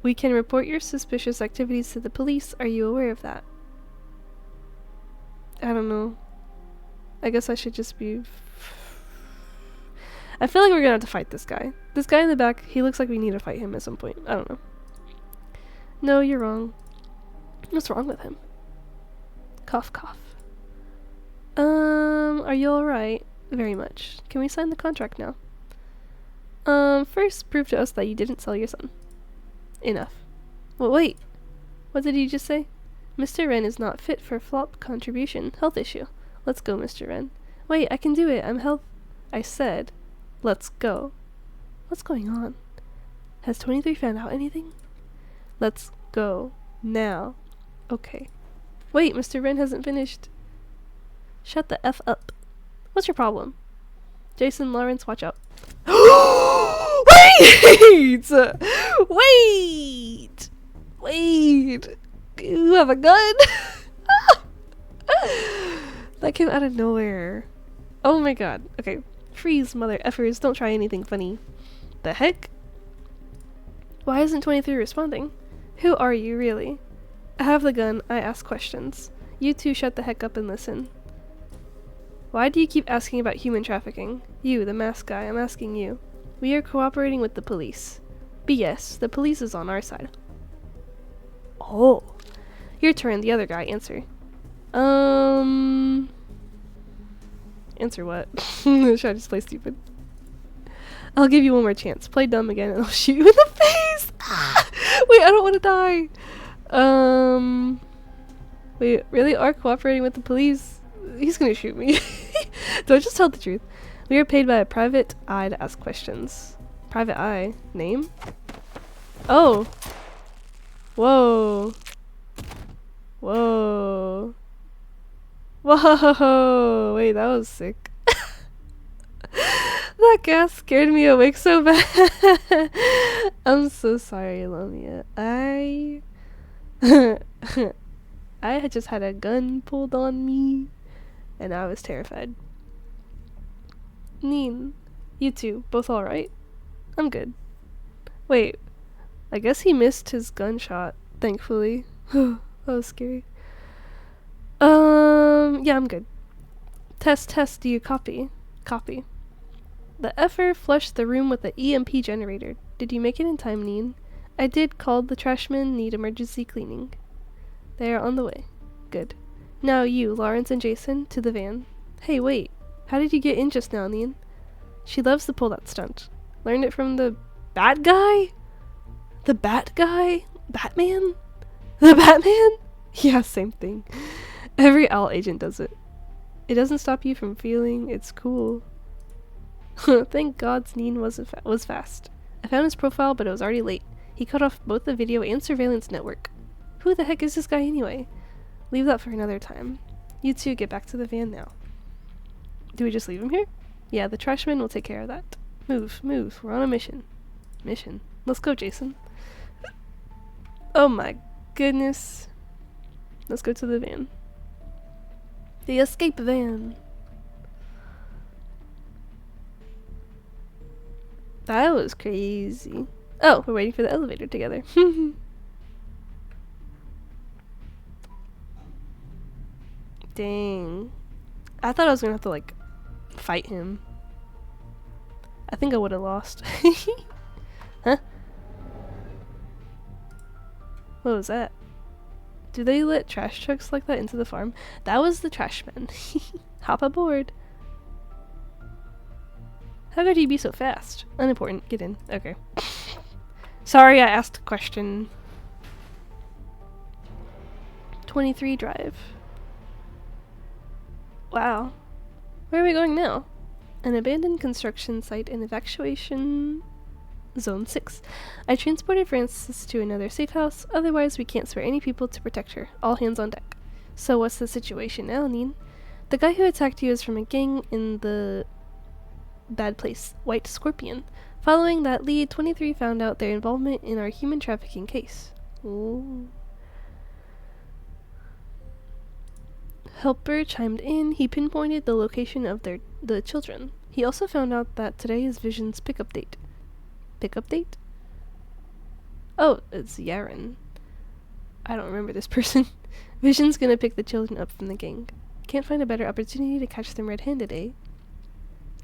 We can report your suspicious activities to the police. Are you aware of that? I don't know. I guess I should just be... I feel like we're gonna have to fight this guy. This guy in the back, he looks like we need to fight him at some point. I don't know. No, you're wrong. What's wrong with him? Cough, cough. Are you alright? Very much. Can we sign the contract now? First, prove to us that you didn't sell your son. Enough. Well, wait. What did you just say? Mr. Wren is not fit for flop contribution. Health issue. Let's go, Mr. Wren. Wait, I can do it. I'm health... I said, let's go. What's going on? Has 23 found out anything? Let's go. Now. Okay. Wait, Mr. Wren hasn't finished. Shut the F up. What's your problem? Jason, Lawrence, watch out. Wait! Wait! Wait! You have a gun? That came out of nowhere. Oh my god. Okay. Freeze, mother effers. Don't try anything funny. The heck? Why isn't 23 responding? Who are you, really? I have the gun. I ask questions. You two shut the heck up and listen. Why do you keep asking about human trafficking? You, the masked guy, I'm asking you. We are cooperating with the police. BS. The police is on our side. Oh. Your turn. The other guy. Answer. Answer what? Should I just play stupid? I'll give you one more chance. Play dumb again and I'll shoot you in the face! Ah! Wait, I don't want to die! We really are cooperating with the police. He's gonna shoot me. Do I just tell the truth? We are paid by a private eye to ask questions. Private eye? Name? Oh! Whoa! Whoa! Whoa! Wait, that was sick. That gas scared me awake so bad. I'm so sorry, Lamia. I had just had a gun pulled on me, and I was terrified. Neen, you two, both alright? I'm good. Wait, I guess he missed his gunshot, thankfully. That was scary. Yeah, I'm good. Test, do you copy? Copy. The effer flushed the room with the EMP generator. Did you make it in time, Neen? I did. Called the trashmen. Need emergency cleaning. They are on the way. Good. Now you, Lawrence and Jason, to the van. Hey, wait. How did you get in just now, Neen? She loves to pull that stunt. Learned it from the bad guy? The bat guy? Batman? The Batman? Yeah, same thing. Every OWL agent does it. It doesn't stop you from feeling it's cool. Thank God Neen was fast. I found his profile, but it was already late. He cut off both the video and surveillance network. Who the heck is this guy anyway? Leave that for another time. You two get back to the van now. Do we just leave him here? Yeah, the trashman will take care of that. Move. We're on a mission. Mission? Let's go, Jason. Oh my goodness. Let's go to the van. The escape van. That was crazy. Oh, we're waiting for the elevator together. Dang. I thought I was gonna have to, like, fight him. I think I would have lost. Huh? What was that? Do they let trash trucks like that into the farm? That was the trashman. Hop aboard. How could you be so fast? Unimportant. Get in. Okay. Sorry, I asked a question. 23 drive. Wow. Where are we going now? An abandoned construction site in evacuation zone 6. I transported Frances to another safe house, otherwise we can't spare any people to protect her. All hands on deck. So what's the situation now, Neen? The guy who attacked you is from a gang in the bad place, White Scorpion. Following that lead, 23 found out their involvement in our human trafficking case. Ooh. Helper chimed in. He pinpointed the location of the children. He also found out that today is Vision's pickup date. Pickup date? Oh, it's Yaren. I don't remember this person. Vision's gonna pick the children up from the gang. Can't find a better opportunity to catch them red-handed, eh?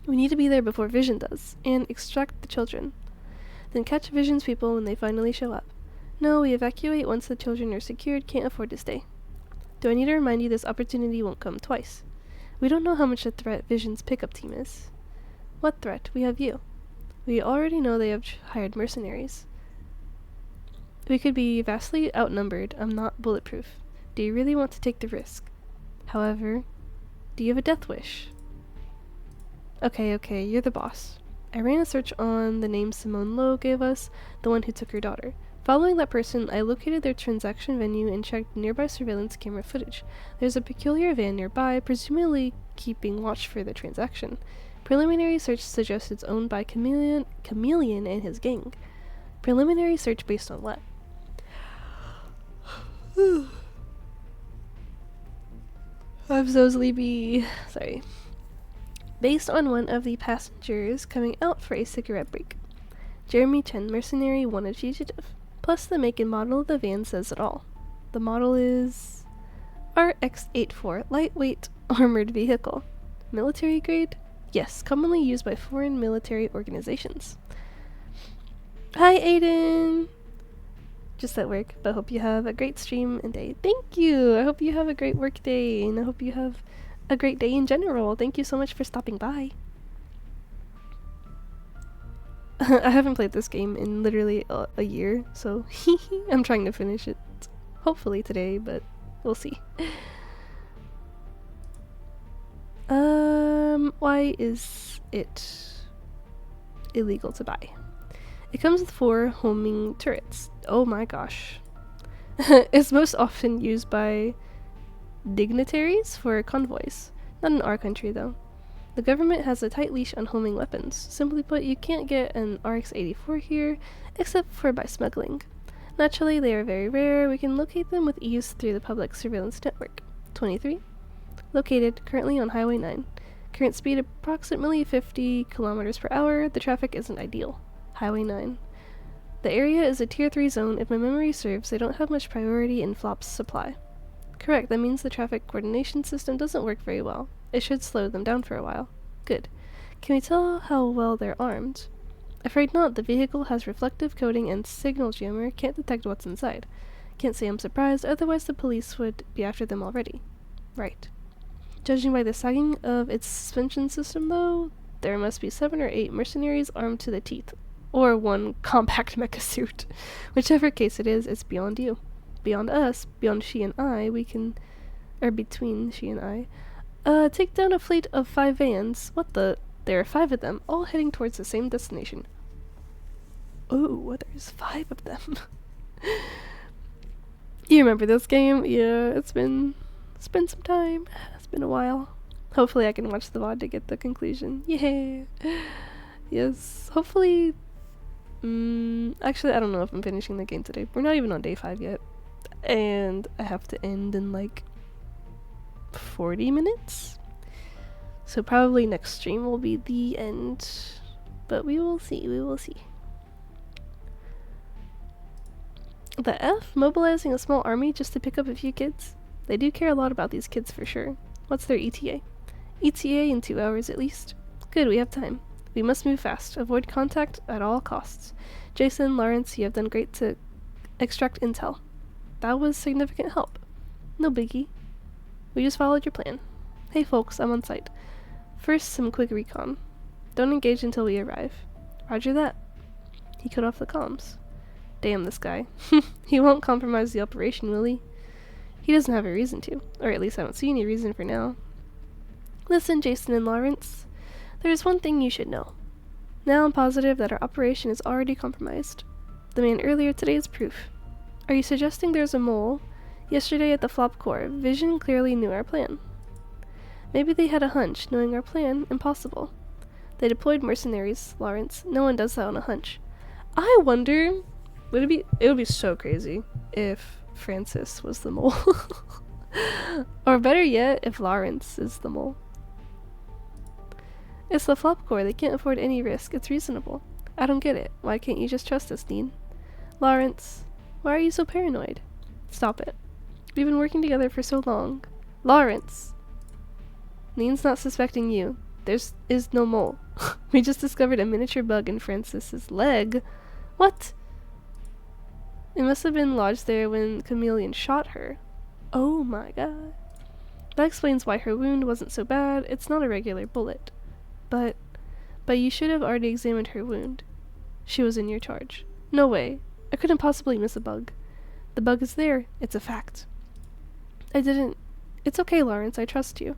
We need to be there before Vision does, and extract the children. Then catch Vision's people when they finally show up. No, we evacuate once the children are secured, can't afford to stay. Do I need to remind you this opportunity won't come twice? We don't know how much a threat Vision's pickup team is. What threat? We have you. We already know they have hired mercenaries. We could be vastly outnumbered. I'm not bulletproof. Do you really want to take the risk? However, do you have a death wish? Okay, you're the boss. I ran a search on the name Simone Lowe gave us, the one who took her daughter. Following that person, I located their transaction venue and checked nearby surveillance camera footage. There's a peculiar van nearby, presumably keeping watch for the transaction. Preliminary search suggests it's owned by Chameleon and his gang. Preliminary search based on what? I'm so sleepy. Sorry. Based on one of the passengers coming out for a cigarette break. Jeremy Chen, mercenary, wanted fugitive. Plus the make and model of the van says it all. The model is RX-84, lightweight armored vehicle. Military grade? Yes, commonly used by foreign military organizations. Hi Aiden! Just at work, but hope you have a great stream and day. Thank you! I hope you have a great work day, and I hope you have a great day in general. Thank you so much for stopping by. I haven't played this game in literally a year, so I'm trying to finish it. Hopefully today, but we'll see. Why is it illegal to buy? It comes with 4 homing turrets. Oh my gosh. It's most often used by dignitaries for convoys. Not in our country though. The government has a tight leash on homing weapons. Simply put, you can't get an RX-84 here, except for by smuggling. Naturally, they are very rare. We can locate them with ease through the public surveillance network. 23. Located, currently on Highway 9. Current speed approximately 50 kilometers per hour. The traffic isn't ideal. Highway 9. The area is a Tier 3 zone. If my memory serves, they don't have much priority in FLOP's supply. Correct, that means the traffic coordination system doesn't work very well. It should slow them down for a while. Good. Can we tell how well they're armed? Afraid not. The vehicle has reflective coating and signal jammer. Can't detect what's inside. Can't say I'm surprised, otherwise the police would be after them already. Right. Judging by the sagging of its suspension system, though, there must be 7 or 8 mercenaries armed to the teeth. Or 1 compact mecha suit. Whichever case it is, it's beyond you. Beyond us, beyond she and I, we can... or between she and I. Take down a fleet of 5 vans. What the... There are 5 of them, all heading towards the same destination. Oh, there's 5 of them. You remember this game? Yeah, it's been some time. It's been a while. Hopefully I can watch the VOD to get the conclusion. Yay! Yes, hopefully... actually, I don't know if I'm finishing the game today. We're not even on day 5 yet. And I have to end in like 40 minutes? So probably next stream will be the end. But we will see, we will see. The F? Mobilizing a small army just to pick up a few kids? They do care a lot about these kids for sure. What's their ETA? ETA in 2 hours at least. Good, we have time. We must move fast. Avoid contact at all costs. Jason, Lawrence, you have done great to extract intel. That was significant help. No biggie. We just followed your plan. Hey folks, I'm on site. First, some quick recon. Don't engage until we arrive. Roger that. He cut off the comms. Damn this guy. He won't compromise the operation, will he? He doesn't have a reason to. Or at least I don't see any reason for now. Listen, Jason and Lawrence. There's one thing you should know. Now I'm positive that our operation is already compromised. The man earlier today is proof. Are you suggesting there's a mole? Yesterday at the Flop Core, Vision clearly knew our plan. Maybe they had a hunch, knowing our plan, impossible. They deployed mercenaries, Lawrence. No one does that on a hunch. I wonder... it would be so crazy if Francis was the mole. Or better yet, if Lawrence is the mole. It's the Flop Core. They can't afford any risk. It's reasonable. I don't get it. Why can't you just trust us, Dean? Lawrence, why are you so paranoid? Stop it. We've been working together for so long. Lawrence! Dean's not suspecting you. There's no mole. We just discovered a miniature bug in Francis's leg. What? It must have been lodged there when Chameleon shot her. Oh my god. That explains why her wound wasn't so bad. It's not a regular bullet. But you should have already examined her wound. She was in your charge. No way. I couldn't possibly miss a bug. The bug is there. It's a fact. I didn't... It's okay, Lawrence. I trust you.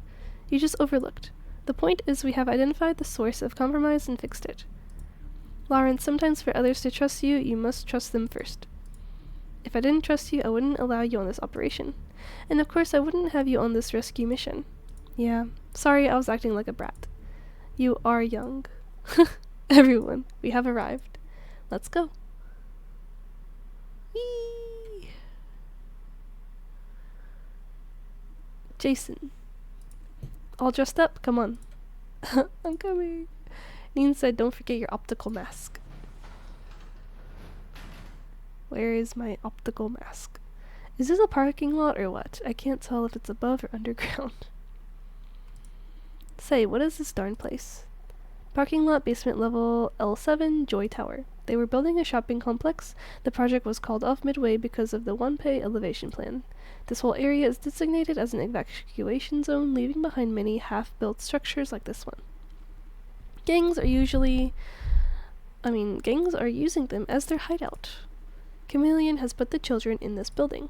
You just overlooked. The point is we have identified the source of compromise and fixed it. Lawrence, sometimes for others to trust you, you must trust them first. If I didn't trust you, I wouldn't allow you on this operation. And of course, I wouldn't have you on this rescue mission. Yeah, sorry I was acting like a brat. You are young. Everyone, we have arrived. Let's go. Whee! Jason. All dressed up? Come on. I'm coming. Neen said don't forget your optical mask. Where is my optical mask? Is this a parking lot or what? I can't tell if it's above or underground. Say, what is this darn place? Parking lot, basement level, L7, Joy Tower. They were building a shopping complex. The project was called off midway because of the one-pay elevation plan. This whole area is designated as an evacuation zone, leaving behind many half-built structures like this one. Gangs are using them as their hideout. Chameleon has put the children in this building.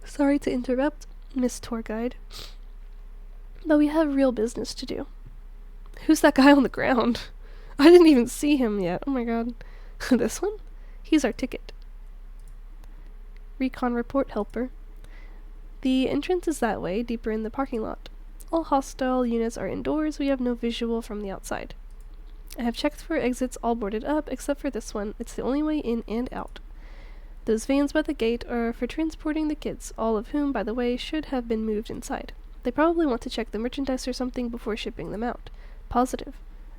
Sorry to interrupt, Miss Tour Guide, but we have real business to do. Who's that guy on the ground? I didn't even see him yet. Oh my god. This one? He's our ticket. Recon report helper. The entrance is that way, deeper in the parking lot. All hostile units are indoors. We have no visual from the outside. I have checked for exits all boarded up, except for this one. It's the only way in and out. Those vans by the gate are for transporting the kids, all of whom, by the way, should have been moved inside. They probably want to check the merchandise or something before shipping them out. Positive.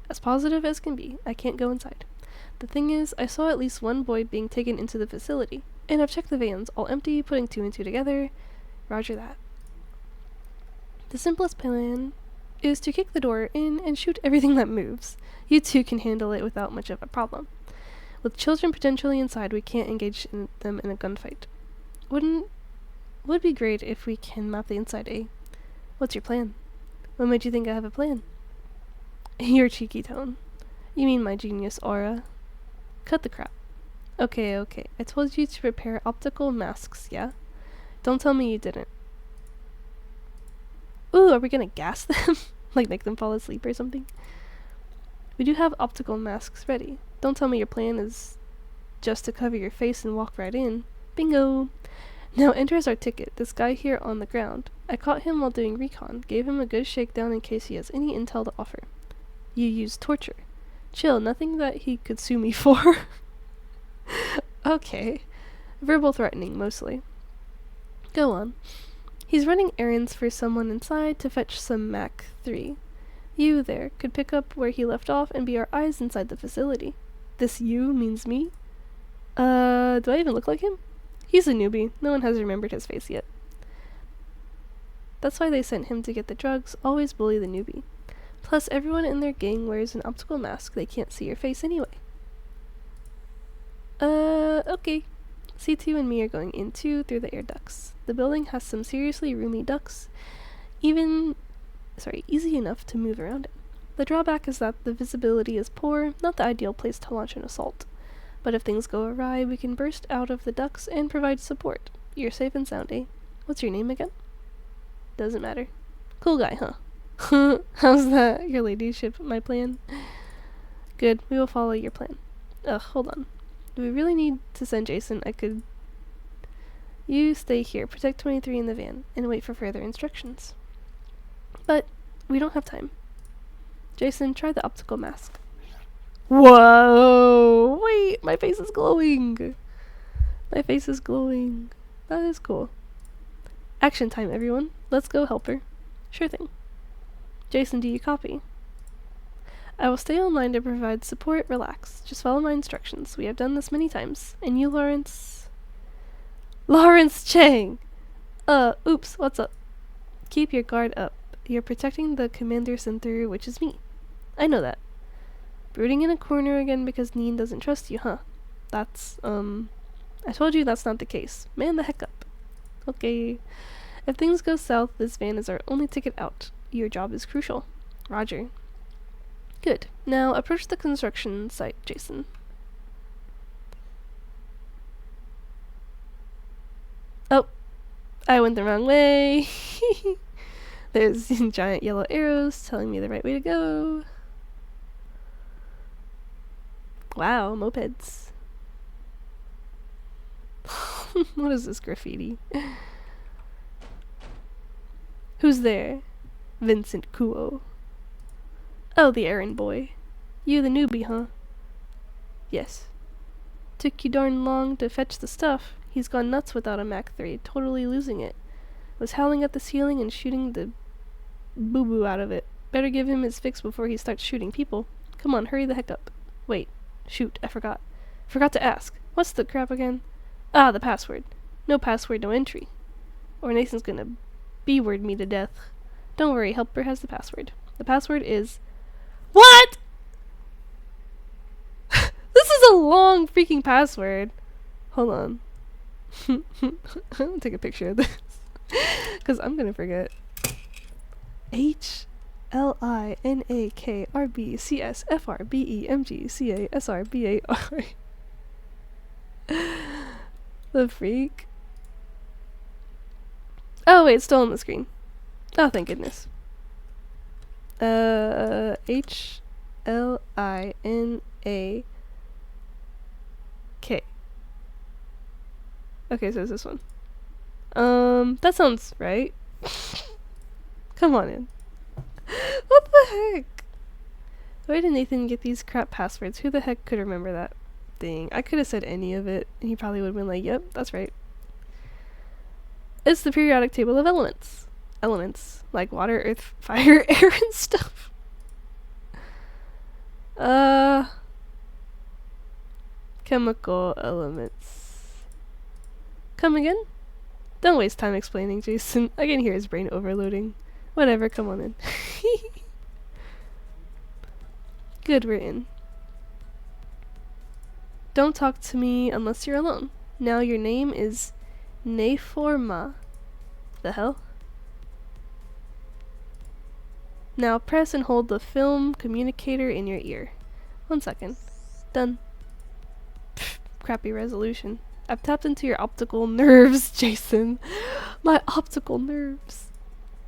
As positive as can be. I can't go inside. The thing is, I saw at least one boy being taken into the facility, and I've checked the vans, all empty, putting two and two together. Roger that. The simplest plan is to kick the door in and shoot everything that moves. You two can handle it without much of a problem. With children potentially inside, we can't engage them in a gunfight. Would be great if we can map the inside, eh? What's your plan? What made you think I have a plan? Your cheeky tone. You mean my genius aura. Cut the crap. Okay. I told you to prepare optical masks, yeah? Don't tell me you didn't. Ooh, are we gonna gas them? Like make them fall asleep or something? We do have optical masks ready. Don't tell me your plan is just to cover your face and walk right in. Bingo! Now enters our ticket, this guy here on the ground. I caught him while doing recon, gave him a good shakedown in case he has any intel to offer. You used torture. Chill, nothing that he could sue me for. Okay. Verbal threatening, mostly. Go on. He's running errands for someone inside to fetch some Mach 3. You there could pick up where he left off and be our eyes inside the facility. This you means me? Do I even look like him? He's a newbie. No one has remembered his face yet. That's why they sent him to get the drugs. Always bully the newbie. Plus, everyone in their gang wears an optical mask. They can't see your face anyway. Okay. C2 and me are going in too through the air ducts. The building has some seriously roomy ducts. Easy enough to move around in. The drawback is that the visibility is poor, not the ideal place to launch an assault. But if things go awry, we can burst out of the ducts and provide support. You're safe and sound, eh? What's your name again? Doesn't matter. Cool guy, huh? How's that, your ladyship, my plan? Good, we will follow your plan. Hold on. Do we really need to send Jason? You stay here, protect 23 in the van, and wait for further instructions. But we don't have time. Jason, try the optical mask. Whoa! Wait, my face is glowing! My face is glowing. That is cool. Action time, everyone. Let's go help her. Sure thing. Jason, do you copy? I will stay online to provide support. Relax. Just follow my instructions. We have done this many times. And you, Lawrence... Lawrence Chang! Oops, what's up? Keep your guard up. You're protecting the Commander Center, which is me. I know that. Brooding in a corner again because Neen doesn't trust you, huh? I told you that's not the case. Man the heck up. Okay. If things go south, this van is our only ticket out. Your job is crucial. Roger. Good. Now approach the construction site, Jason. Oh, I went the wrong way. There's giant yellow arrows telling me the right way to go. Wow, mopeds. What is this graffiti? Who's there? Vincent Kuo. Oh, the errand boy. You the newbie, huh? Yes. Took you darn long to fetch the stuff. He's gone nuts without a Mach 3, totally losing it. Was howling at the ceiling and shooting the boo-boo out of it. Better give him his fix before he starts shooting people. Come on, hurry the heck up. Wait. Shoot, I forgot. Forgot to ask. What's the crap again? Ah, the password. No password, no entry. Or Nathan's gonna B-word me to death. Don't worry, Helper has the password. The password is... What?! This is a long freaking password. Hold on. I'm gonna take a picture of this. Because I'm gonna forget. HLINAKRBCSFRBEMGCASRBAR. The freak. Oh wait, it's still on the screen. Oh, thank goodness. HLINAK. Okay, so it's this one. That sounds right. Come on in. What the heck? Where did Nathan get these crap passwords? Who the heck could remember that thing? I could have said any of it, and he probably would have been like, yep, that's right. It's the periodic table of elements. Elements, like water, earth, fire, air, and stuff. Chemical elements. Come again? Don't waste time explaining, Jason. I can hear his brain overloading. Whatever, come on in. Good, we're in. Don't talk to me unless you're alone. Now your name is Neforma. The hell? Now press and hold the film communicator in your ear. 1 second. Done. Pfft, crappy resolution. I've tapped into your optical nerves, Jason. My optical nerves.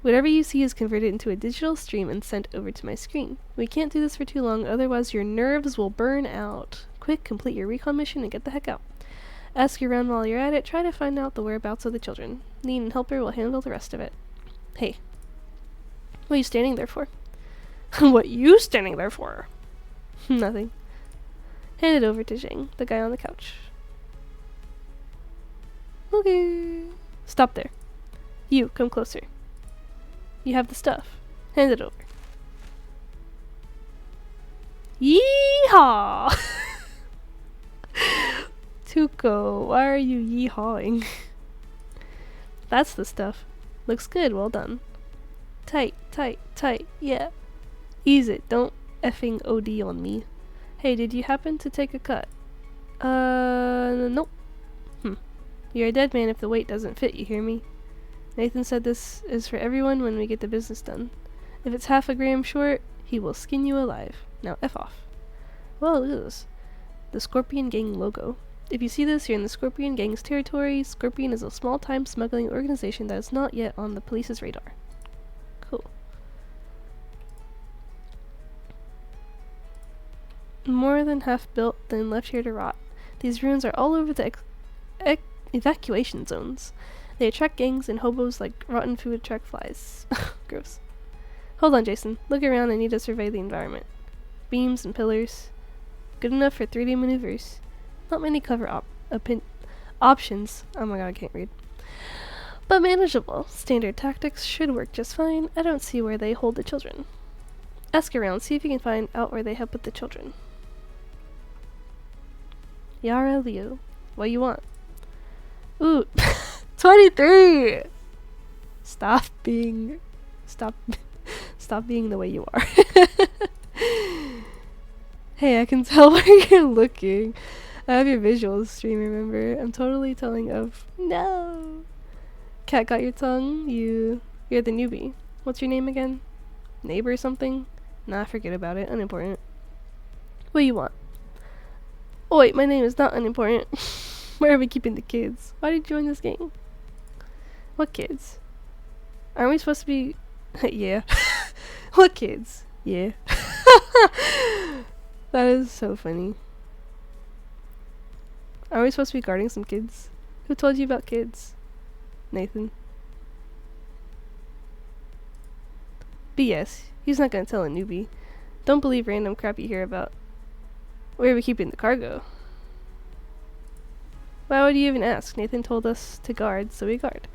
Whatever you see is converted into a digital stream and sent over to my screen. We can't do this for too long, otherwise your nerves will burn out. Quick, complete your recon mission and get the heck out. Ask around while you're at it, try to find out the whereabouts of the children. Need and Helper will handle the rest of it. Hey. What are you standing there for? What you standing there for? Nothing. Hand it over to Zhang, the guy on the couch. Okay. Stop there. You, come closer. You have the stuff. Hand it over. Yeehaw! Tuco, why are you yeehawing? That's the stuff. Looks good, well done. Tight, tight, tight, yeah. Ease it, don't effing OD on me. Hey, did you happen to take a cut? Nope. You're a dead man if the weight doesn't fit, you hear me? Nathan said this is for everyone when we get the business done. If it's half a gram short, he will skin you alive. Now F off. Whoa, look at this. The Scorpion Gang logo. If you see this, you're in the Scorpion Gang's territory. Scorpion is a small-time smuggling organization that is not yet on the police's radar. Cool. More than half built, then left here to rot. These ruins are all over the evacuation zones. They attract gangs and hobos like rotten food attract flies. Gross. Hold on, Jason. Look around. I need to survey the environment. Beams and pillars. Good enough for 3D maneuvers. Not many cover options. Oh my god, I can't read. But manageable. Standard tactics should work just fine. I don't see where they hold the children. Ask around. See if you can find out where they have put the children. Yara Liu. What you want? Ooh. 23! Stop being the way you are. Hey, I can tell where you're looking. I have your visuals stream, remember? I'm totally telling of... No! Cat got your tongue? You're the newbie. What's your name again? Neighbor or something? Nah, forget about it. Unimportant. What do you want? Oh wait, my name is not unimportant. Where are we keeping the kids? Why did you join this gang? What kids? Aren't we supposed to be... Yeah. What kids? Yeah. That is so funny. Are we supposed to be guarding some kids? Who told you about kids? Nathan. BS. He's not gonna tell a newbie. Don't believe random crap you hear about. Where are we keeping the cargo? Why would you even ask? Nathan told us to guard, so we guard.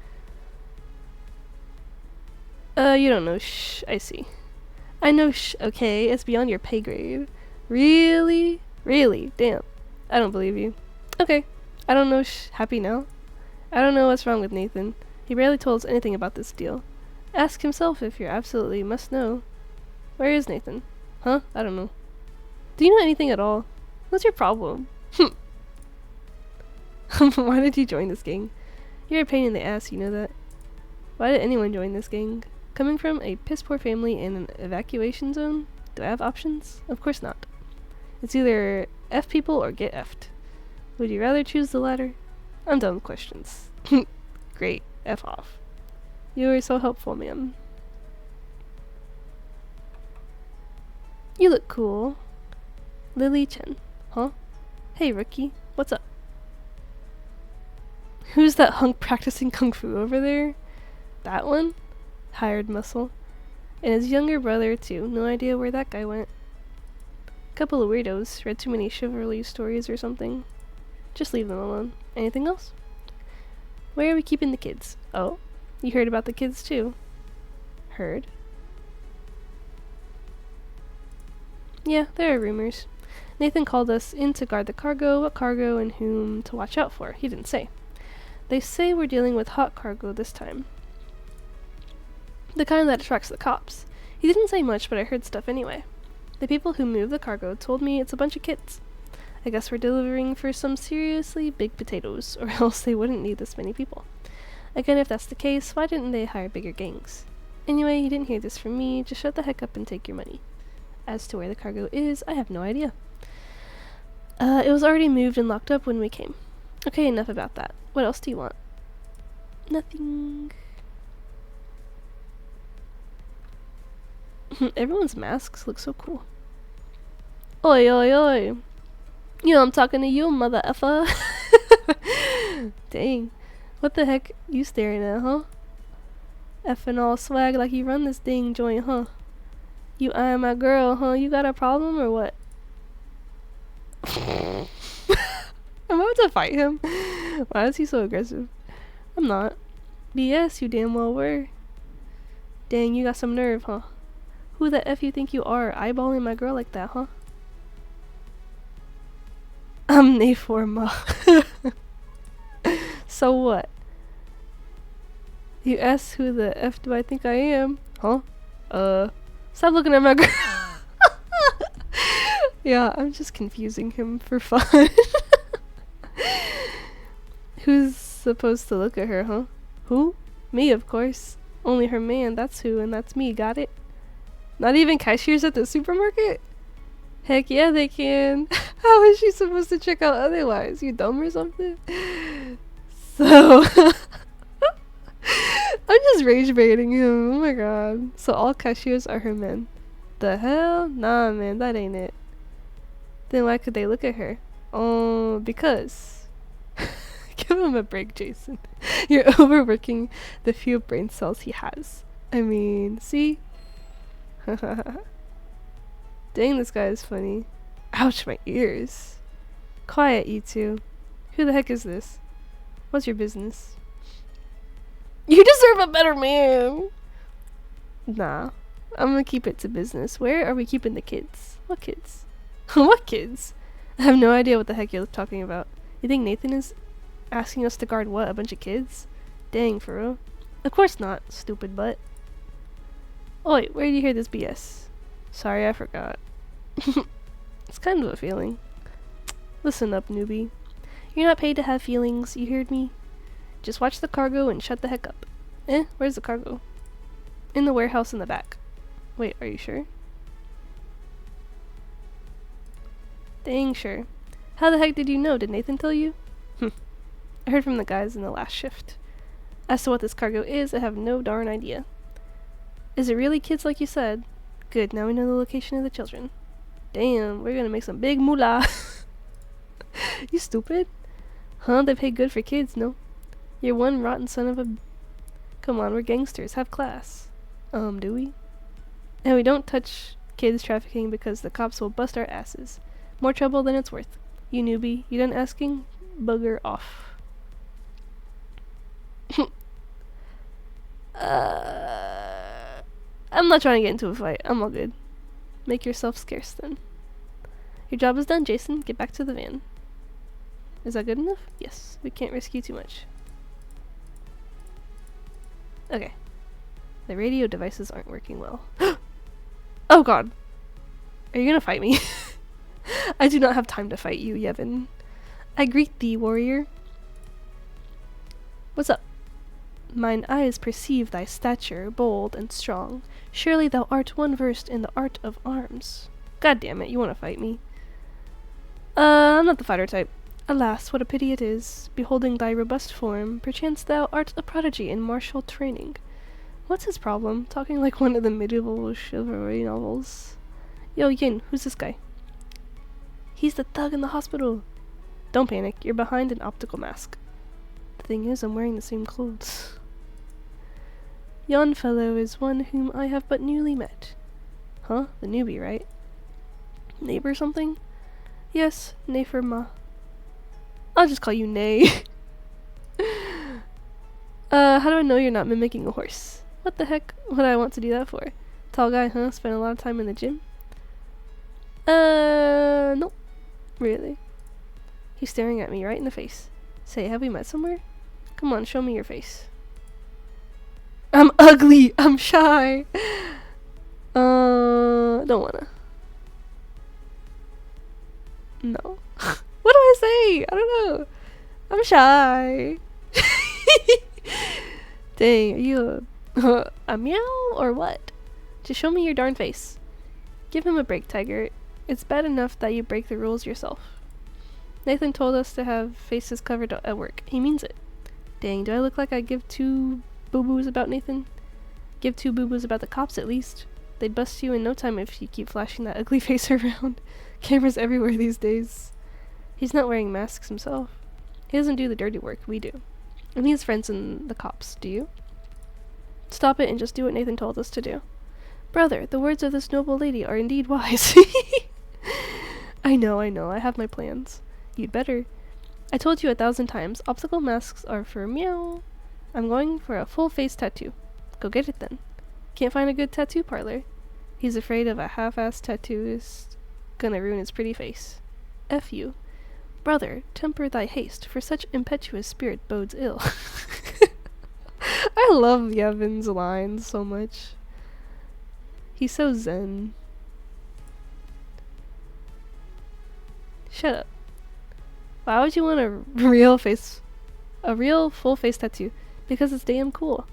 You don't know. Shh, I see. I know. Shh, okay, it's beyond your pay grade. Really? Really? Damn. I don't believe you. Okay. I don't know. Shh, happy now? I don't know what's wrong with Nathan. He barely told us anything about this deal. Ask himself if you absolutely must know. Where is Nathan? Huh? I don't know. Do you know anything at all? What's your problem? Why did you join this gang? You're a pain in the ass, you know that? Why did anyone join this gang? Coming from a piss-poor family in an evacuation zone? Do I have options? Of course not. It's either F people or get F'd. Would you rather choose the latter? I'm done with questions. Great. F off. You were so helpful, ma'am. You look cool. Lily Chen. Huh? Hey, rookie. What's up? Who's that hunk practicing kung fu over there? That one? Hired muscle. And his younger brother, too. No idea where that guy went. Couple of weirdos. Read too many chivalry stories or something. Just leave them alone. Anything else? Where are we keeping the kids? Oh? You heard about the kids, too. Heard? Yeah, there are rumors. Nathan called us in to guard the cargo, what cargo and whom to watch out for. He didn't say. They say we're dealing with hot cargo this time. The kind that attracts the cops. He didn't say much, but I heard stuff anyway. The people who move the cargo told me it's a bunch of kids. I guess we're delivering for some seriously big potatoes, or else they wouldn't need this many people. Again, if that's the case, why didn't they hire bigger gangs? Anyway, you didn't hear this from me, just shut the heck up and take your money. As to where the cargo is, I have no idea. It was already moved and locked up when we came. Okay, enough about that. What else do you want? Nothing. Everyone's masks look so cool. Oi, oi, oi. You know I'm talking to you, mother effer. Dang. What the heck you staring at, huh? Effing all swag like you run this dang joint, huh? You eyeing my girl, huh? You got a problem or what? I'm about to fight him. Why is he so aggressive? I'm not. BS, you damn well were. Dang, you got some nerve, huh? Who the F you think you are, eyeballing my girl like that, huh? I'm Naforma. So what? You asked who the F do I think I am? Huh? Stop looking at my girl. Yeah, I'm just confusing him for fun. Who's supposed to look at her, huh? Who? Me, of course. Only her man, that's who, and that's me, got it? Not even cashiers at the supermarket? Heck yeah, they can. How is she supposed to check out otherwise? You dumb or something? So, I'm just rage baiting him. Oh my god. So all cashiers are her men. The hell? Nah, man, that ain't it. Then why could they look at her? Oh, because. Give him a break, Jason. You're overworking the few brain cells he has. I mean, see? Dang, this guy is funny. Ouch, my ears. Quiet, you two. Who the heck is this? What's your business? You deserve a better man! Nah, I'm gonna keep it to business. Where are we keeping the kids? What kids? What kids? I have no idea what the heck you're talking about. You think Nathan is asking us to guard what? A bunch of kids? Dang, for real? Of course not, stupid butt. Oi, where did you hear this BS? Sorry, I forgot. It's kind of a feeling. Listen up, newbie. You're not paid to have feelings, you heard me? Just watch the cargo and shut the heck up. Where's the cargo? In the warehouse in the back. Wait, are you sure? Dang sure. How the heck did you know? Did Nathan tell you? I heard from the guys in the last shift. As to what this cargo is, I have no darn idea. Is it really kids like you said? Good, now we know the location of the children. Damn, we're gonna make some big moolah. You stupid? Huh? They pay good for kids, no? You're one rotten son of a... Come on, we're gangsters. Have class. Do we? And we don't touch kids trafficking because the cops will bust our asses. More trouble than it's worth. You newbie, you done asking? Bugger off. I'm not trying to get into a fight. I'm all good. Make yourself scarce then. Your job is done, Jason. Get back to the van. Is that good enough? Yes. We can't risk you too much. Okay. The radio devices aren't working well. Oh god. Are you gonna fight me? I do not have time to fight you, Yevon. I greet thee, warrior. What's up? Mine eyes perceive thy stature, bold and strong. Surely thou art one versed in the art of arms. God damn it, you wanna fight me? I'm not the fighter type. Alas, what a pity it is. Beholding thy robust form, perchance thou art a prodigy in martial training. What's his problem? Talking like one of the medieval chivalry novels. Yo, Yin, who's this guy? He's the thug in the hospital. Don't panic, you're behind an optical mask. The thing is, I'm wearing the same clothes. Yon fellow is one whom I have but newly met. Huh? The newbie, right? Neighbor something? Yes, Neighbor Ma. I'll just call you Nay. How do I know you're not mimicking a horse? What the heck would I want to do that for? Tall guy, huh? Spend a lot of time in the gym? Nope. Really? He's staring at me right in the face. Say, have we met somewhere? Come on, show me your face. I'm ugly! I'm shy! Don't wanna. No. What do I say? I don't know. I'm shy. Dang, are you a meow or what? Just show me your darn face. Give him a break, Tiger. It's bad enough that you break the rules yourself. Nathan told us to have faces covered at work. He means it. Dang, do I look like I give two boo-boos about Nathan? Give two boo-boos about the cops at least. They'd bust you in no time if you keep flashing that ugly face around. Cameras everywhere these days. He's not wearing masks himself. He doesn't do the dirty work, we do. And he has friends in the cops, do you? Stop it and just do what Nathan told us to do. Brother, the words of this noble lady are indeed wise. I know, I have my plans. You'd better. I told you 1,000 times, optical masks are for meow. I'm going for a full face tattoo. Go get it then. Can't find a good tattoo parlor. He's afraid of a half-assed tattooist gonna ruin his pretty face. F you. Brother, temper thy haste, for such impetuous spirit bodes ill. I love Yevon's lines so much. He's so zen. Shut up. Why would you want a real full face tattoo? Because it's damn cool.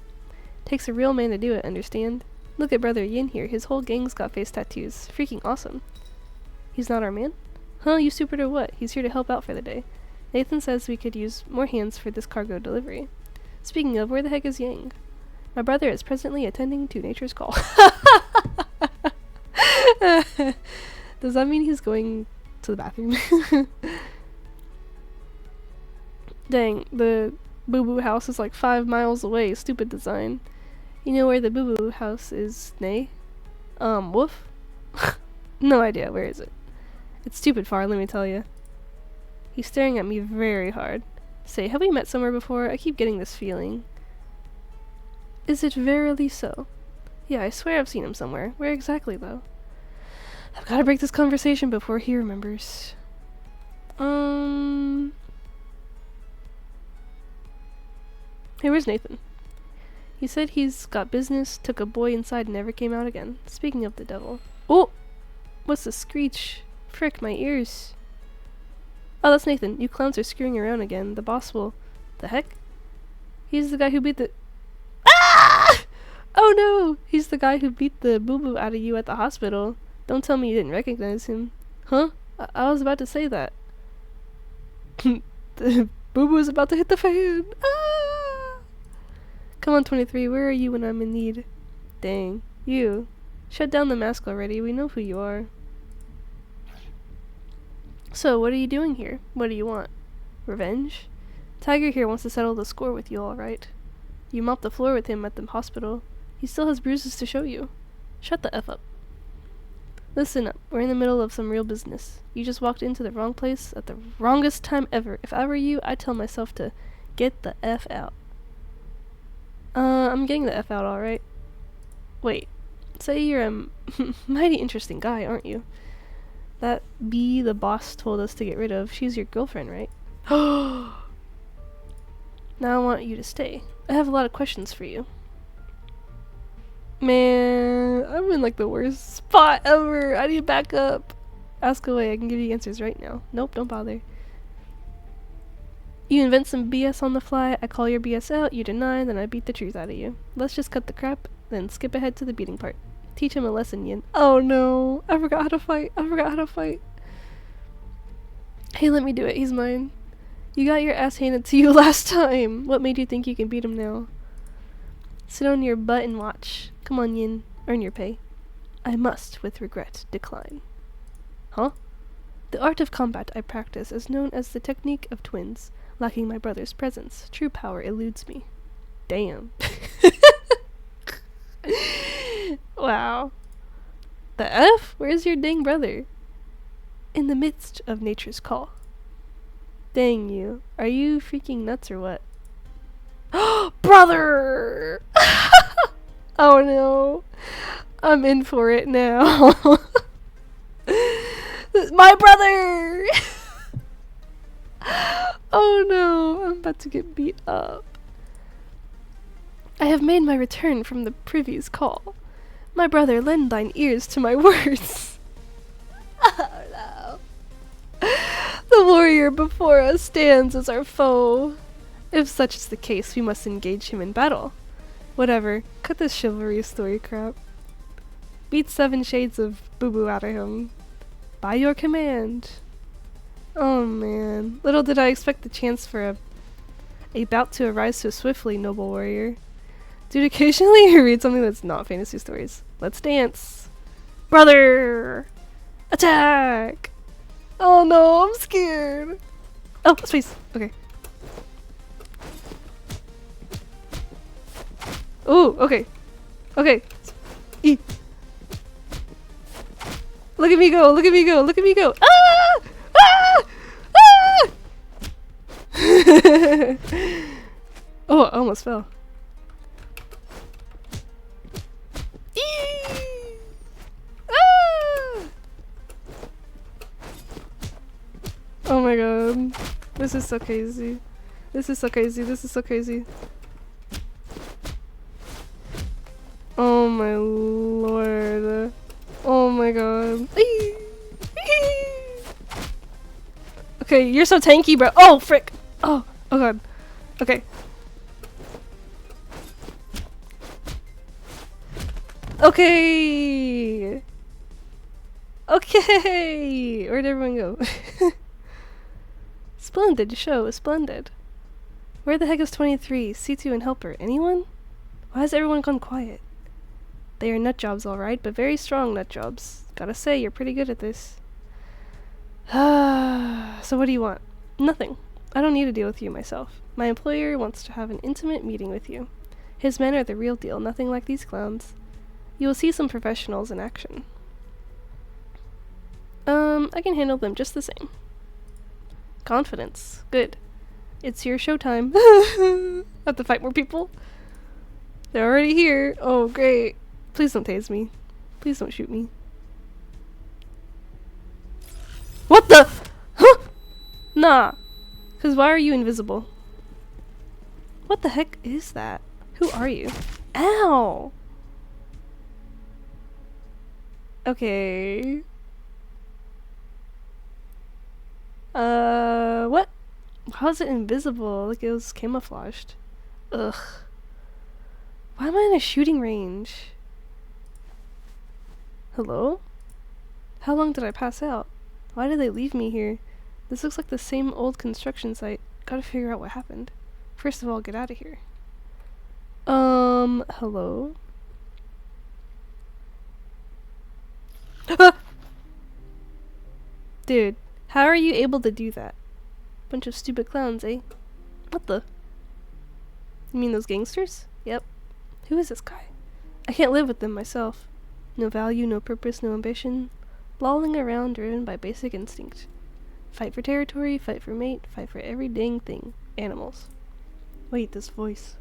Takes a real man to do it, understand? Look at Brother Yin here, his whole gang's got face tattoos. Freaking awesome. He's not our man? Huh, you stupid or what? He's here to help out for the day. Nathan says we could use more hands for this cargo delivery. Speaking of, where the heck is Yang? My brother is presently attending to nature's call. Does that mean he's going to the bathroom? Dang, the boo-boo house is like 5 miles away. Stupid design. You know where the boo-boo house is, Nay? Woof? No idea, where is it? It's stupid far, let me tell you. He's staring at me very hard. Say, have we met somewhere before? I keep getting this feeling. Is it verily so? Yeah, I swear I've seen him somewhere. Where exactly, though? I've got to break this conversation before he remembers. Hey, where's Nathan? He said he's got business, took a boy inside and never came out again. Speaking of the devil. Oh! What's the screech? Frick, my ears. Oh, that's Nathan. You clowns are screwing around again. The boss will... The heck? He's the guy who beat the... Ah! Oh no! He's the guy who beat the boo-boo out of you at the hospital. Don't tell me you didn't recognize him. Huh? I was about to say that. The boo-boo's about to hit the fan. Ah! Come on, 23. Where are you when I'm in need? Dang. You. Shut down the mask already. We know who you are. So, what are you doing here? What do you want? Revenge? Tiger here wants to settle the score with you, alright? You mopped the floor with him at the hospital. He still has bruises to show you. Shut the F up. Listen up, we're in the middle of some real business. You just walked into the wrong place at the wrongest time ever. If I were you, I'd tell myself to get the F out. I'm getting the F out, alright? Wait, say you're a mighty interesting guy, aren't you? That bee the boss told us to get rid of, she's your girlfriend, right? Now I want you to stay. I have a lot of questions for you. Man, I'm in like the worst spot ever. I need to back up. Ask away, I can give you answers right now. Nope, don't bother. You invent some BS on the fly, I call your BS out, you deny, then I beat the truth out of you. Let's just cut the crap, then skip ahead to the beating part. Teach him a lesson, Yin. Oh no, I forgot how to fight. I forgot how to fight. Hey, let me do it, he's mine. You got your ass handed to you last time. What made you think you can beat him now? Sit on your butt and watch. Come on, Yin. Earn your pay. I must, with regret, decline. Huh? The art of combat I practice is known as the technique of twins. Lacking my brother's presence, true power eludes me. Damn. Wow. The F? Where's your dang brother? In the midst of nature's call. Dang you. Are you freaking nuts or what? Brother! Oh no. I'm in for it now. My brother! Oh no, I'm about to get beat up. I have made my return from the privy's call. My brother, lend thine ears to my words. Oh no. The warrior before us stands as our foe. If such is the case, we must engage him in battle. Whatever, cut this chivalry story crap. Beat 7 shades of boo-boo out of him. By your command. Oh man, little did I expect the chance for a bout to arise so swiftly, noble warrior. Dude, occasionally you read something that's not fantasy stories. Let's dance. Brother! Attack! Oh no, I'm scared. Oh, space. Okay. Ooh, okay. Okay. E. Look at me go, look at me go, look at me go. Ah! Ah! Ah! Oh, I almost fell. Eee! Ah! Oh my god. This is so crazy. This is so crazy. This is so crazy. Oh my lord. Oh my god. Okay, you're so tanky, bro. Oh, frick. Oh, oh god. Okay. Okay. Okay. Where'd everyone go? Splendid show, splendid. Where the heck is 23, C2 and Helper? Anyone? Why has everyone gone quiet? They are nut jobs alright, but very strong nut jobs. Gotta say, you're pretty good at this. So what do you want? Nothing. I don't need to deal with you myself. My employer wants to have an intimate meeting with you. His men are the real deal, nothing like these clowns. You will see some professionals in action. I can handle them just the same. Confidence. Good. It's your showtime. I have to fight more people. They're already here. Oh, great. Please don't tase me. Please don't shoot me. What the? Huh? Nah. Cause why are you invisible? What the heck is that? Who are you? Ow! Okay. What? How is it invisible? Like it was camouflaged. Ugh. Why am I in a shooting range? Hello? How long did I pass out? Why did they leave me here? This looks like the same old construction site. Gotta figure out what happened. First of all, get out of here. Hello? Dude, how are you able to do that? Bunch of stupid clowns, eh? What the? You mean those gangsters? Yep. Who is this guy? I can't live with them myself. No value, no purpose, no ambition. Lolling around driven by basic instinct. Fight for territory, fight for mate, fight for every dang thing. Animals. Wait, this voice.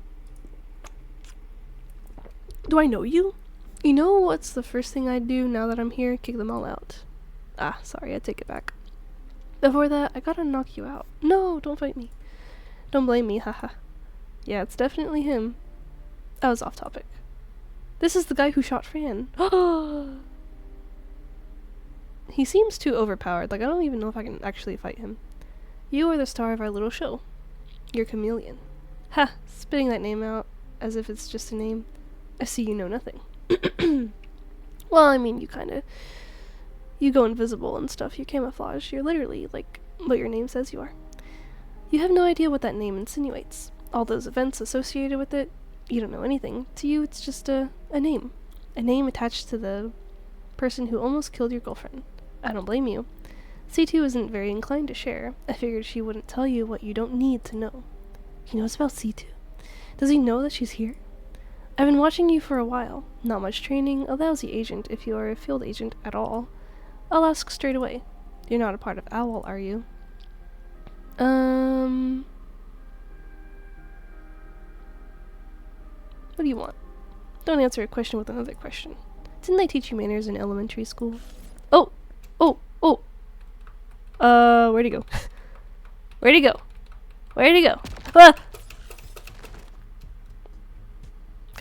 Do I know you? You know what's the first thing I'd do now that I'm here? Kick them all out. Ah, sorry, I take it back. Before that, I gotta knock you out. No, don't fight me. Don't blame me, haha. Yeah, it's definitely him. I was off topic. This is the guy who shot Fran. He seems too overpowered, like I don't even know if I can actually fight him. You are the star of our little show. You're Chameleon. Ha! Spitting that name out as if it's just a name. I see you know nothing. Well, I mean, you go invisible and stuff, you camouflage. You're literally, like, what your name says you are. You have no idea what that name insinuates. All those events associated with it, you don't know anything. To you, it's just a name. A name attached to the person who almost killed your girlfriend. I don't blame you. C2 isn't very inclined to share. I figured she wouldn't tell you what you don't need to know. He knows about C2. Does he know that she's here? I've been watching you for a while. Not much training, a lousy agent if you are a field agent at all. I'll ask straight away. You're not a part of OWL, are you? What do you want? Don't answer a question with another question. Didn't they teach you manners in elementary school? Oh! Oh! Oh! Where'd he go? Where'd he go? Where'd he go? Ah!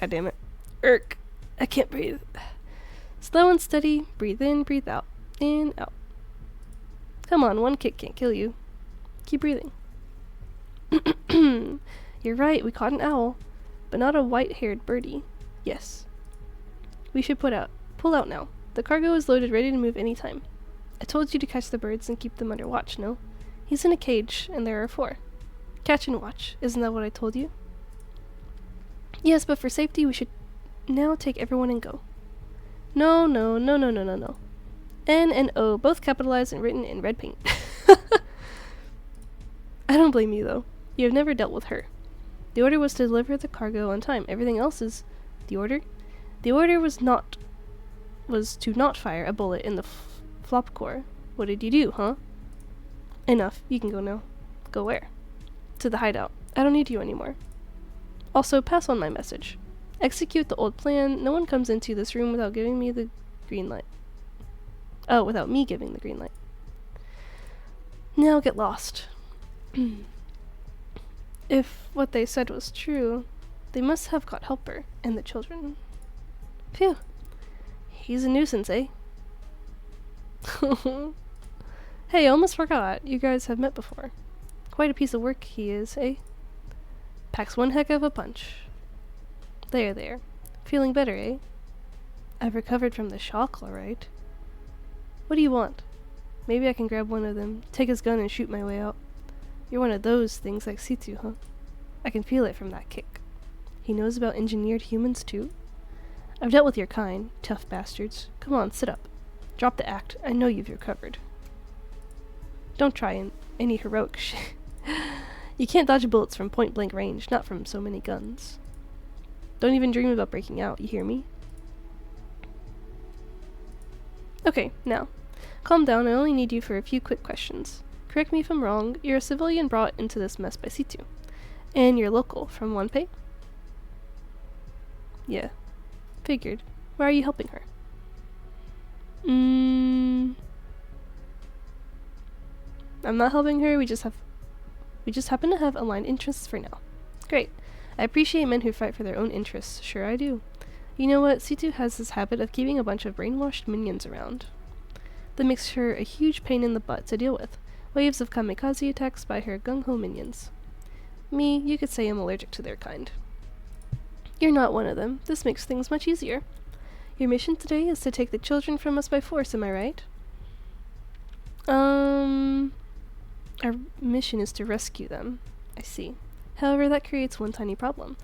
God damn it. Irk. I can't breathe. Slow and steady. Breathe in, breathe out. In, out. Come on, one kick can't kill you. Keep breathing. You're right, we caught an owl. But not a white-haired birdie. Yes. We should pull out now. The cargo is loaded, ready to move anytime. I told you to catch the birds and keep them under watch, no? He's in a cage, and there are 4. Catch and watch. Isn't that what I told you? Yes, but for safety, we should now take everyone and go. No, no, no, no, no, no, no. N and O, both capitalized and written in red paint. I don't blame you, though. You have never dealt with her. The order was to deliver the cargo on time. Everything else is... The order? The order was to not fire a bullet in the flop core. What did you do, huh? Enough. You can go now. Go where? To the hideout. I don't need you anymore. Also, pass on my message. Execute the old plan. No one comes into this room without giving me the green light. Oh, without me giving the green light. Now get lost. If what they said was true, they must have got Helper and the children. Phew. He's a nuisance, eh? Hey, I almost forgot. You guys have met before. Quite a piece of work he is, eh? Packs one heck of a punch. There. Feeling better, eh? I've recovered from the shock, all right. What do you want? Maybe I can grab one of them, take his gun and shoot my way out. You're one of those things like Situ, huh? I can feel it from that kick. He knows about engineered humans, too? I've dealt with your kind, tough bastards. Come on, sit up. Drop the act. I know you've recovered. Don't try any heroic shit. You can't dodge bullets from point-blank range, not from so many guns. Don't even dream about breaking out, you hear me? Okay, now. Calm down, I only need you for a few quick questions. Correct me if I'm wrong, you're a civilian brought into this mess by Situ. And you're local, from Wanpei? Yeah. Figured. Why are you helping her? I'm not helping her, we just happen to have aligned interests for now. Great. I appreciate men who fight for their own interests, sure I do. You know what, Situ has this habit of keeping a bunch of brainwashed minions around. That makes her a huge pain in the butt to deal with. Waves of kamikaze attacks by her gung-ho minions. Me, you could say I'm allergic to their kind. You're not one of them. This makes things much easier. Your mission today is to take the children from us by force, am I right? Our mission is to rescue them. I see. However, that creates one tiny problem.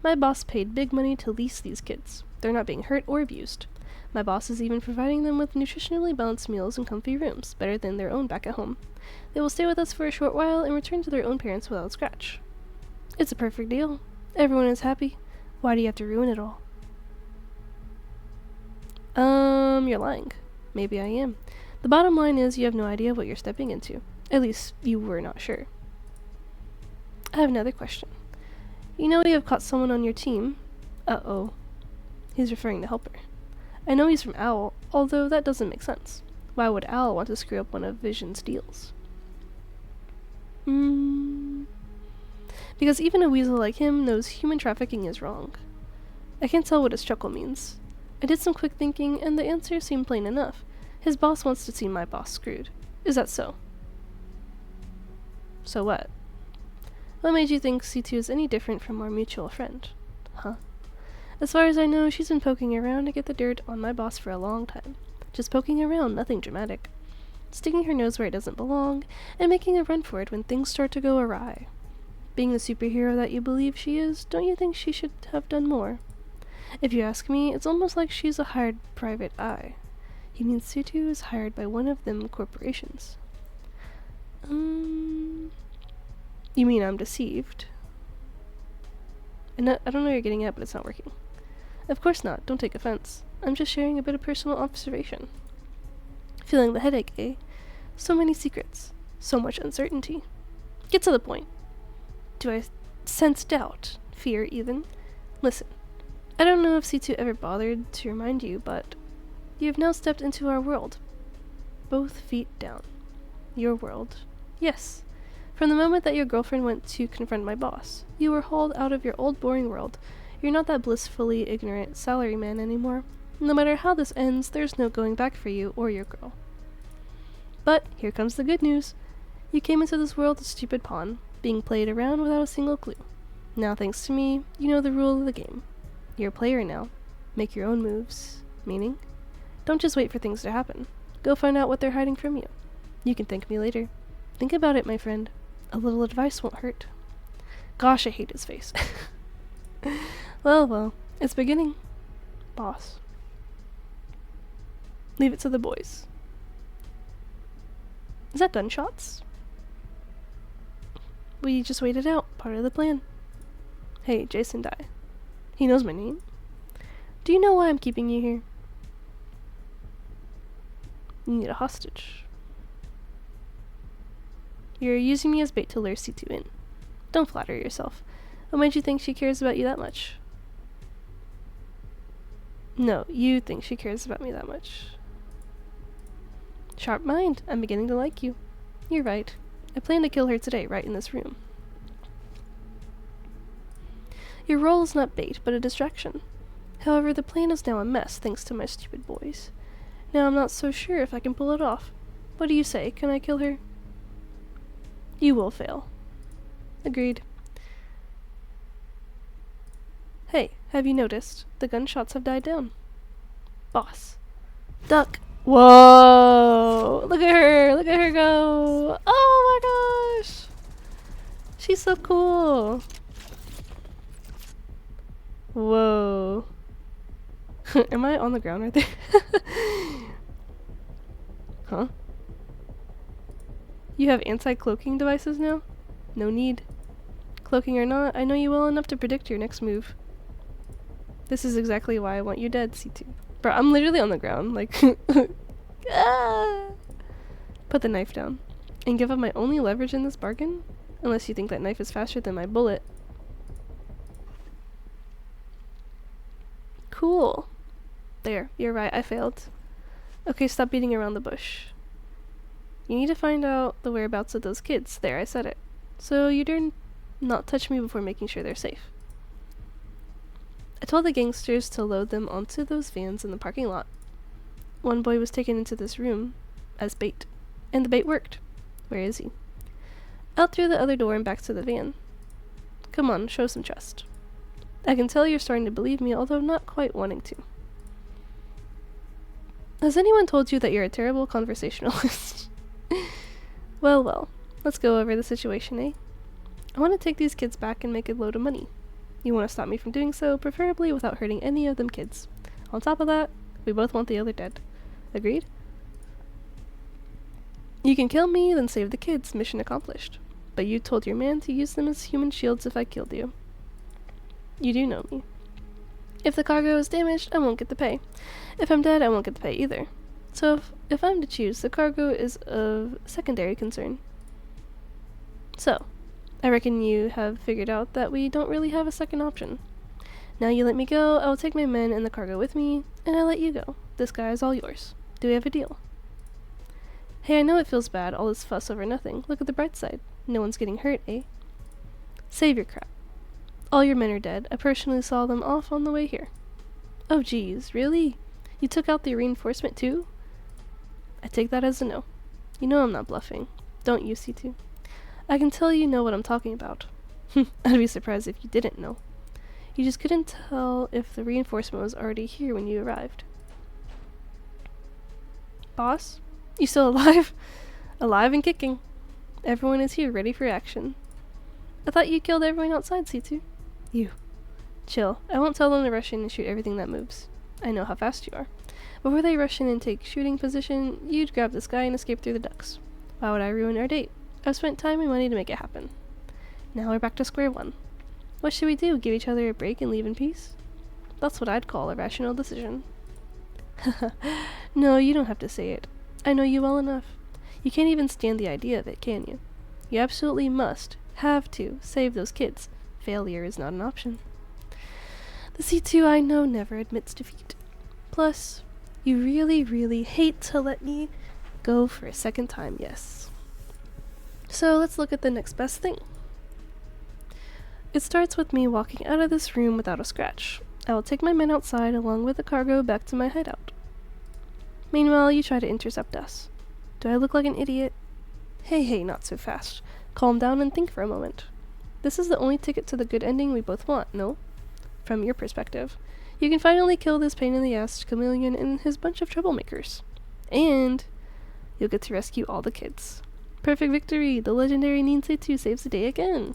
My boss paid big money to lease these kids. They're not being hurt or abused. My boss is even providing them with nutritionally balanced meals and comfy rooms, better than their own back at home. They will stay with us for a short while and return to their own parents without scratch. It's a perfect deal. Everyone is happy. Why do you have to ruin it all? You're lying. Maybe I am. The bottom line is you have no idea what you're stepping into. At least, you were not sure. I have another question. You know you have caught someone on your team. Uh-oh. He's referring to Helper. I know he's from Owl, although that doesn't make sense. Why would Owl want to screw up one of Vision's deals? Because even a weasel like him knows human trafficking is wrong. I can't tell what his chuckle means. I did some quick thinking, and the answer seemed plain enough. His boss wants to see my boss screwed. Is that so? So what? What made you think C2 is any different from our mutual friend? Huh? As far as I know, she's been poking around to get the dirt on my boss for a long time. Just poking around, nothing dramatic. Sticking her nose where it doesn't belong, and making a run for it when things start to go awry. Being the superhero that you believe she is, don't you think she should have done more? If you ask me, it's almost like she's a hired private eye. He means C2 is hired by one of them corporations. You mean I'm deceived? I don't know what you're getting at, but it's not working. Of course not, don't take offense. I'm just sharing a bit of personal observation. Feeling the headache, eh? So many secrets. So much uncertainty. Get to the point. Do I sense doubt? Fear, even? Listen, I don't know if C2 ever bothered to remind you, but you have now stepped into our world. Both feet down. Your world. Yes. From the moment that your girlfriend went to confront my boss, you were hauled out of your old boring world. You're not that blissfully ignorant salaryman anymore. No matter how this ends, there's no going back for you or your girl. But here comes the good news. You came into this world a stupid pawn, being played around without a single clue. Now, thanks to me, you know the rule of the game. You're a player now. Make your own moves. Meaning? Don't just wait for things to happen. Go find out what they're hiding from you. You can thank me later. Think about it, my friend. A little advice won't hurt. Gosh, I hate his face. Well, it's beginning. Boss. Leave it to the boys. Is that gunshots? We just waited out. Part of the plan. Hey, Jason Dye. He knows my name. Do you know why I'm keeping you here? You need a hostage. You're using me as bait to lure C2 in. Don't flatter yourself. What made you think she cares about you that much? No, you think she cares about me that much. Sharp mind. I'm beginning to like you. You're right. I plan to kill her today, right in this room. Your role is not bait, but a distraction. However, the plan is now a mess thanks to my stupid boys. Now I'm not so sure if I can pull it off. What do you say? Can I kill her? You will fail. Agreed. Hey, have you noticed? The gunshots have died down. Boss. Duck. Whoa! Look at her! Look at her go! Oh my gosh! She's so cool! Whoa. Am I on the ground right there? Huh? You have anti-cloaking devices now? No need. Cloaking or not, I know you well enough to predict your next move. This is exactly why I want you dead, C2. Bro, I'm literally on the ground, like... ah! Put the knife down. And give up my only leverage in this bargain? Unless you think that knife is faster than my bullet. Cool. There, you're right, I failed. Okay, stop beating around the bush. You need to find out the whereabouts of those kids. There, I said it. So you dare not touch me before making sure they're safe. I told the gangsters to load them onto those vans in the parking lot. One boy was taken into this room as bait. And the bait worked. Where is he? Out through the other door and back to the van. Come on, show some trust. I can tell you're starting to believe me, although not quite wanting to. Has anyone told you that you're a terrible conversationalist? Well, let's go over the situation, eh? I want to take these kids back and make a load of money. You want to stop me from doing so, preferably without hurting any of them kids. On top of that, we both want the other dead. Agreed? You can kill me, then save the kids. Mission accomplished. but you told your man to use them as human shields if I killed you. You do know me. If the cargo is damaged, I won't get the pay. If I'm dead, I won't get the pay either. So if I'm to choose, the cargo is of secondary concern. So, I reckon you have figured out that we don't really have a second option. Now you let me go, I will take my men and the cargo with me, and I let you go. This guy is all yours. Do we have a deal? Hey, I know it feels bad, all this fuss over nothing. Look at the bright side. No one's getting hurt, eh? Save your crap. All your men are dead. I personally saw them off on the way here. Oh geez, really? You took out the reinforcement too? I take that as a no. You know I'm not bluffing. Don't you, C2? I can tell you know what I'm talking about. I'd be surprised if you didn't know. You just couldn't tell if the reinforcement was already here when you arrived. Boss? You still alive? Alive and kicking. Everyone is here, ready for action. I thought you killed everyone outside, C2. You. Chill. I won't tell them to rush in and shoot everything that moves. I know how fast you are. Before they rush in and take shooting position, you'd grab this guy and escape through the ducts. Why would I ruin our date? I've spent time and money to make it happen. Now we're back to square one. What should we do? Give each other a break and leave in peace? That's what I'd call a rational decision. No, you don't have to say it. I know you well enough. You can't even stand the idea of it, can you? You absolutely must, have to, save those kids. Failure is not an option. The C2 I know never admits defeat. Plus, you really, really hate to let me go for a second time, yes. So let's look at the next best thing. It starts with me walking out of this room without a scratch. I will take my men outside along with the cargo back to my hideout. Meanwhile, you try to intercept us. Do I look like an idiot? Hey, not so fast. Calm down and think for a moment. This is the only ticket to the good ending we both want, no? From your perspective. You can finally kill this pain-in-the-ass chameleon and his bunch of troublemakers. And you'll get to rescue all the kids. Perfect victory! The legendary Ninse 2 saves the day again!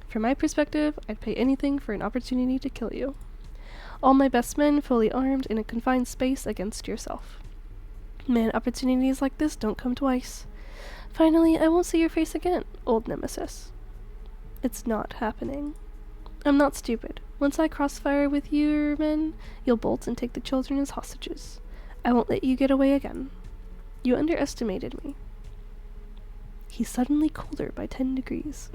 From my perspective, I'd pay anything for an opportunity to kill you. All my best men fully armed in a confined space against yourself. Man, opportunities like this don't come twice. Finally, I won't see your face again, old nemesis. It's not happening. I'm not stupid. Once I crossfire with your men, you'll bolt and take the children as hostages. I won't let you get away again. You underestimated me. He's suddenly colder by 10 degrees.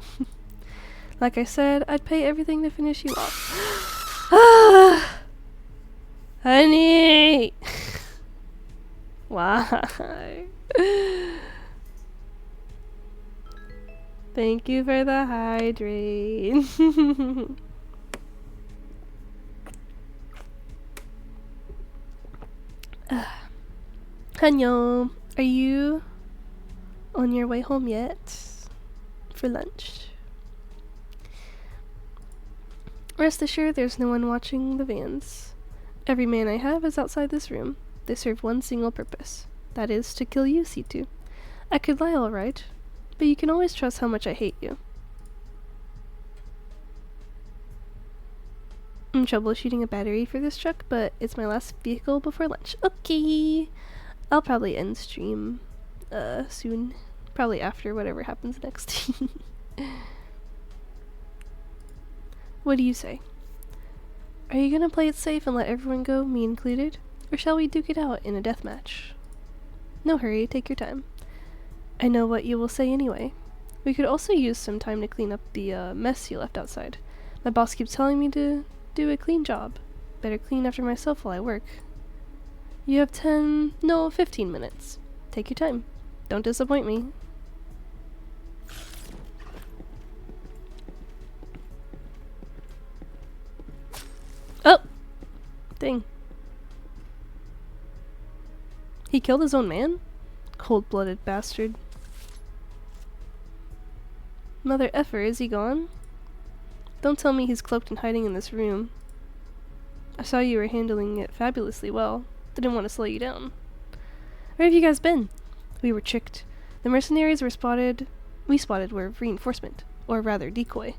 Like I said, I'd pay everything to finish you off. Ah! Honey! Why? Thank you for the hydrate. Hanyo, are you on your way home yet? For lunch? Rest assured there's no one watching the vans. Every man I have is outside this room. They serve one single purpose. That is, to kill you, C2. I could lie alright, but you can always trust how much I hate you. I'm troubleshooting a battery for this truck, but it's my last vehicle before lunch. Okay! I'll probably end stream soon. Probably after whatever happens next. What do you say? Are you gonna play it safe and let everyone go, me included? Or shall we duke it out in a deathmatch? No hurry, take your time. I know what you will say anyway. We could also use some time to clean up the mess you left outside. My boss keeps telling me to do a clean job. Better clean after myself while I work. You have 15 minutes. Take your time. Don't disappoint me. Oh! Dang. He killed his own man? Cold-blooded bastard. Mother effer, is he gone? Don't tell me he's cloaked and hiding in this room. I saw you were handling it fabulously well. Didn't want to slow you down. Where have you guys been? We were tricked. The mercenaries we spotted were reinforcement, or rather decoy.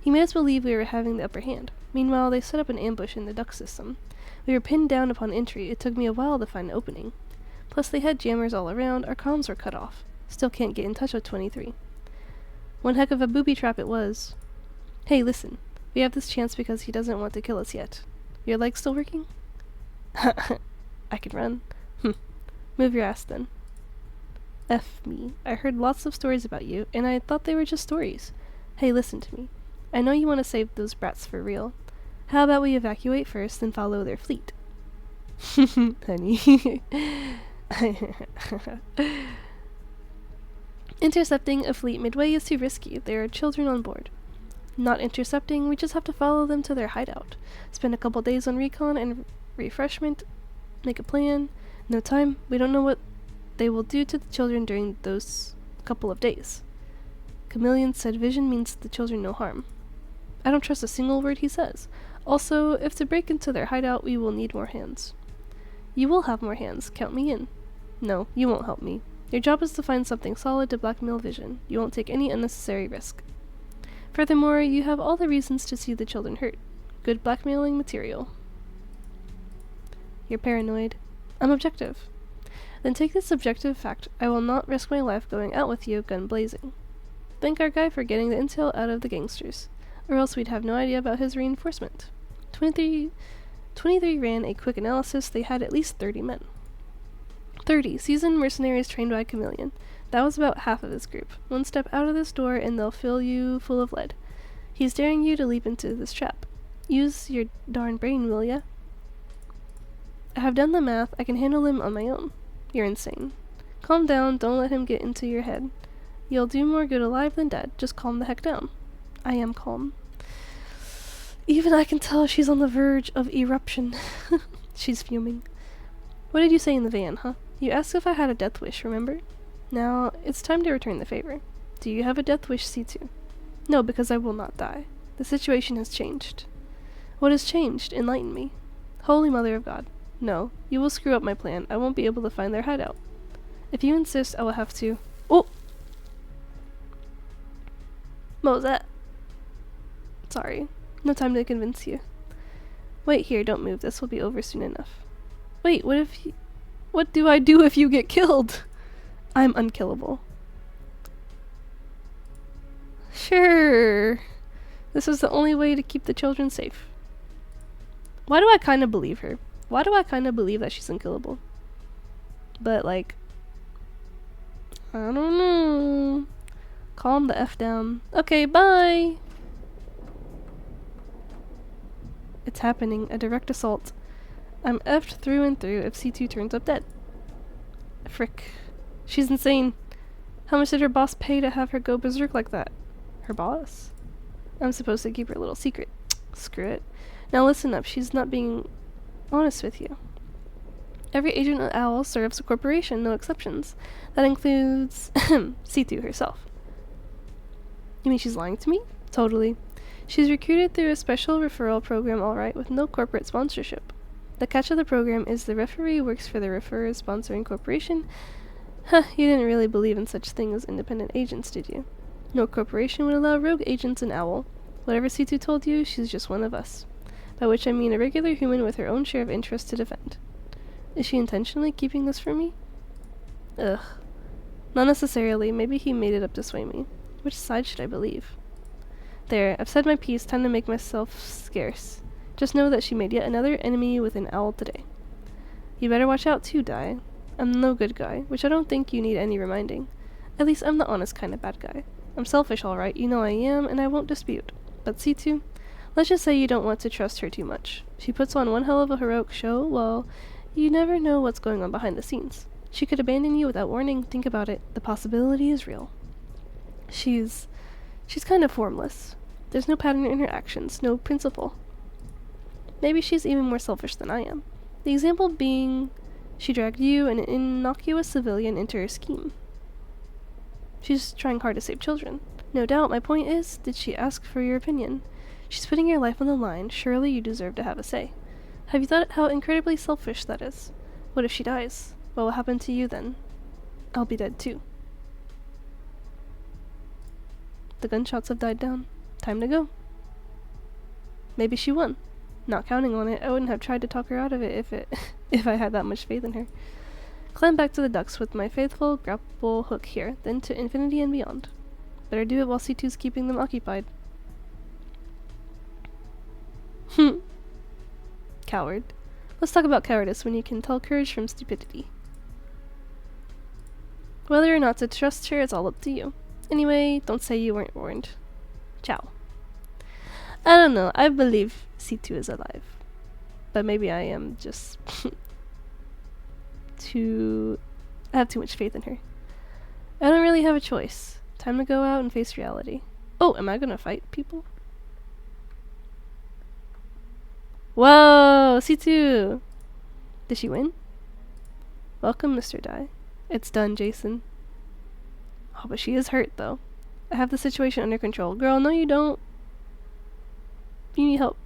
He made us believe we were having the upper hand. Meanwhile, they set up an ambush in the duct system. We were pinned down upon entry. It took me a while to find an opening. Plus they had jammers all around. Our comms were cut off. Still can't get in touch with 23. One heck of a booby trap it was. Hey, listen. We have this chance because he doesn't want to kill us yet. Your leg's still working? I can run. Move your ass then. F me. I heard lots of stories about you, and I thought they were just stories. Hey, listen to me. I know you want to save those brats for real. How about we evacuate first and follow their fleet? Honey. Intercepting a fleet midway is too risky. There are children on board. Not intercepting, we just have to follow them to their hideout. Spend a couple days on recon and refreshment. Make a plan. No time. We don't know what they will do to the children during those couple of days. Chameleon said vision means the children no harm. I don't trust a single word he says. Also, if to break into their hideout, we will need more hands. You will have more hands. Count me in. No, you won't help me. Your job is to find something solid to blackmail Vision. You won't take any unnecessary risk. Furthermore, you have all the reasons to see the children hurt. Good blackmailing material. You're paranoid. I'm objective. Then take this objective fact. I will not risk my life going out with you, gun blazing. Thank our guy for getting the intel out of the gangsters, or else we'd have no idea about his reinforcement. 23 ran a quick analysis. They had at least 30 men. 30 seasoned mercenaries trained by Chameleon. That was about half of this group. One step out of this door and they'll fill you full of lead. He's daring you to leap into this trap. Use your darn brain, will ya? I have done the math. I can handle him on my own. You're insane. Calm down. Don't let him get into your head. You'll do more good alive than dead. Just calm the heck down. I am calm. Even I can tell she's on the verge of eruption. She's fuming. What did you say in the van, huh? You asked if I had a death wish, remember? Now, it's time to return the favor. Do you have a death wish, C2? No, because I will not die. The situation has changed. What has changed? Enlighten me. Holy Mother of God. No, you will screw up my plan. I won't be able to find their hideout. If you insist, I will have to... Oh! What was that? Sorry. No time to convince you. Wait here, don't move. This will be over soon enough. Wait, what do I do if you get killed? I'm unkillable. Sure. This is the only way to keep the children safe. Why do I kind of believe her? Why do I kind of believe that she's unkillable? But, like, I don't know. Calm the F down. Okay, bye! It's happening. A direct assault. I'm effed through and through if C2 turns up dead. Frick. She's insane. How much did her boss pay to have her go berserk like that? Her boss? I'm supposed to keep her little secret. Screw it. Now listen up. She's not being honest with you. Every agent at OWL serves a corporation, no exceptions. That includes C2 herself. You mean she's lying to me? Totally. She's recruited through a special referral program, alright, with no corporate sponsorship. The catch of the program is the referee works for the referrer's sponsoring corporation. Huh, you didn't really believe in such things as independent agents, did you? No corporation would allow rogue agents in OWL. Whatever C2 told you, she's just one of us. By which I mean a regular human with her own share of interests to defend. Is she intentionally keeping this from me? Ugh. Not necessarily. Maybe he made it up to sway me. Which side should I believe? There, I've said my piece. Time to make myself scarce. Just know that she made yet another enemy within OWL today. You better watch out too, Dai. I'm no good guy, which I don't think you need any reminding. At least I'm the honest kind of bad guy. I'm selfish, alright, you know I am, and I won't dispute. But C2, let's just say you don't want to trust her too much. She puts on one hell of a heroic show, well, you never know what's going on behind the scenes. She could abandon you without warning. Think about it. The possibility is real. She's kind of formless. There's no pattern in her actions, no principle. Maybe she's even more selfish than I am. The example being, she dragged you, an innocuous civilian, into her scheme. She's trying hard to save children. No doubt. My point is, did she ask for your opinion? She's putting your life on the line. Surely you deserve to have a say. Have you thought how incredibly selfish that is? What if she dies? What will happen to you then? I'll be dead too. The gunshots have died down. Time to go. Maybe she won. Not counting on it, I wouldn't have tried to talk her out of it if I had that much faith in her. Climb back to the ducks with my faithful grapple hook here, then to infinity and beyond. Better do it while C2's keeping them occupied. Coward. Let's talk about cowardice when you can tell courage from stupidity. Whether or not to trust her is all up to you. Anyway, don't say you weren't warned. Ciao. I don't know, I believe C2 is alive. But maybe I am just I have too much faith in her. I don't really have a choice. Time to go out and face reality. Oh, am I gonna fight people? Whoa, C2! Did she win? Welcome, Mr. Dai. It's done, Jason. Oh, but she is hurt, though. I have the situation under control. Girl, no you don't. You need help.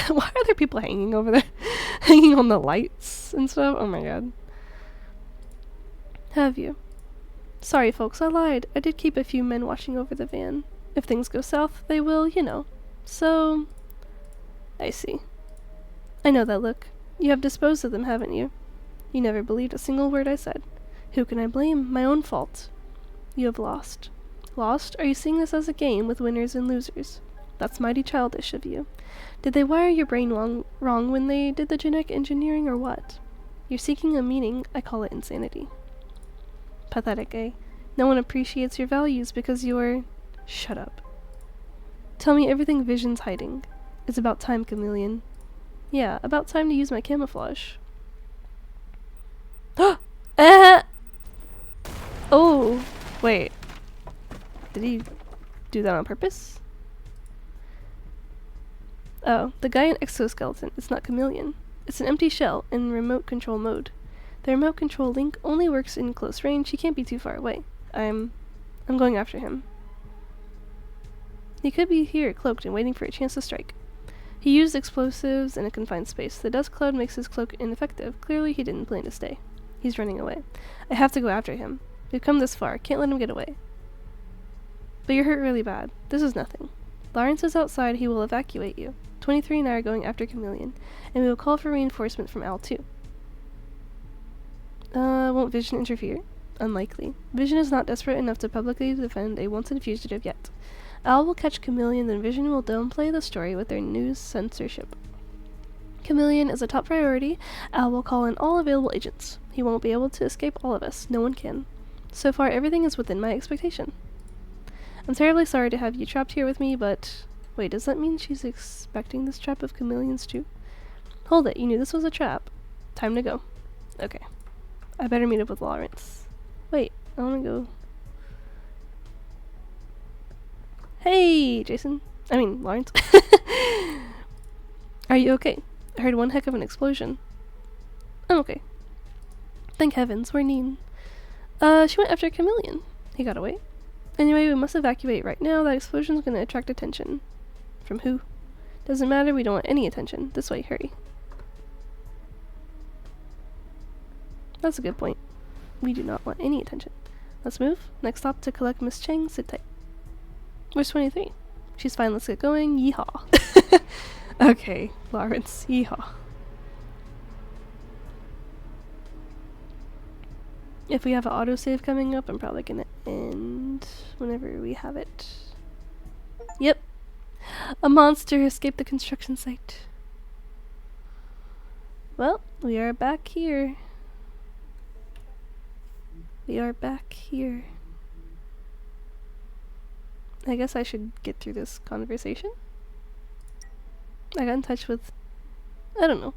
Why are there people hanging over there? Hanging on the lights and stuff? Oh my god. Have you? Sorry, folks, I lied. I did keep a few men watching over the van. If things go south, they will, you know. So... I see. I know that look. You have disposed of them, haven't you? You never believed a single word I said. Who can I blame? My own fault. You have lost. Lost? Are you seeing this as a game with winners and losers? That's mighty childish of you. Did they wire your brain wrong when they did the genetic engineering or what? You're seeking a meaning. I call it insanity. Pathetic, eh? No one appreciates your values because you're... Shut up. Tell me everything Vision's hiding. It's about time, Chameleon. Yeah, about time to use my camouflage. Oh! Wait. Did he do that on purpose? Oh, the guy in exoskeleton. It's not Chameleon. It's an empty shell in remote control mode. The remote control link only works in close range. He can't be too far away. I'm going after him. He could be here, cloaked and waiting for a chance to strike. He used explosives in a confined space. The dust cloud makes his cloak ineffective. Clearly he didn't plan to stay. He's running away. I have to go after him. We've come this far. Can't let him get away. But you're hurt really bad. This is nothing. Lawrence is outside. He will evacuate you. 23 and I are going after Chameleon, and we will call for reinforcement from Al too. Won't Vision interfere? Unlikely. Vision is not desperate enough to publicly defend a wanted fugitive yet. Al will catch Chameleon, then Vision will downplay the story with their news censorship. Chameleon is a top priority. Al will call in all available agents. He won't be able to escape all of us. No one can. So far, everything is within my expectation. I'm terribly sorry to have you trapped here with me, but... Wait, does that mean she's expecting this trap of Chameleons too? Hold it, you knew this was a trap. Time to go. Okay. I better meet up with Lawrence. Wait, I wanna go... Hey, Jason. I mean, Lawrence. Are you okay? I heard one heck of an explosion. I'm okay. Thank heavens, we're Neen. She went after Chameleon. He got away. Anyway, we must evacuate right now. That explosion's gonna attract attention. From who? Doesn't matter, we don't want any attention. This way, hurry. That's a good point. We do not want any attention. Let's move. Next stop to collect Miss Chang. Sit tight. Where's 23? She's fine, let's get going. Yeehaw. Okay, Lawrence. Yeehaw. If we have an autosave coming up, I'm probably gonna end whenever we have it. Yep. A monster escaped the construction site. Well, we are back here. We are back here. I guess I should get through this conversation. I got in touch with... I don't know.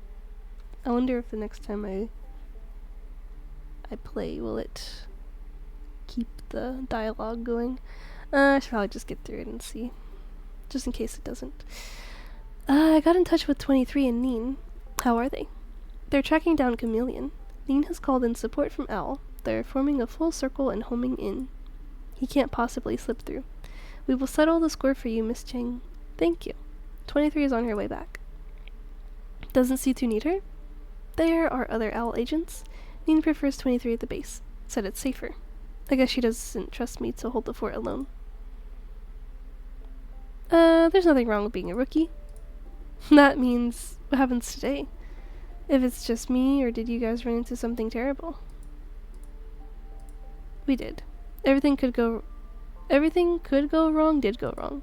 I wonder if the next time I play, will it keep the dialogue going? I should probably just get through it and see. Just in case it doesn't. I got in touch with 23 and Neen. How are they? They're tracking down Chameleon. Neen has called in support from Owl. They're forming a full circle and homing in. He can't possibly slip through. We will settle the score for you, Miss Chang. Thank you. 23 is on her way back. Doesn't C2 need her? There are other Owl agents. Neen prefers 23 at the base. Said it's safer. I guess she doesn't trust me to hold the fort alone. There's nothing wrong with being a rookie. That means, what happens today? If it's just me, or did you guys run into something terrible? We did. Everything could go Everything could go wrong did go wrong.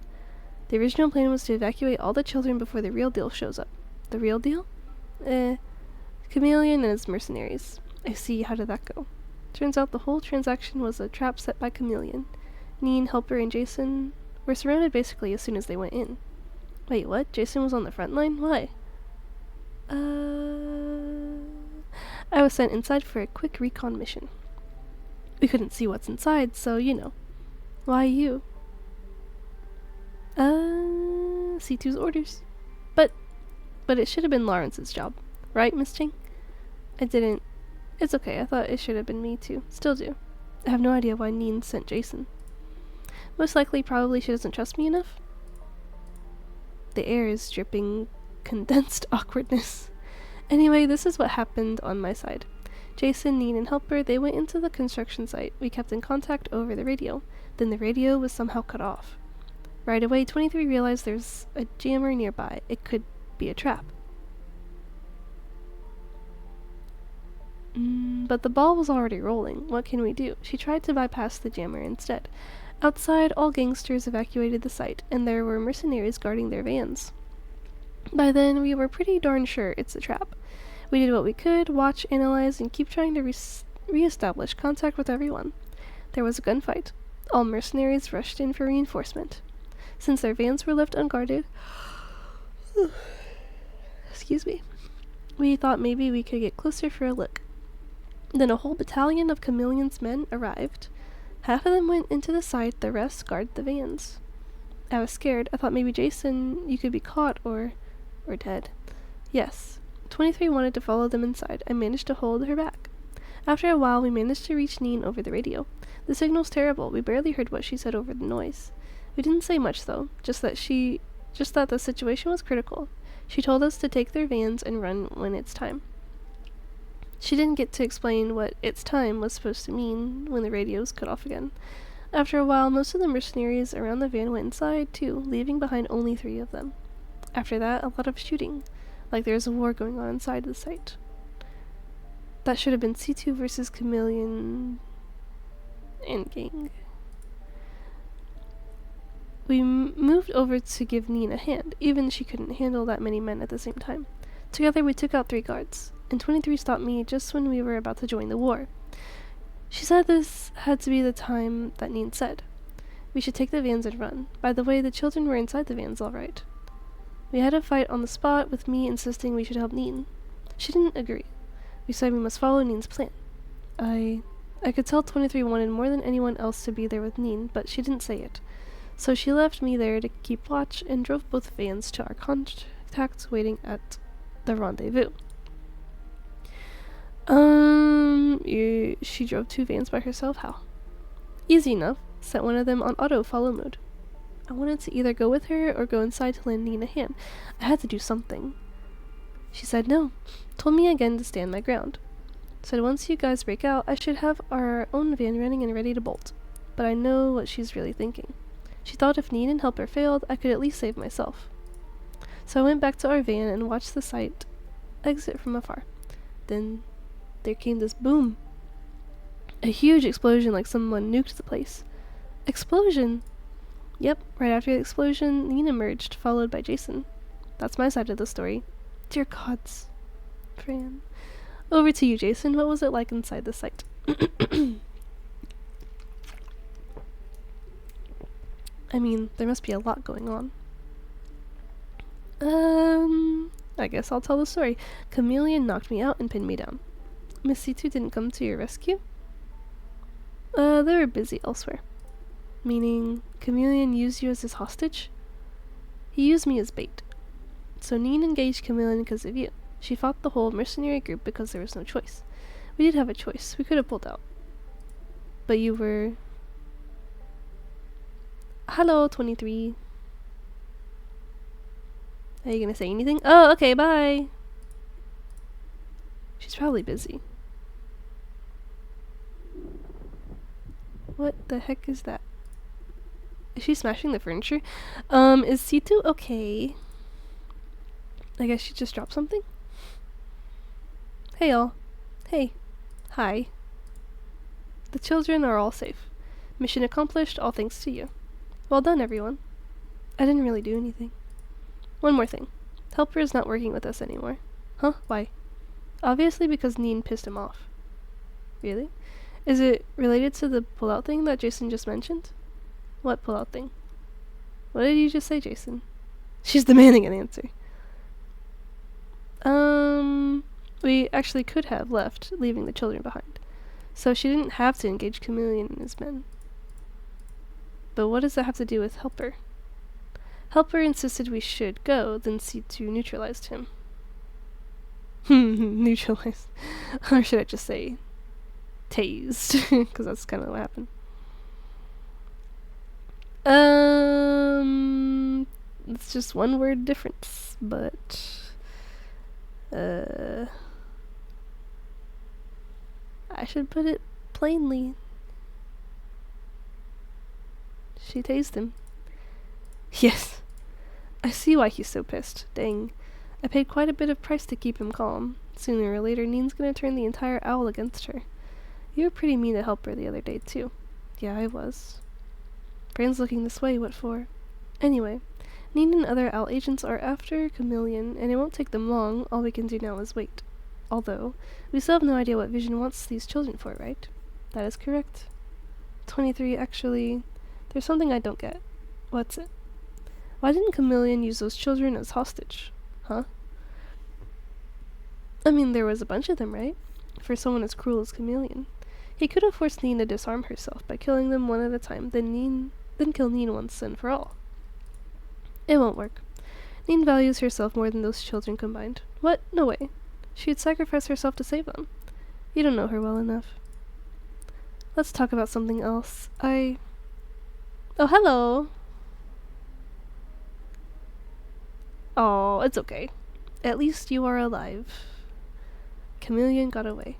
The original plan was to evacuate all the children before the real deal shows up. The real deal? Chameleon and his mercenaries. I see, how did that go? Turns out the whole transaction was a trap set by Chameleon. Neen, Helper, and Jason were surrounded basically as soon as they went in. Wait, what? Jason was on the front line? Why? I was sent inside for a quick recon mission. We couldn't see what's inside, so you know. Why you? C2's orders. But it should have been Lawrence's job. Right, Miss Ching? I didn't. It's okay, I thought it should have been me too. Still do. I have no idea why Neen sent Jason. Most likely, probably she doesn't trust me enough. The air is dripping condensed awkwardness. Anyway, this is what happened on my side. Jason, Neen, and Helper, they went into the construction site. We kept in contact over the radio. Then the radio was somehow cut off. Right away, 23 realized there's a jammer nearby. It could be a trap. But the ball was already rolling. What can we do? She tried to bypass the jammer instead. Outside, all gangsters evacuated the site, and there were mercenaries guarding their vans. By then, we were pretty darn sure it's a trap. We did what we could, watch, analyze, and keep trying to re-establish contact with everyone. There was a gunfight. All mercenaries rushed in for reinforcement. Since their vans were left unguarded, excuse me, we thought maybe we could get closer for a look. Then a whole battalion of Chameleon's men arrived. Half of them went into the site, the rest guarded the vans. I was scared. I thought maybe Jason, you could be caught or dead. Yes. 23 wanted to follow them inside. I managed to hold her back. After a while, we managed to reach Neen over the radio. The signal's terrible. We barely heard what she said over the noise. We didn't say much, though, just that the situation was critical. She told us to take their vans and run when it's time. She didn't get to explain what "it's time" was supposed to mean when the radio was cut off again. After a while, most of the mercenaries around the van went inside, too, leaving behind only 3 of them. After that, a lot of shooting, like there was a war going on inside the site. That should have been C2 versus Chameleon and gang. We moved over to give Neen a hand, even she couldn't handle that many men at the same time. Together we took out 3 guards, and 23 stopped me just when we were about to join the war. She said this had to be the time that Neen said. We should take the vans and run. By the way, the children were inside the vans all right. We had a fight on the spot, with me insisting we should help Neen. She didn't agree. We said we must follow Neen's plan. I could tell 23 wanted more than anyone else to be there with Neen, but she didn't say it. So she left me there to keep watch and drove both vans to our contacts waiting at the rendezvous. She drove 2 vans by herself? How? Easy enough. Set one of them on auto follow mode. I wanted to either go with her or go inside to lend Neen a hand. I had to do something. She said no. Told me again to stand my ground. Said once you guys break out, I should have our own van running and ready to bolt. But I know what she's really thinking. She thought if Neen and Helper failed, I could at least save myself. So I went back to our van and watched the site exit from afar. Then there came this boom. A huge explosion, like someone nuked the place. Explosion? Yep, right after the explosion, Neen emerged, followed by Jason. That's my side of the story. Dear gods. Fran. Over to you, Jason. What was it like inside the site? I mean, there must be a lot going on. I guess I'll tell the story. Chameleon knocked me out and pinned me down. Miss C2 didn't come to your rescue? They were busy elsewhere. Meaning, Chameleon used you as his hostage? He used me as bait. So Neen engaged Chameleon because of you. She fought the whole mercenary group because there was no choice. We did have a choice. We could have pulled out. But you were... Hello, 23. Are you gonna say anything? Oh, okay, bye! She's probably busy. What the heck is that? Is she smashing the furniture? Is C2 okay? I guess she just dropped something? Hey y'all. Hey. Hi. The children are all safe. Mission accomplished, all thanks to you. Well done, everyone. I didn't really do anything. One more thing. Helper is not working with us anymore. Huh? Why? Obviously because Neen pissed him off. Really? Is it related to the pullout thing that Jason just mentioned? What pullout thing? What did you just say, Jason? She's demanding an answer. We actually could have left, leaving the children behind. So she didn't have to engage Chameleon and his men. But what does that have to do with Helper? Helper insisted we should go, then C2 neutralized him. Neutralized. Or should I just say tased? Because that's kind of what happened. It's just one word difference, but I should put it plainly. She tased him. Yes. I see why he's so pissed. Dang. I paid quite a bit of price to keep him calm. Sooner or later, Neen's gonna turn the entire owl against her. You were pretty mean to Helper the other day, too. Yeah, I was. Brand's looking this way, what for? Anyway, Neen and other owl agents are after Chameleon, and it won't take them long. All we can do now is wait. Although, we still have no idea what Vision wants these children for, right? That is correct. 23, actually, there's something I don't get. What's it? Why didn't Chameleon use those children as hostage? Huh? I mean, there was a bunch of them, right? For someone as cruel as Chameleon. He could have forced Neen to disarm herself by killing them one at a time, then kill Neen once and for all. It won't work. Neen values herself more than those children combined. What? No way. She'd sacrifice herself to save them. You don't know her well enough. Let's talk about something else. Oh, hello! Oh, it's okay. At least you are alive. Chameleon got away.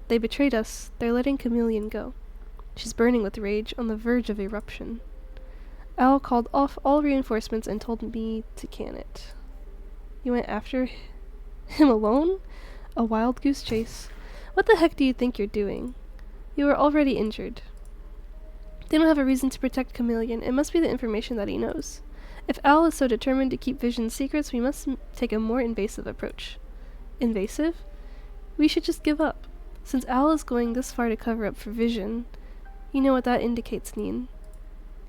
They betrayed us. They're letting Chameleon go. She's burning with rage, on the verge of eruption. Owl called off all reinforcements and told me to can it. You went after him alone? A wild goose chase. What the heck do you think you're doing? You are already injured. They don't have a reason to protect Chameleon. It must be the information that he knows. If Owl is so determined to keep Vision's secrets, we must take a more invasive approach. Invasive? We should just give up. Since Owl is going this far to cover up for Vision, you know what that indicates, Neen.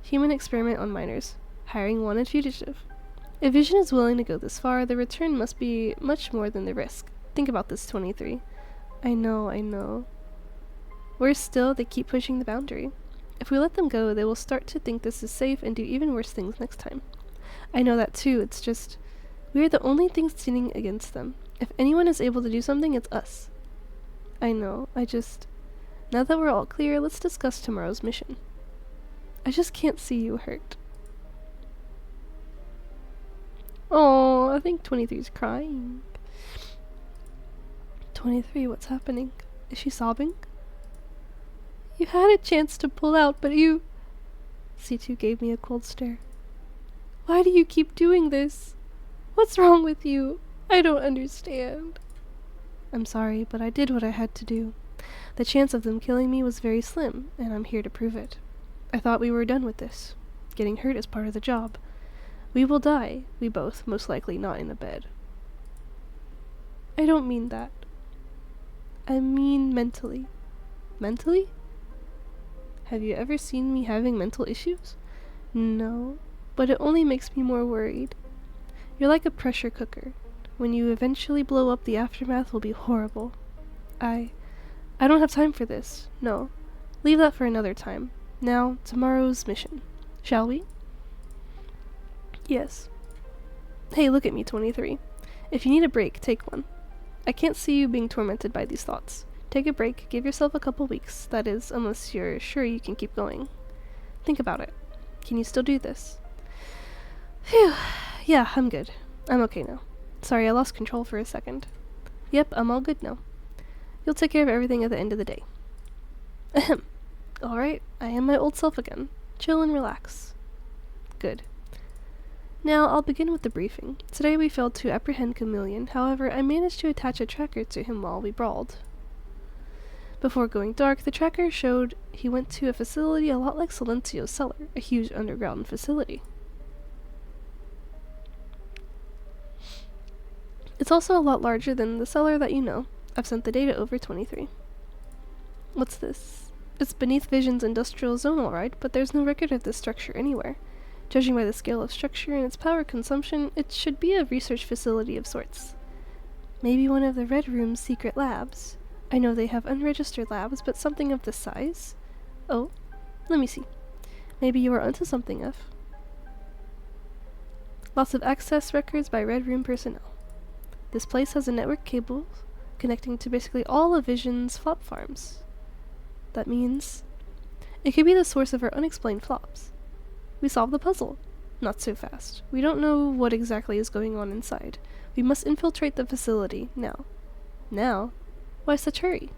Human experiment on minors. Hiring wanted fugitive. If Vision is willing to go this far, the return must be much more than the risk. Think about this, 23. I know. Worse still, they keep pushing the boundary. If we let them go, they will start to think this is safe and do even worse things next time. I know that too, it's just, we are the only thing standing against them. If anyone is able to do something, it's us. I know, now that we're all clear, let's discuss tomorrow's mission. I just can't see you hurt. Oh, I think 23's crying. 23, what's happening? Is she sobbing? You had a chance to pull out, but you... C2 gave me a cold stare. Why do you keep doing this? What's wrong with you? I don't understand. I'm sorry, but I did what I had to do. The chance of them killing me was very slim, and I'm here to prove it. I thought we were done with this. Getting hurt is part of the job. We will die, we both, most likely not in a bed. I don't mean that. I mean mentally. Mentally? Have you ever seen me having mental issues? No, but it only makes me more worried. You're like a pressure cooker. When you eventually blow up, the aftermath will be horrible. I don't have time for this. No. Leave that for another time. Now, tomorrow's mission. Shall we? Yes. Hey, look at me, 23. If you need a break, take one. I can't see you being tormented by these thoughts. Take a break, give yourself a couple weeks, that is, unless you're sure you can keep going. Think about it. Can you still do this? Phew. Yeah, I'm good. I'm okay now. Sorry, I lost control for a second. Yep, I'm all good now. You'll take care of everything at the end of the day. Ahem. Alright, I am my old self again. Chill and relax. Good. Now, I'll begin with the briefing. Today we failed to apprehend Chameleon, however, I managed to attach a tracker to him while we brawled. Before going dark, the tracker showed he went to a facility a lot like Silencio's cellar, a huge underground facility. It's also a lot larger than the cellar that you know. I've sent the data over 23. What's this? It's beneath Vision's industrial zone, alright, but there's no record of this structure anywhere. Judging by the scale of structure and its power consumption, it should be a research facility of sorts. Maybe one of the Red Room's secret labs. I know they have unregistered labs, but something of this size? Oh, let me see. Maybe you are onto something, F. Lots of access records by Red Room personnel. This place has a network cable connecting to basically all of Vision's flop farms. That means it could be the source of our unexplained flops. We solved the puzzle. Not so fast. We don't know what exactly is going on inside. We must infiltrate the facility now. Now? Why such hurry?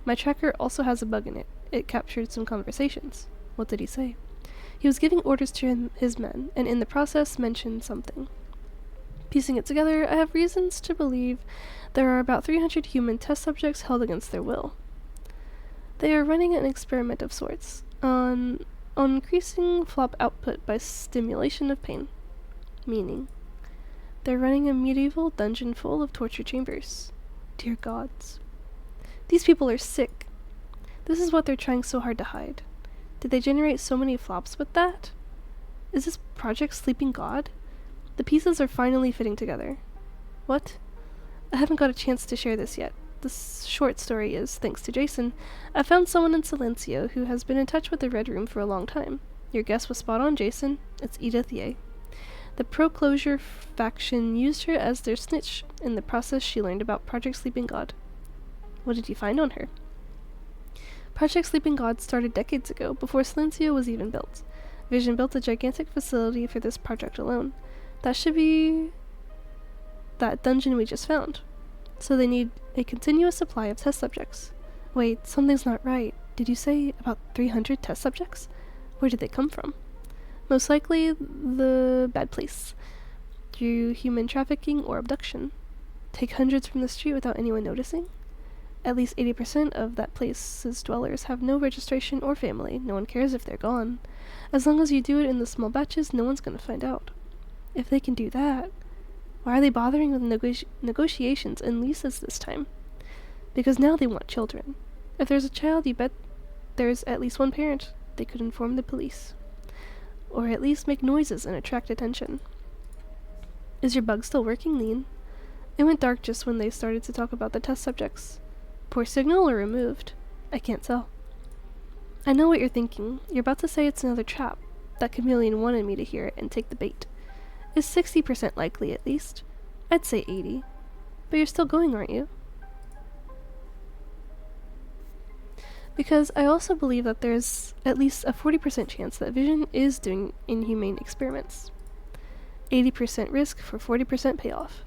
My tracker also has a bug in it. It captured some conversations. What did he say? He was giving orders to his men, and in the process mentioned something. Piecing it together, I have reasons to believe there are about 300 human test subjects held against their will. They are running an experiment of sorts, on increasing flop output by stimulation of pain. Meaning, they're running a medieval dungeon full of torture chambers. Dear gods. These people are sick. This is what they're trying so hard to hide. Did they generate so many flops with that? Is this Project Sleeping God? The pieces are finally fitting together. What? I haven't got a chance to share this yet. This short story is, thanks to Jason, I found someone in Silencio who has been in touch with the Red Room for a long time. Your guess was spot on, Jason. It's Edith Ye. The pro-closure faction used her as their snitch. In the process, she learned about Project Sleeping God. What did you find on her? Project Sleeping God started decades ago, before Silencio was even built. Vision built a gigantic facility for this project alone. That should be that dungeon we just found. So they need a continuous supply of test subjects. Wait, something's not right. Did you say about 300 test subjects? Where did they come from? Most likely the bad place. Through human trafficking or abduction. Take hundreds from the street without anyone noticing? At least 80% of that place's dwellers have no registration or family. No one cares if they're gone. As long as you do it in the small batches, no one's gonna find out. If they can do that, why are they bothering with negotiations and leases this time? Because now they want children. If there's a child, you bet there's at least one parent. They could inform the police. Or at least make noises and attract attention. Is your bug still working, Lean? It went dark just when they started to talk about the test subjects. Poor signal or removed? I can't tell. I know what you're thinking. You're about to say it's another trap. That chameleon wanted me to hear it and take the bait. It's 60% likely, at least. I'd say 80. But you're still going, aren't you? Because I also believe that there's at least a 40% chance that Vision is doing inhumane experiments. 80% risk for 40% payoff.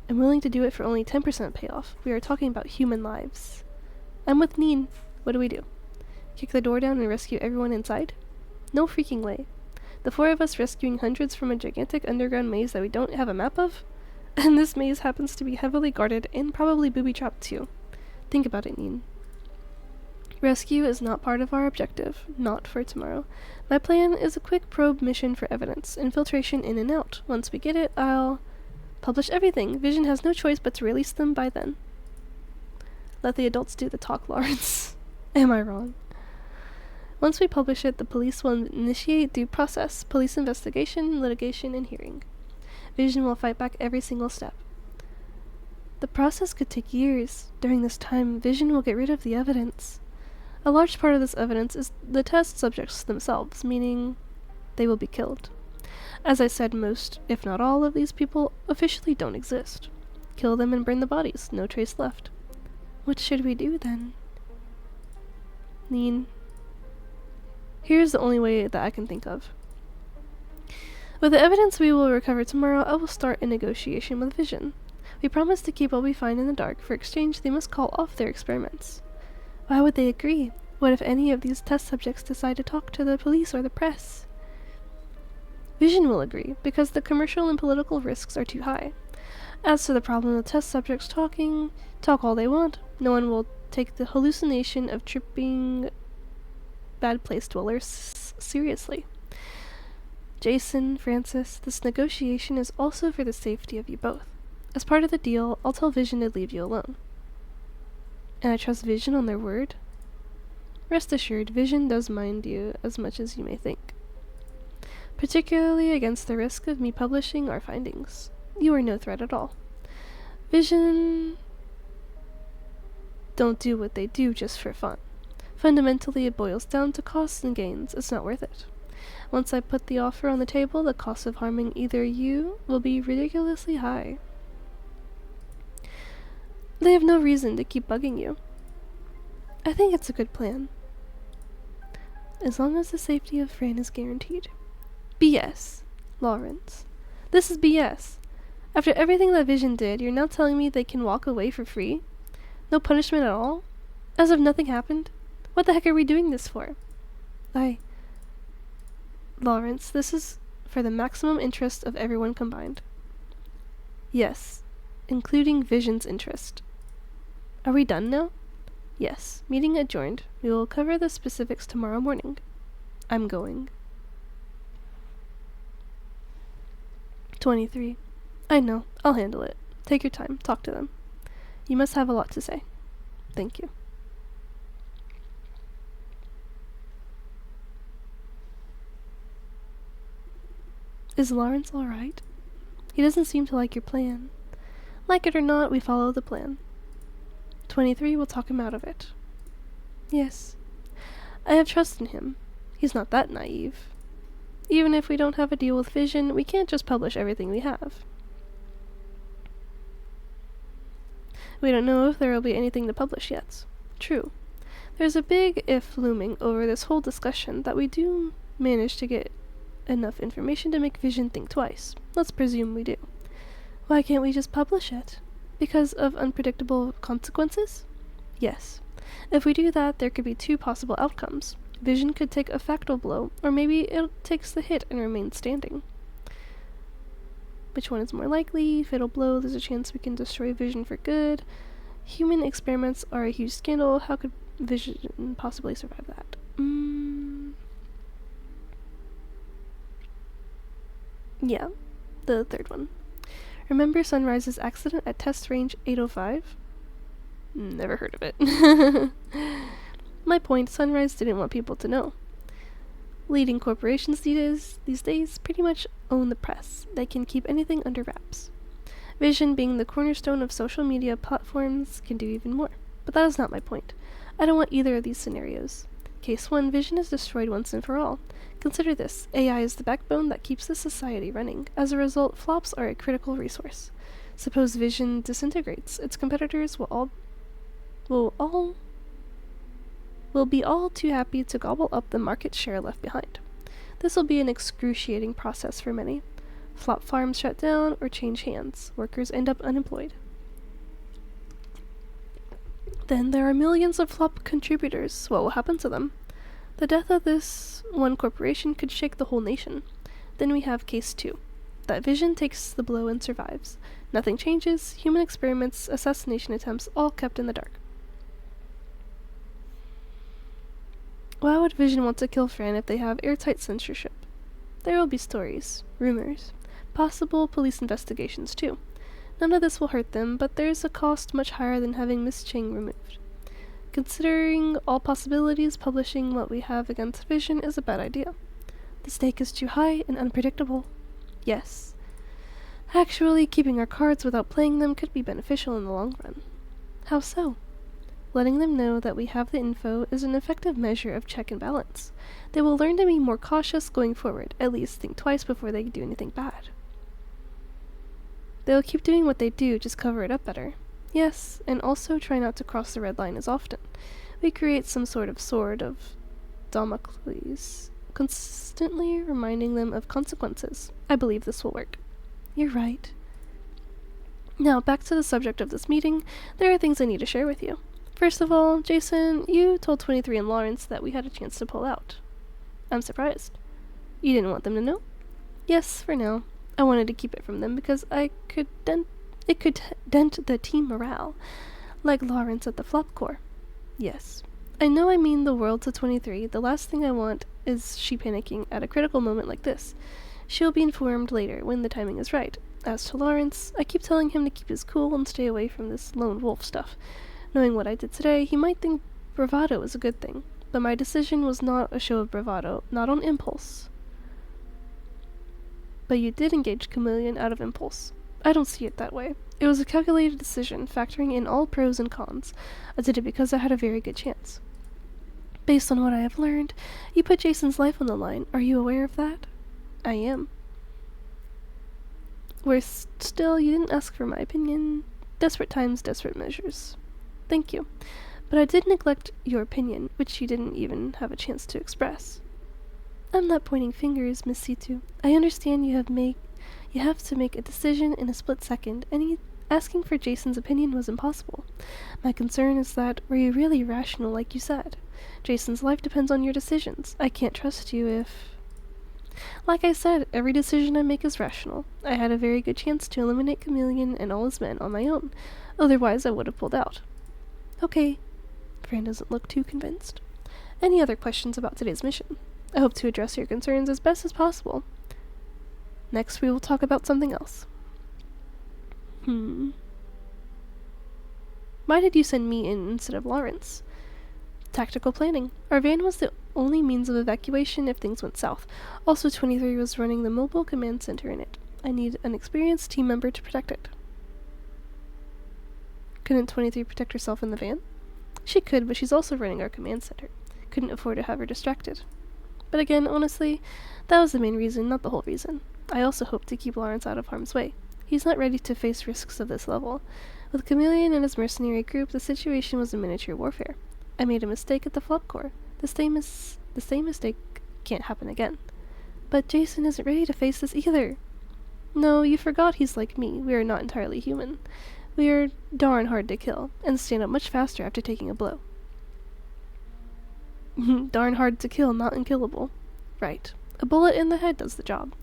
I'm willing to do it for only 10% payoff. We are talking about human lives. I'm with Neen. What do we do? Kick the door down and rescue everyone inside? No freaking way. The four of us rescuing hundreds from a gigantic underground maze that we don't have a map of? And this maze happens to be heavily guarded and probably booby-trapped too. Think about it, Neen. Rescue is not part of our objective, not for tomorrow. My plan is a quick probe mission for evidence, infiltration in and out. Once we get it, I'll publish everything. Vision has no choice but to release them by then. Let the adults do the talk, Lawrence. Am I wrong? Once we publish it, the police will initiate due process, police investigation, litigation, and hearing. Vision will fight back every single step. The process could take years. During this time, Vision will get rid of the evidence. A large part of this evidence is the test subjects themselves, meaning they will be killed. As I said, most, if not all, of these people officially don't exist. Kill them and burn the bodies, no trace left. What should we do then? Neen. Here's the only way that I can think of. With the evidence we will recover tomorrow, I will start a negotiation with Vision. We promise to keep what we find in the dark. For exchange, they must call off their experiments. Why would they agree? What if any of these test subjects decide to talk to the police or the press? Vision will agree, because the commercial and political risks are too high. As to the problem of test subjects talk all they want, no one will take the hallucination of tripping bad place dwellers seriously. Jason, Francis, this negotiation is also for the safety of you both. As part of the deal, I'll tell Vision to leave you alone. And I trust Vision on their word? Rest assured, Vision does mind you as much as you may think. Particularly against the risk of me publishing our findings. You are no threat at all. Vision don't do what they do just for fun. Fundamentally, it boils down to costs and gains. It's not worth it. Once I put the offer on the table, the cost of harming either you will be ridiculously high. They have no reason to keep bugging you. I think it's a good plan. As long as the safety of Fran is guaranteed. BS, Lawrence. This is BS. After everything that Vision did, you're now telling me they can walk away for free? No punishment at all? As if nothing happened? What the heck are we doing this for? Lawrence, this is for the maximum interest of everyone combined. Yes, including Vision's interest. Are we done now? Yes, meeting adjourned. We will cover the specifics tomorrow morning. I'm going. 23. I know. I'll handle it. Take your time. Talk to them. You must have a lot to say. Thank you. Is Lawrence alright? He doesn't seem to like your plan. Like it or not, we follow the plan. 23 will talk him out of it. Yes. I have trust in him. He's not that naive. Even if we don't have a deal with Vision, we can't just publish everything we have. We don't know if there will be anything to publish yet. True. There's a big if looming over this whole discussion that we do manage to get enough information to make Vision think twice. Let's presume we do. Why can't we just publish it? Because of unpredictable consequences? Yes. If we do that, there could be two possible outcomes. Vision could take a factal blow, or maybe it takes the hit and remains standing. Which one is more likely? Fatal blow, there's a chance we can destroy Vision for good. Human experiments are a huge scandal. How could Vision possibly survive that? Yeah, the third one. Remember Sunrise's accident at test range 805? Never heard of it. My point, Sunrise didn't want people to know. Leading corporations these days pretty much own the press. They can keep anything under wraps. Vision, being the cornerstone of social media platforms, can do even more. But that is not my point. I don't want either of these scenarios. Case 1, Vision is destroyed once and for all. Consider this. AI is the backbone that keeps the society running. As a result, flops are a critical resource. Suppose Vision disintegrates. Its competitors will be all too happy to gobble up the market share left behind. This will be an excruciating process for many. Flop farms shut down or change hands. Workers end up unemployed. Then there are millions of flop contributors. What will happen to them? The death of this one corporation could shake the whole nation. Then we have case 2. That Vision takes the blow and survives. Nothing changes. Human experiments, assassination attempts, all kept in the dark. Why would Vision want to kill Fran if they have airtight censorship? There will be stories, rumors, possible police investigations too. None of this will hurt them, but there's a cost much higher than having Miss Chang removed. Considering all possibilities, publishing what we have against Vision is a bad idea. The stake is too high and unpredictable. Yes. Actually, keeping our cards without playing them could be beneficial in the long run. How so? Letting them know that we have the info is an effective measure of check and balance. They will learn to be more cautious going forward, at least think twice before they do anything bad. They will keep doing what they do, just cover it up better. Yes, and also try not to cross the red line as often. We create some sort of sword of Damocles, constantly reminding them of consequences. I believe this will work. You're right. Now, back to the subject of this meeting. There are things I need to share with you. First of all, Jason, you told 23 and Lawrence that we had a chance to pull out. I'm surprised. You didn't want them to know? Yes, for now. I wanted to keep it from them because it could dent the team morale, like Lawrence at the Flop Corps. Yes. I know I mean the world to 23. The last thing I want is she panicking at a critical moment like this. She'll be informed later when the timing is right. As to Lawrence, I keep telling him to keep his cool and stay away from this lone wolf stuff. Knowing what I did today, he might think bravado is a good thing. But my decision was not a show of bravado, not on impulse. But you did engage Chameleon out of impulse. I don't see it that way. It was a calculated decision, factoring in all pros and cons. I did it because I had a very good chance. Based on what I have learned, you put Jason's life on the line. Are you aware of that? I am. Worse still, you didn't ask for my opinion. Desperate times, desperate measures. Thank you. But I did neglect your opinion, which you didn't even have a chance to express. I'm not pointing fingers, Miss Situ. I understand you have to make a decision in a split second, and asking for Jason's opinion was impossible. My concern is that, were you really rational like you said? Jason's life depends on your decisions. I can't trust you if... Like I said, every decision I make is rational. I had a very good chance to eliminate Chameleon and all his men on my own. Otherwise, I would have pulled out. Okay. Fran doesn't look too convinced. Any other questions about today's mission? I hope to address your concerns as best as possible. Next, we will talk about something else. Why did you send me in instead of Lawrence? Tactical planning. Our van was the only means of evacuation if things went south. Also, 23 was running the mobile command center in it. I need an experienced team member to protect it. Couldn't 23 protect herself in the van? She could, but she's also running our command center. Couldn't afford to have her distracted. But again, honestly, that was the main reason, not the whole reason. I also hope to keep Lawrence out of harm's way. He's not ready to face risks of this level. With Chameleon and his mercenary group, the situation was a miniature warfare. I made a mistake at the flop core. The same mistake can't happen again. But Jason isn't ready to face this either. No, you forgot he's like me. We are not entirely human. We are darn hard to kill, and stand up much faster after taking a blow. Darn hard to kill, not unkillable. Right. A bullet in the head does the job.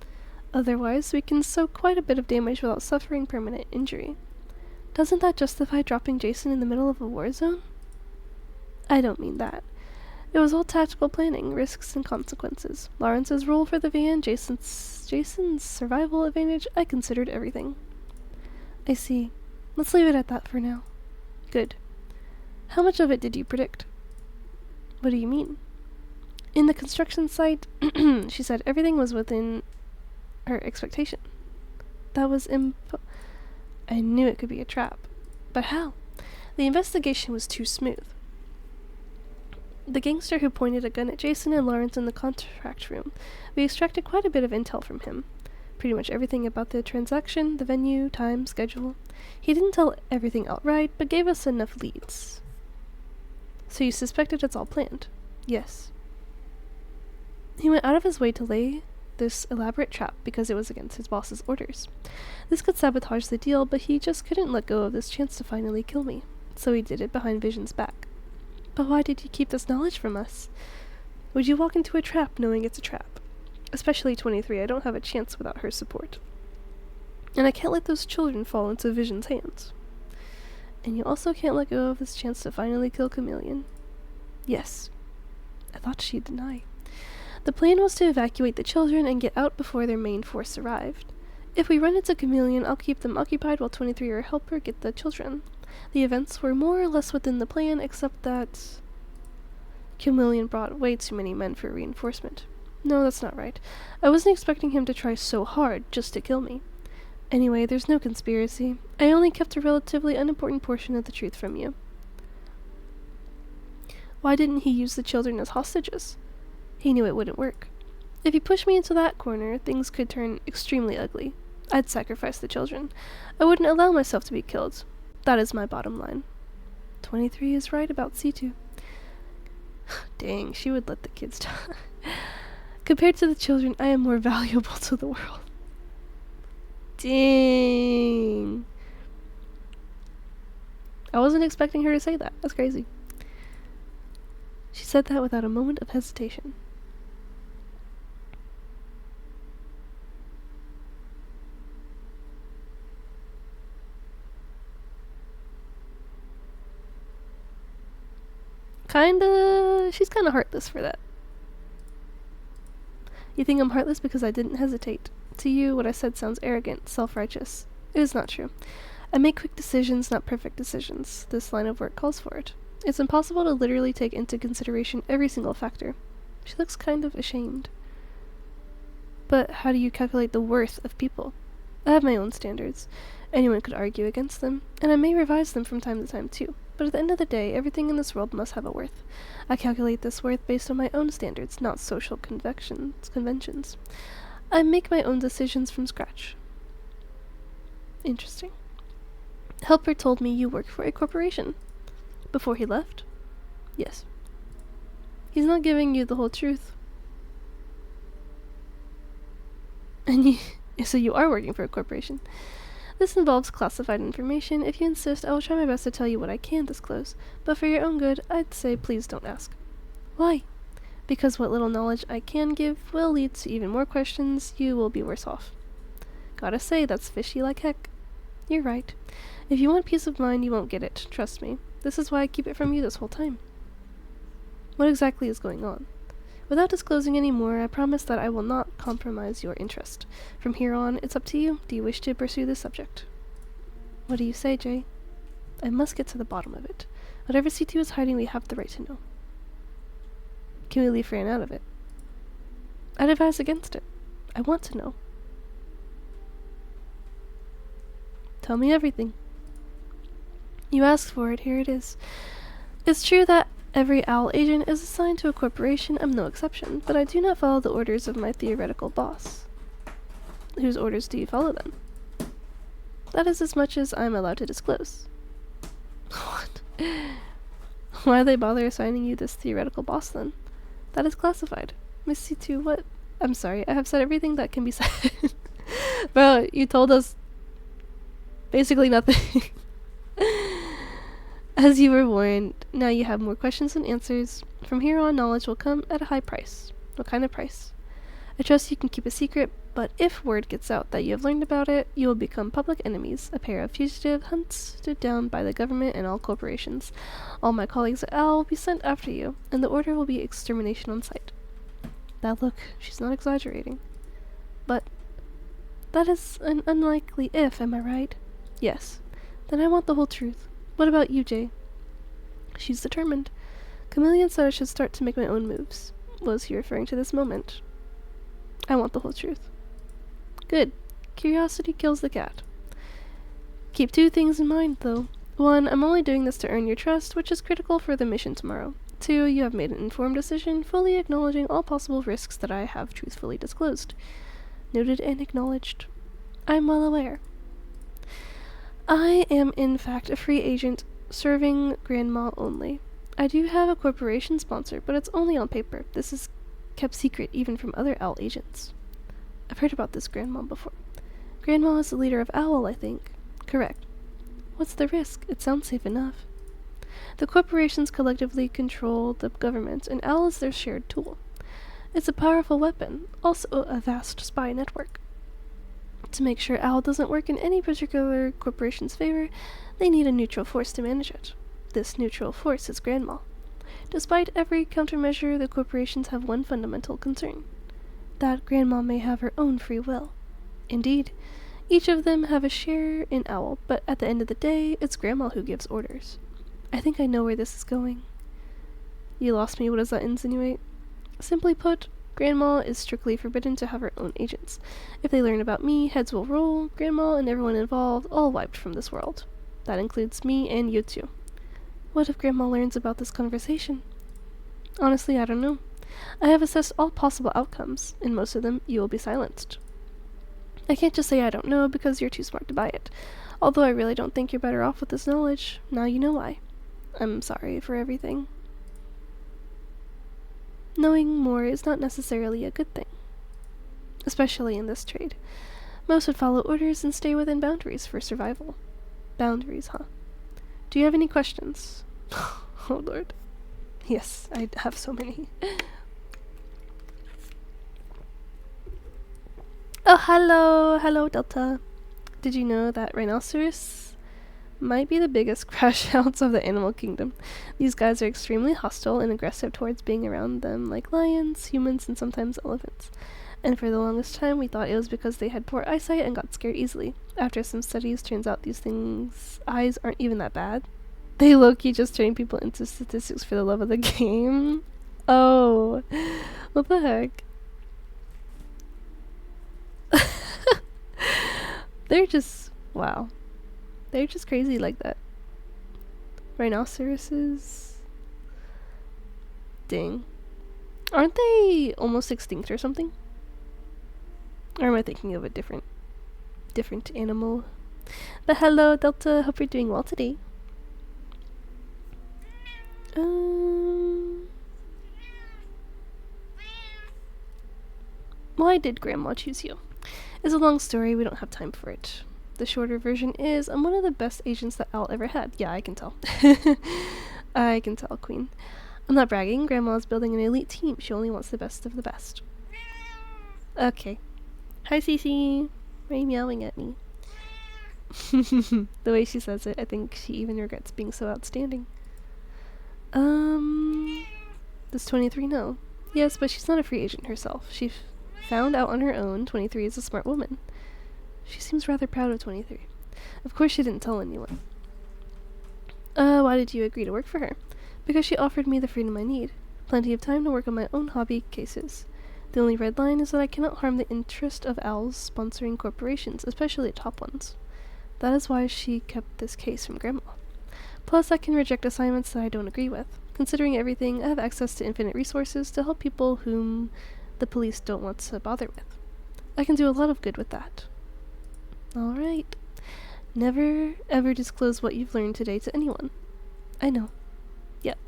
Otherwise, we can soak quite a bit of damage without suffering permanent injury. Doesn't that justify dropping Jason in the middle of a war zone? I don't mean that. It was all tactical planning, risks and consequences. Lawrence's role for the van, Jason's survival advantage, I considered everything. I see. Let's leave it at that for now. Good. How much of it did you predict? What do you mean? In the construction site, she said everything was within her expectation. That was I knew it could be a trap. But how? The investigation was too smooth. The gangster who pointed a gun at Jason and Lawrence in the contract room. We extracted quite a bit of intel from him. Pretty much everything about the transaction, the venue, time, schedule. He didn't tell everything outright, but gave us enough leads. So you suspected it's all planned? Yes. He went out of his way to lay this elaborate trap because it was against his boss's orders. This could sabotage the deal, but he just couldn't let go of this chance to finally kill me. So he did it behind Vision's back. But why did you keep this knowledge from us? Would you walk into a trap knowing it's a trap? Especially 23, I don't have a chance without her support. And I can't let those children fall into Vision's hands. And you also can't let go of this chance to finally kill Chameleon. Yes. I thought she'd deny. The plan was to evacuate the children and get out before their main force arrived. If we run into Chameleon, I'll keep them occupied while 23 or helper get the children. The events were more or less within the plan, except that Chameleon brought way too many men for reinforcement. No, that's not right. I wasn't expecting him to try so hard just to kill me. Anyway, there's no conspiracy. I only kept a relatively unimportant portion of the truth from you. Why didn't he use the children as hostages? He knew it wouldn't work. If he pushed me into that corner, things could turn extremely ugly. I'd sacrifice the children. I wouldn't allow myself to be killed. That is my bottom line. 23 is right about C2. Dang, she would let the kids die. Compared to the children, I am more valuable to the world. Dang. I wasn't expecting her to say that. That's crazy. She said that without a moment of hesitation. She's kinda heartless for that. You think I'm heartless because I didn't hesitate. To you, what I said sounds arrogant, self-righteous. It is not true. I make quick decisions, not perfect decisions. This line of work calls for it. It's impossible to literally take into consideration every single factor. She looks kind of ashamed. But how do you calculate the worth of people? I have my own standards. Anyone could argue against them, and I may revise them from time to time too. But at the end of the day, everything in this world must have a worth. I calculate this worth based on my own standards, not social conventions. I make my own decisions from scratch. Interesting. Helper told me you work for a corporation. Before he left? Yes. He's not giving you the whole truth. So you are working for a corporation. This involves classified information. If you insist, I will try my best to tell you what I can disclose. But for your own good, I'd say please don't ask. Why? Because what little knowledge I can give will lead to even more questions. You will be worse off. Gotta say, that's fishy like heck. You're right. If you want peace of mind, you won't get it. Trust me. This is why I keep it from you this whole time. What exactly is going on? Without disclosing any more, I promise that I will not compromise your interest. From here on, it's up to you. Do you wish to pursue this subject? What do you say, Jay? I must get to the bottom of it. Whatever C2 is hiding, we have the right to know. Can we leave Fran out of it? I'd advise against it. I want to know. Tell me everything. You asked for it, here it is. It's true that every OWL agent is assigned to a corporation. I'm no exception, but I do not follow the orders of my theoretical boss. Whose orders do you follow, then? That is as much as I'm allowed to disclose. What? Why they bother assigning you this theoretical boss, then? That is classified. Miss C2, what? I'm sorry, I have said everything that can be said. Bro, you told us basically nothing. As you were warned, now you have more questions than answers. From here on, knowledge will come at a high price. What kind of price? I trust you can keep a secret, but if word gets out that you have learned about it, you will become public enemies, a pair of fugitive hunted down by the government and all corporations. All my colleagues at OWL will be sent after you, and the order will be extermination on sight. That look, she's not exaggerating. But that is an unlikely if, am I right? Yes. Then I want the whole truth. What about you, Jay? She's determined. Chameleon said I should start to make my own moves. Was he referring to this moment? I want the whole truth. Good. Curiosity kills the cat. Keep two things in mind, though. One, I'm only doing this to earn your trust, which is critical for the mission tomorrow. Two, you have made an informed decision, fully acknowledging all possible risks that I have truthfully disclosed. Noted and acknowledged. I'm well aware. I am, in fact, a free agent, serving Grandma only. I do have a corporation sponsor, but it's only on paper. This is kept secret even from other OWL agents. I've heard about this Grandma before. Grandma is the leader of OWL, I think. Correct. What's the risk? It sounds safe enough. The corporations collectively control the government, and OWL is their shared tool. It's a powerful weapon, also a vast spy network. To make sure OWL doesn't work in any particular corporation's favor, they need a neutral force to manage it. This neutral force is Grandma. Despite every countermeasure, the corporations have one fundamental concern. That Grandma may have her own free will. Indeed, each of them have a share in OWL, but at the end of the day, it's Grandma who gives orders. I think I know where this is going. You lost me, what does that insinuate? Simply put, Grandma is strictly forbidden to have her own agents. If they learn about me, heads will roll, Grandma and everyone involved all wiped from this world. That includes me and you too. What if Grandma learns about this conversation? Honestly, I don't know. I have assessed all possible outcomes. In most of them, you will be silenced. I can't just say I don't know because you're too smart to buy it. Although I really don't think you're better off with this knowledge. Now you know why. I'm sorry for everything. Knowing more is not necessarily a good thing. Especially in this trade. Most would follow orders and stay within boundaries for survival. Boundaries, huh? Do you have any questions? Oh lord. Yes, I have so many. Oh, hello! Hello, Delta. Did you know that rhinoceros might be the biggest crash outs of the animal kingdom. These guys are extremely hostile and aggressive towards being around them, like lions, humans, and sometimes elephants. And for the longest time, we thought it was because they had poor eyesight and got scared easily. After some studies, turns out these things' eyes aren't even that bad. They low-key just turning people into statistics for the love of the game. Oh, what the heck? They're just, wow. They're just crazy like that. Rhinoceroses. Dang. Aren't they almost extinct or something? Or am I thinking of a different animal? But hello, Delta. Hope you're doing well today. Why did Grandma choose you? It's a long story, we don't have time for it. The shorter version is, I'm one of the best agents that Al ever had. Yeah, I can tell. I can tell, Queen. I'm not bragging, Grandma's building an elite team. She only wants the best of the best. Okay. Hi, Cece. Why are you meowing at me? The way she says it, I think she even regrets being so outstanding. Does 23 know? Yes, but she's not a free agent herself. She found out on her own 23 is a smart woman. She seems rather proud of 23. Of course she didn't tell anyone. Why did you agree to work for her? Because she offered me the freedom I need. Plenty of time to work on my own hobby cases. The only red line is that I cannot harm the interest of Al's sponsoring corporations, especially top ones. That is why she kept this case from Grandma. Plus, I can reject assignments that I don't agree with. Considering everything, I have access to infinite resources to help people whom the police don't want to bother with. I can do a lot of good with that. Alright. Never ever disclose what you've learned today to anyone. I know. Yep.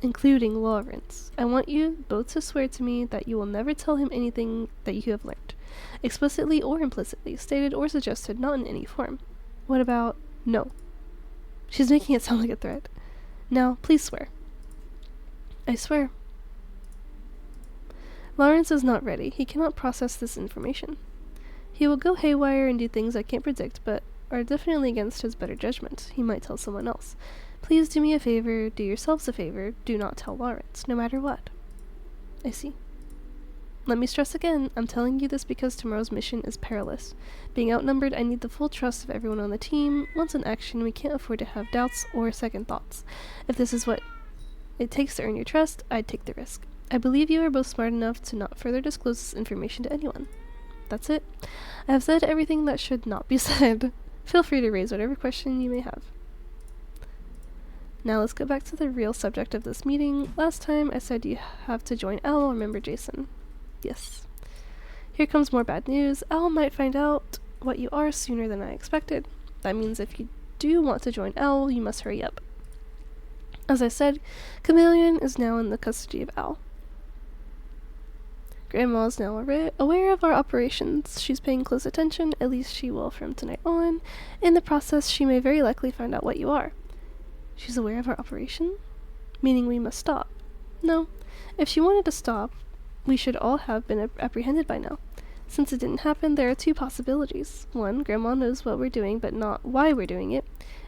Including Lawrence. I want you both to swear to me that you will never tell him anything that you have learned. Explicitly or implicitly, stated or suggested, not in any form. What about no? She's making it sound like a threat. Now, please swear. I swear. Lawrence is not ready. He cannot process this information. He will go haywire and do things I can't predict, but are definitely against his better judgment. He might tell someone else. Please do me a favor, do yourselves a favor, do not tell Lawrence, no matter what. I see. Let me stress again, I'm telling you this because tomorrow's mission is perilous. Being outnumbered, I need the full trust of everyone on the team. Once in action, we can't afford to have doubts or second thoughts. If this is what it takes to earn your trust, I'd take the risk. I believe you are both smart enough to not further disclose this information to anyone. That's it. I have said everything that should not be said. Feel free to raise whatever question you may have. Now let's go back to the real subject of this meeting. Last time I said you have to join Al, remember Jason? Yes. Here comes more bad news. Al might find out what you are sooner than I expected. That means if you do want to join Al, you must hurry up. As I said, Chameleon is now in the custody of Al. Grandma is now aware of our operations. She's paying close attention, at least she will from tonight on. In the process, she may very likely find out what you are. She's aware of our operation? Meaning we must stop. No. If she wanted to stop, we should all have been apprehended by now. Since it didn't happen, there are two possibilities. One, Grandma knows what we're doing, but not why we're doing it.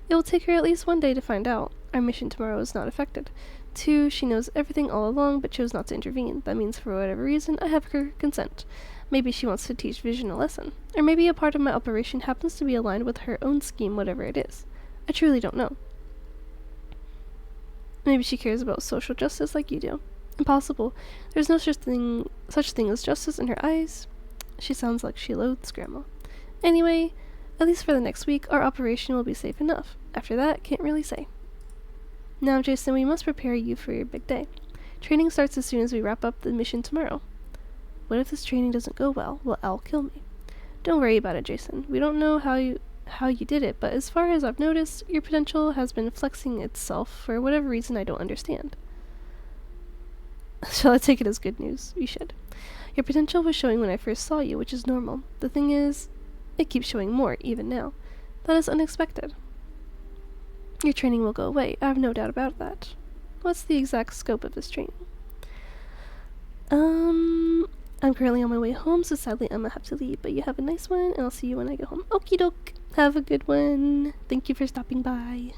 It will take her at least one day to find out. Our mission tomorrow is not affected. Two, she knows everything all along, but chose not to intervene. That means for whatever reason, I have her consent. Maybe she wants to teach Vision a lesson. Or maybe a part of my operation happens to be aligned with her own scheme, whatever it is. I truly don't know. Maybe she cares about social justice like you do. Impossible. There's no such thing as justice in her eyes. She sounds like she loathes Grandma. Anyway, at least for the next week, our operation will be safe enough. After that, can't really say. Now, Jason, we must prepare you for your big day. Training starts as soon as we wrap up the mission tomorrow. What if this training doesn't go well? Will Al kill me? Don't worry about it, Jason. We don't know how you did it, but as far as I've noticed, your potential has been flexing itself for whatever reason I don't understand. Shall I take it as good news? You should. Your potential was showing when I first saw you, which is normal. The thing is, it keeps showing more, even now. That is unexpected. Your training will go away. I have no doubt about that. What's the exact scope of this training? I'm currently on my way home, so sadly I'm gonna have to leave, but you have a nice one, and I'll see you when I get home. Okie doke! Have a good one. Thank you for stopping by.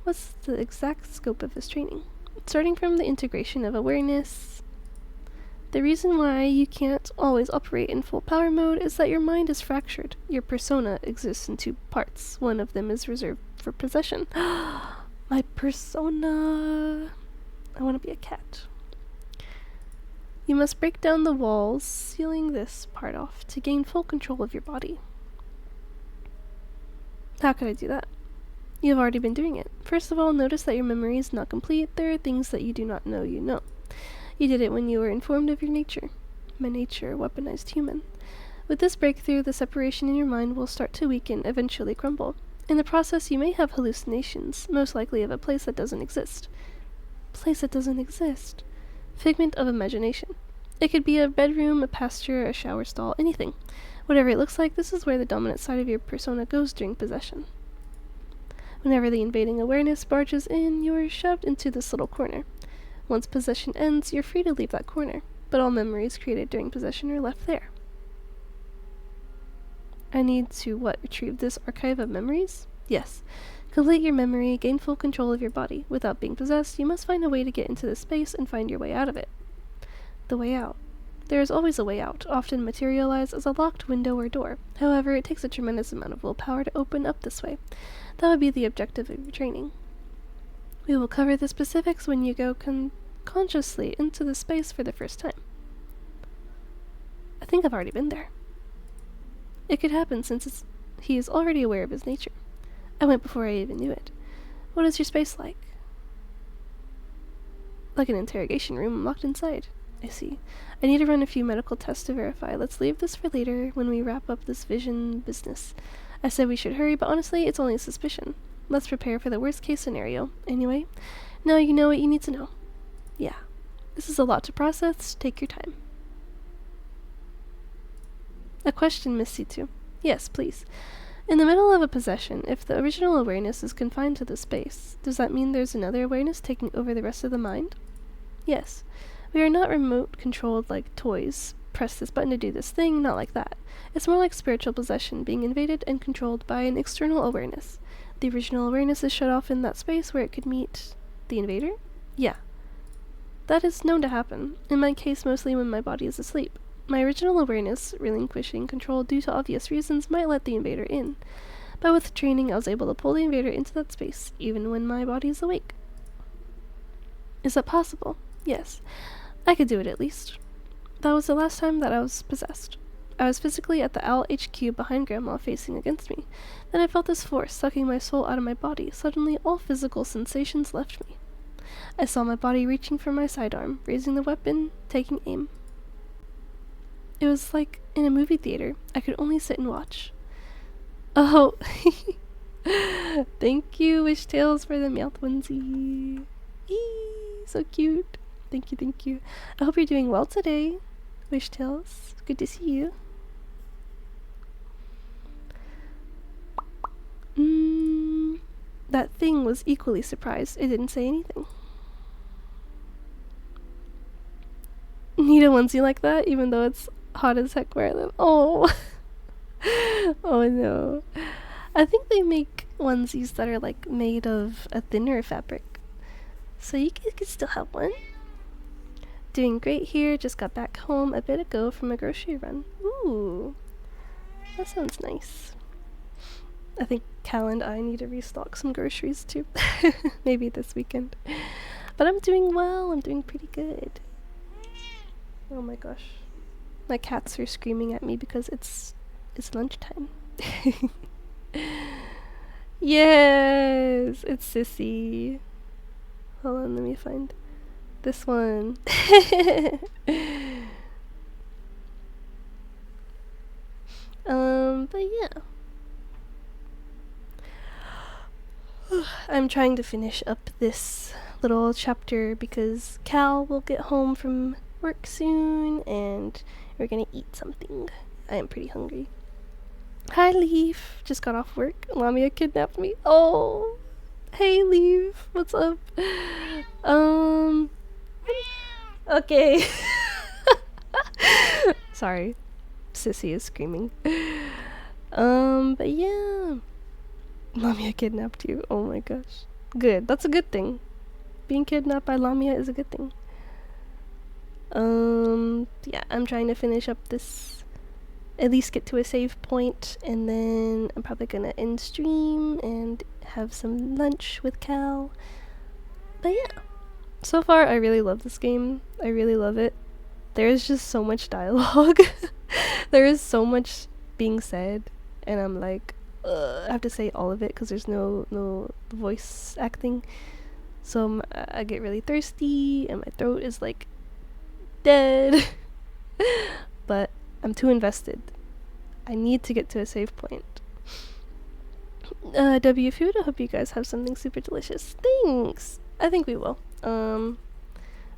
What's the exact scope of this training? Starting from the integration of awareness. The reason why you can't always operate in full power mode is that your mind is fractured. Your persona exists in two parts. One of them is reserved for possession. My persona. I want to be a cat. You must break down the walls, sealing this part off to gain full control of your body. How could I do that? You've already been doing it. First of all, notice that your memory is not complete. There are things that you do not know you know. You did it when you were informed of your nature. My nature, weaponized human. With this breakthrough, the separation in your mind will start to weaken, eventually crumble. In the process, you may have hallucinations, most likely of a place that doesn't exist. Place that doesn't exist. Figment of imagination. It could be a bedroom, a pasture, a shower stall, anything. Whatever it looks like, this is where the dominant side of your persona goes during possession. Whenever the invading awareness barges in, you are shoved into this little corner. Once possession ends, you're free to leave that corner, but all memories created during possession are left there. I need to, retrieve this archive of memories? Yes. Complete your memory, gain full control of your body. Without being possessed, you must find a way to get into this space and find your way out of it. The way out. There is always a way out, often materialized as a locked window or door. However, it takes a tremendous amount of willpower to open up this way. That would be the objective of your training. We will cover the specifics when you go consciously into the space for the first time. I think I've already been there. It could happen since he is already aware of his nature. I went before I even knew it. What is your space like? Like an interrogation room. I'm locked inside. I see. I need to run a few medical tests to verify. Let's leave this for later when we wrap up this vision business. I said we should hurry, but honestly, it's only a suspicion. Let's prepare for the worst case scenario. Anyway, now you know what you need to know. Yeah. This is a lot to process. Take your time. A question, Miss C2. Yes, please. In the middle of a possession, if the original awareness is confined to the space, does that mean there's another awareness taking over the rest of the mind? Yes. We are not remote-controlled like toys. Press this button to do this thing, not like that. It's more like spiritual possession, being invaded and controlled by an external awareness. The original awareness is shut off in that space where it could meet the invader? Yeah. That is known to happen, in my case mostly when my body is asleep. My original awareness, relinquishing control due to obvious reasons, might let the invader in. But with training, I was able to pull the invader into that space, even when my body is awake. Is that possible? Yes. I could do it at least. That was the last time that I was possessed. I was physically at the Owl HQ behind Grandma facing against me. Then I felt this force sucking my soul out of my body. Suddenly, all physical sensations left me. I saw my body reaching for my sidearm, raising the weapon, taking aim. It was like in a movie theater. I could only sit and watch. Oh, thank you, Wish Tales, for the Meowth onesie. Eee, so cute. Thank you, thank you. I hope you're doing well today, Wish Tales. Good to see you. That thing was equally surprised. It didn't say anything. Need a onesie like that, even though it's hot as heck where I live. Oh. Oh no. I think they make onesies that are like made of a thinner fabric. So you can still have one. Doing great here. Just got back home a bit ago from a grocery run. Ooh. That sounds nice. I think Cal and I need to restock some groceries too. Maybe this weekend. But I'm doing well. I'm doing pretty good. Oh my gosh. My cats are screaming at me because it's lunchtime. Yes! It's Sissy. Hold on, let me find this one. But yeah. I'm trying to finish up this little chapter because Cal will get home from work soon and we're gonna eat something. I am pretty hungry. Hi, Leaf. Just got off work. Lamia kidnapped me. Oh, hey, Leaf. What's up? Okay. Sorry. Sissy is screaming. But yeah. Lamia kidnapped you. Oh my gosh. Good. That's a good thing. Being kidnapped by Lamia is a good thing. Yeah, I'm trying to finish up this, at least get to a save point, and then I'm probably gonna end stream and have some lunch with Cal. But yeah, so far I really love this game. I really love it. There is just so much dialogue. There is so much being said, and I'm like, I have to say all of it because there's no voice acting. So I get really thirsty, and my throat is like dead. But I'm too invested. I need to get to a save point. W Food, I hope you guys have something super delicious. Thanks! I think we will.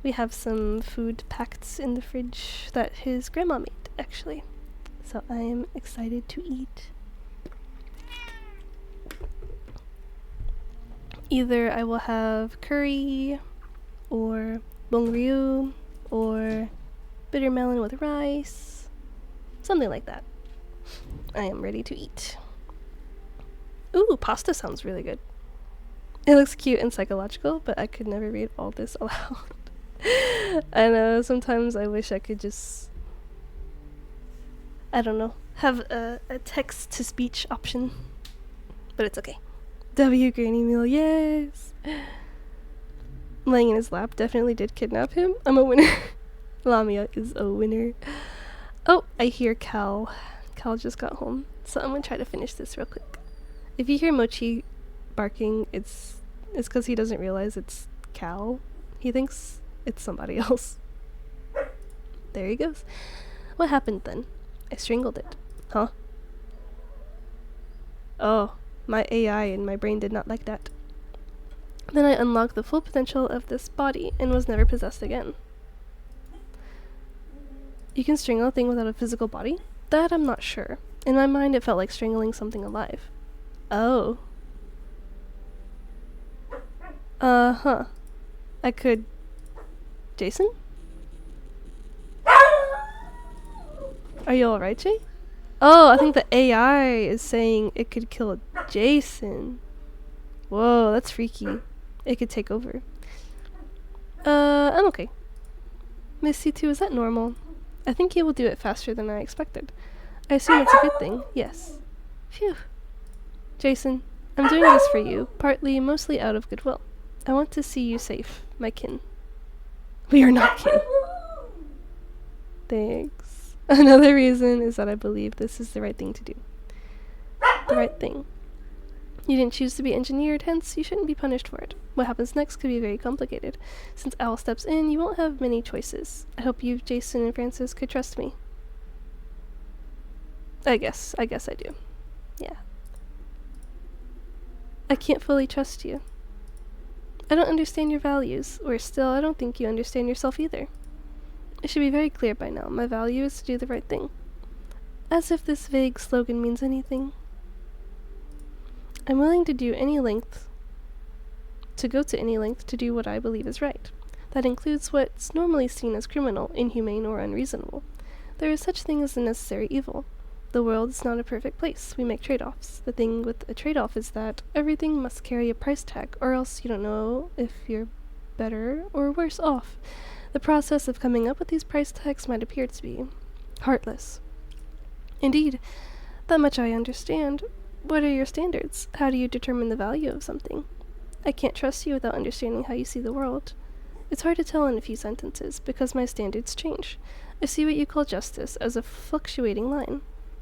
We have some food packed in the fridge that his grandma made, actually. So I am excited to eat. Either I will have curry, or bong ryu, or bitter melon with rice. Something like that. I am ready to eat. Ooh, pasta sounds really good. It looks cute and psychological, but I could never read all this aloud. I know, sometimes I wish I could just, I don't know, have a text-to-speech option. But it's okay. W granny meal, yes! Laying in his lap definitely did kidnap him. I'm a winner. Lamia is a winner. Oh, I hear Cal. Cal just got home, so I'm gonna try to finish this real quick. If you hear Mochi barking, it's because he doesn't realize it's Cal. He thinks it's somebody else. There he goes. What happened then? I strangled it. Huh? Oh, my AI in my brain did not like that. Then I unlocked the full potential of this body and was never possessed again. You can strangle a thing without a physical body? That I'm not sure. In my mind it felt like strangling something alive. Oh. Uh-huh. I could... Jason? Are you alright, Jay? Oh, I think the AI is saying it could kill Jason. Whoa, that's freaky. It could take over. I'm okay. Miss C2, is that normal? I think he will do it faster than I expected. I assume it's a good thing, yes. Phew. Jason, I'm doing this for you, mostly out of goodwill. I want to see you safe, my kin. We are not kin. Thanks. Another reason is that I believe this is the right thing to do. The right thing. You didn't choose to be engineered, hence you shouldn't be punished for it. What happens next could be very complicated. Since Al steps in, you won't have many choices. I hope you, Jason, and Francis could trust me. I guess I do. Yeah. I can't fully trust you. I don't understand your values. Worse still, I don't think you understand yourself either. It should be very clear by now. My value is to do the right thing. As if this vague slogan means anything. I'm willing to go to any length to do what I believe is right. That includes what's normally seen as criminal, inhumane, or unreasonable. There is such thing as a necessary evil. The world is not a perfect place. We make trade-offs. The thing with a trade-off is that everything must carry a price tag, or else you don't know if you're better or worse off. The process of coming up with these price tags might appear to be heartless. Indeed, that much I understand. What are your standards? How do you determine the value of something? I can't trust you without understanding how you see the world. It's hard to tell in a few sentences, because my standards change. I see what you call justice as a fluctuating line.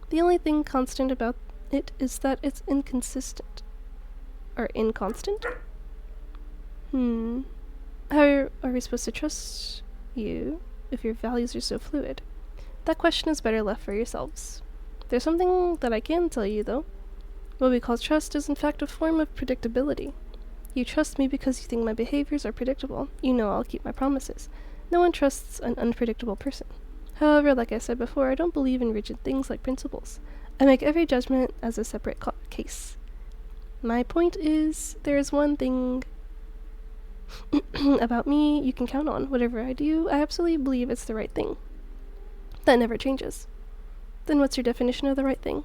The only thing constant about it is that it's inconsistent. Or inconstant? How are we supposed to trust you if your values are so fluid? That question is better left for yourselves. There's something that I can tell you, though. What we call trust is in fact a form of predictability. You trust me because you think my behaviors are predictable. You know I'll keep my promises. No one trusts an unpredictable person. However, like I said before, I don't believe in rigid things like principles. I make every judgment as a separate case. My point is, there is one thing about me you can count on. Whatever I do, I absolutely believe it's the right thing. That never changes. Then what's your definition of the right thing?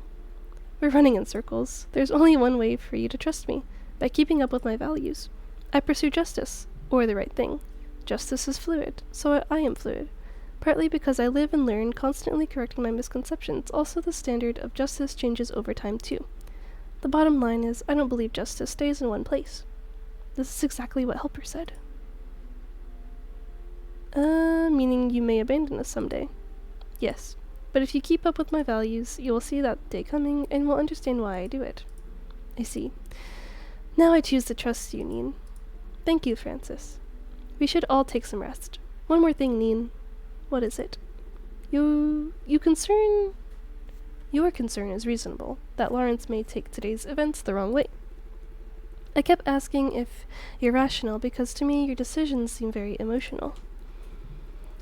We're running in circles. There's only one way for you to trust me, by keeping up with my values. I pursue justice, or the right thing. Justice is fluid, so I am fluid. Partly because I live and learn, constantly correcting my misconceptions. Also, the standard of justice changes over time, too. The bottom line is, I don't believe justice stays in one place. This is exactly what Helper said. Meaning you may abandon us someday. Yes, but if you keep up with my values, you will see that day coming and will understand why I do it. I see. Now I choose to trust you, Neen. Thank you, Francis. We should all take some rest. One more thing, Neen. What is it? Your concern is reasonable, that Lawrence may take today's events the wrong way. I kept asking if you're rational because to me your decisions seem very emotional.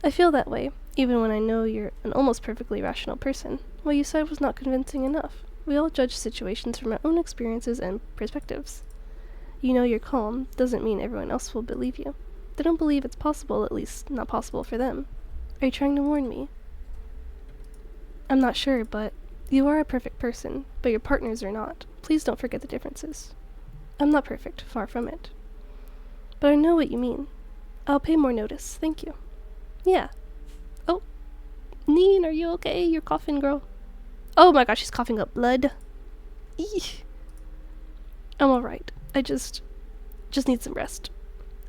I feel that way, even when I know you're an almost perfectly rational person. What you said was not convincing enough. We all judge situations from our own experiences and perspectives. You know you're calm doesn't mean everyone else will believe you. They don't believe it's possible, at least not possible for them. Are you trying to warn me? I'm not sure, but you are a perfect person, but your partners are not. Please don't forget the differences. I'm not perfect, far from it. But I know what you mean. I'll pay more notice, thank you. Yeah. Oh. Neen, are you okay? You're coughing, girl. Oh my gosh, she's coughing up blood. Eesh. I'm alright. I just need some rest.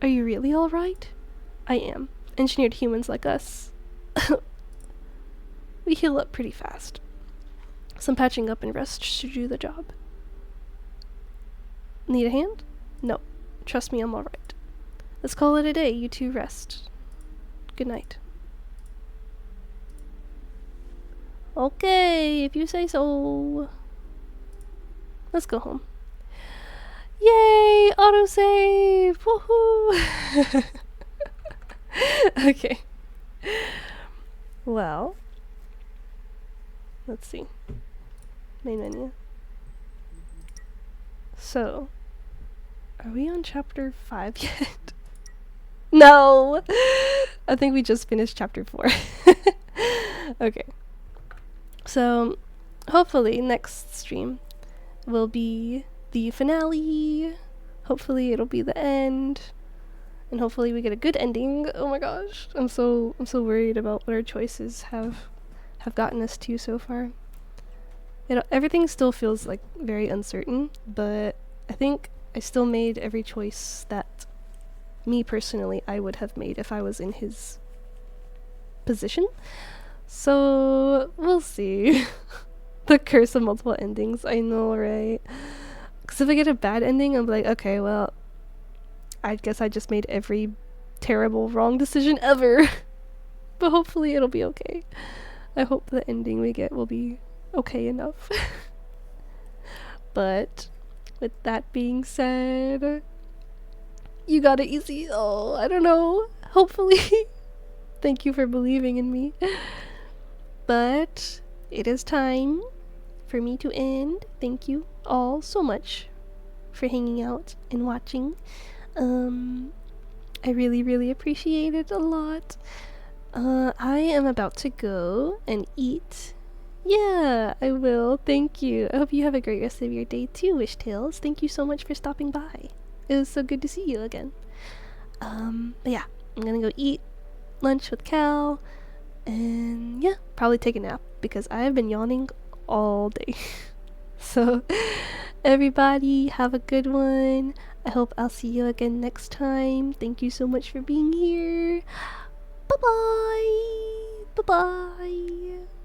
Are you really alright? I am. Engineered humans like us. We heal up pretty fast. Some patching up and rest should do the job. Need a hand? No. Trust me, I'm alright. Let's call it a day. You two rest. Good night. Okay, if you say so. Let's go home. Yay! Autosave! Woohoo! Okay. Well, let's see. Main menu. So, are we on chapter 5 yet? No! I think we just finished chapter 4. Okay. So, hopefully next stream will be the finale. Hopefully it'll be the end. And hopefully we get a good ending. Oh my gosh. I'm so worried about what our choices have gotten us to so far. Everything still feels like very uncertain, but I think I still made every choice that me personally I would have made if I was in his position. So we'll see. The curse of multiple endings, I know, right? Because if I get a bad ending, I'm like, okay, well, I guess I just made every terrible wrong decision ever. But hopefully it'll be okay. I hope the ending we get will be okay enough. But with that being said, you got it easy. Oh, I don't know. Hopefully. Thank you for believing in me. But it is time for me to end. Thank you all so much for hanging out and watching. I really appreciate it a lot. I am about to go and eat. Yeah, I will. Thank you. I hope you have a great rest of your day too, Wishtails. Thank you so much for stopping by. It was so good to see you again. But yeah, I'm gonna go eat lunch with Cal, and yeah, probably take a nap because I have been yawning all day. So, everybody, have a good one. I hope I'll see you again next time. Thank you so much for being here. Bye-bye. Bye-bye.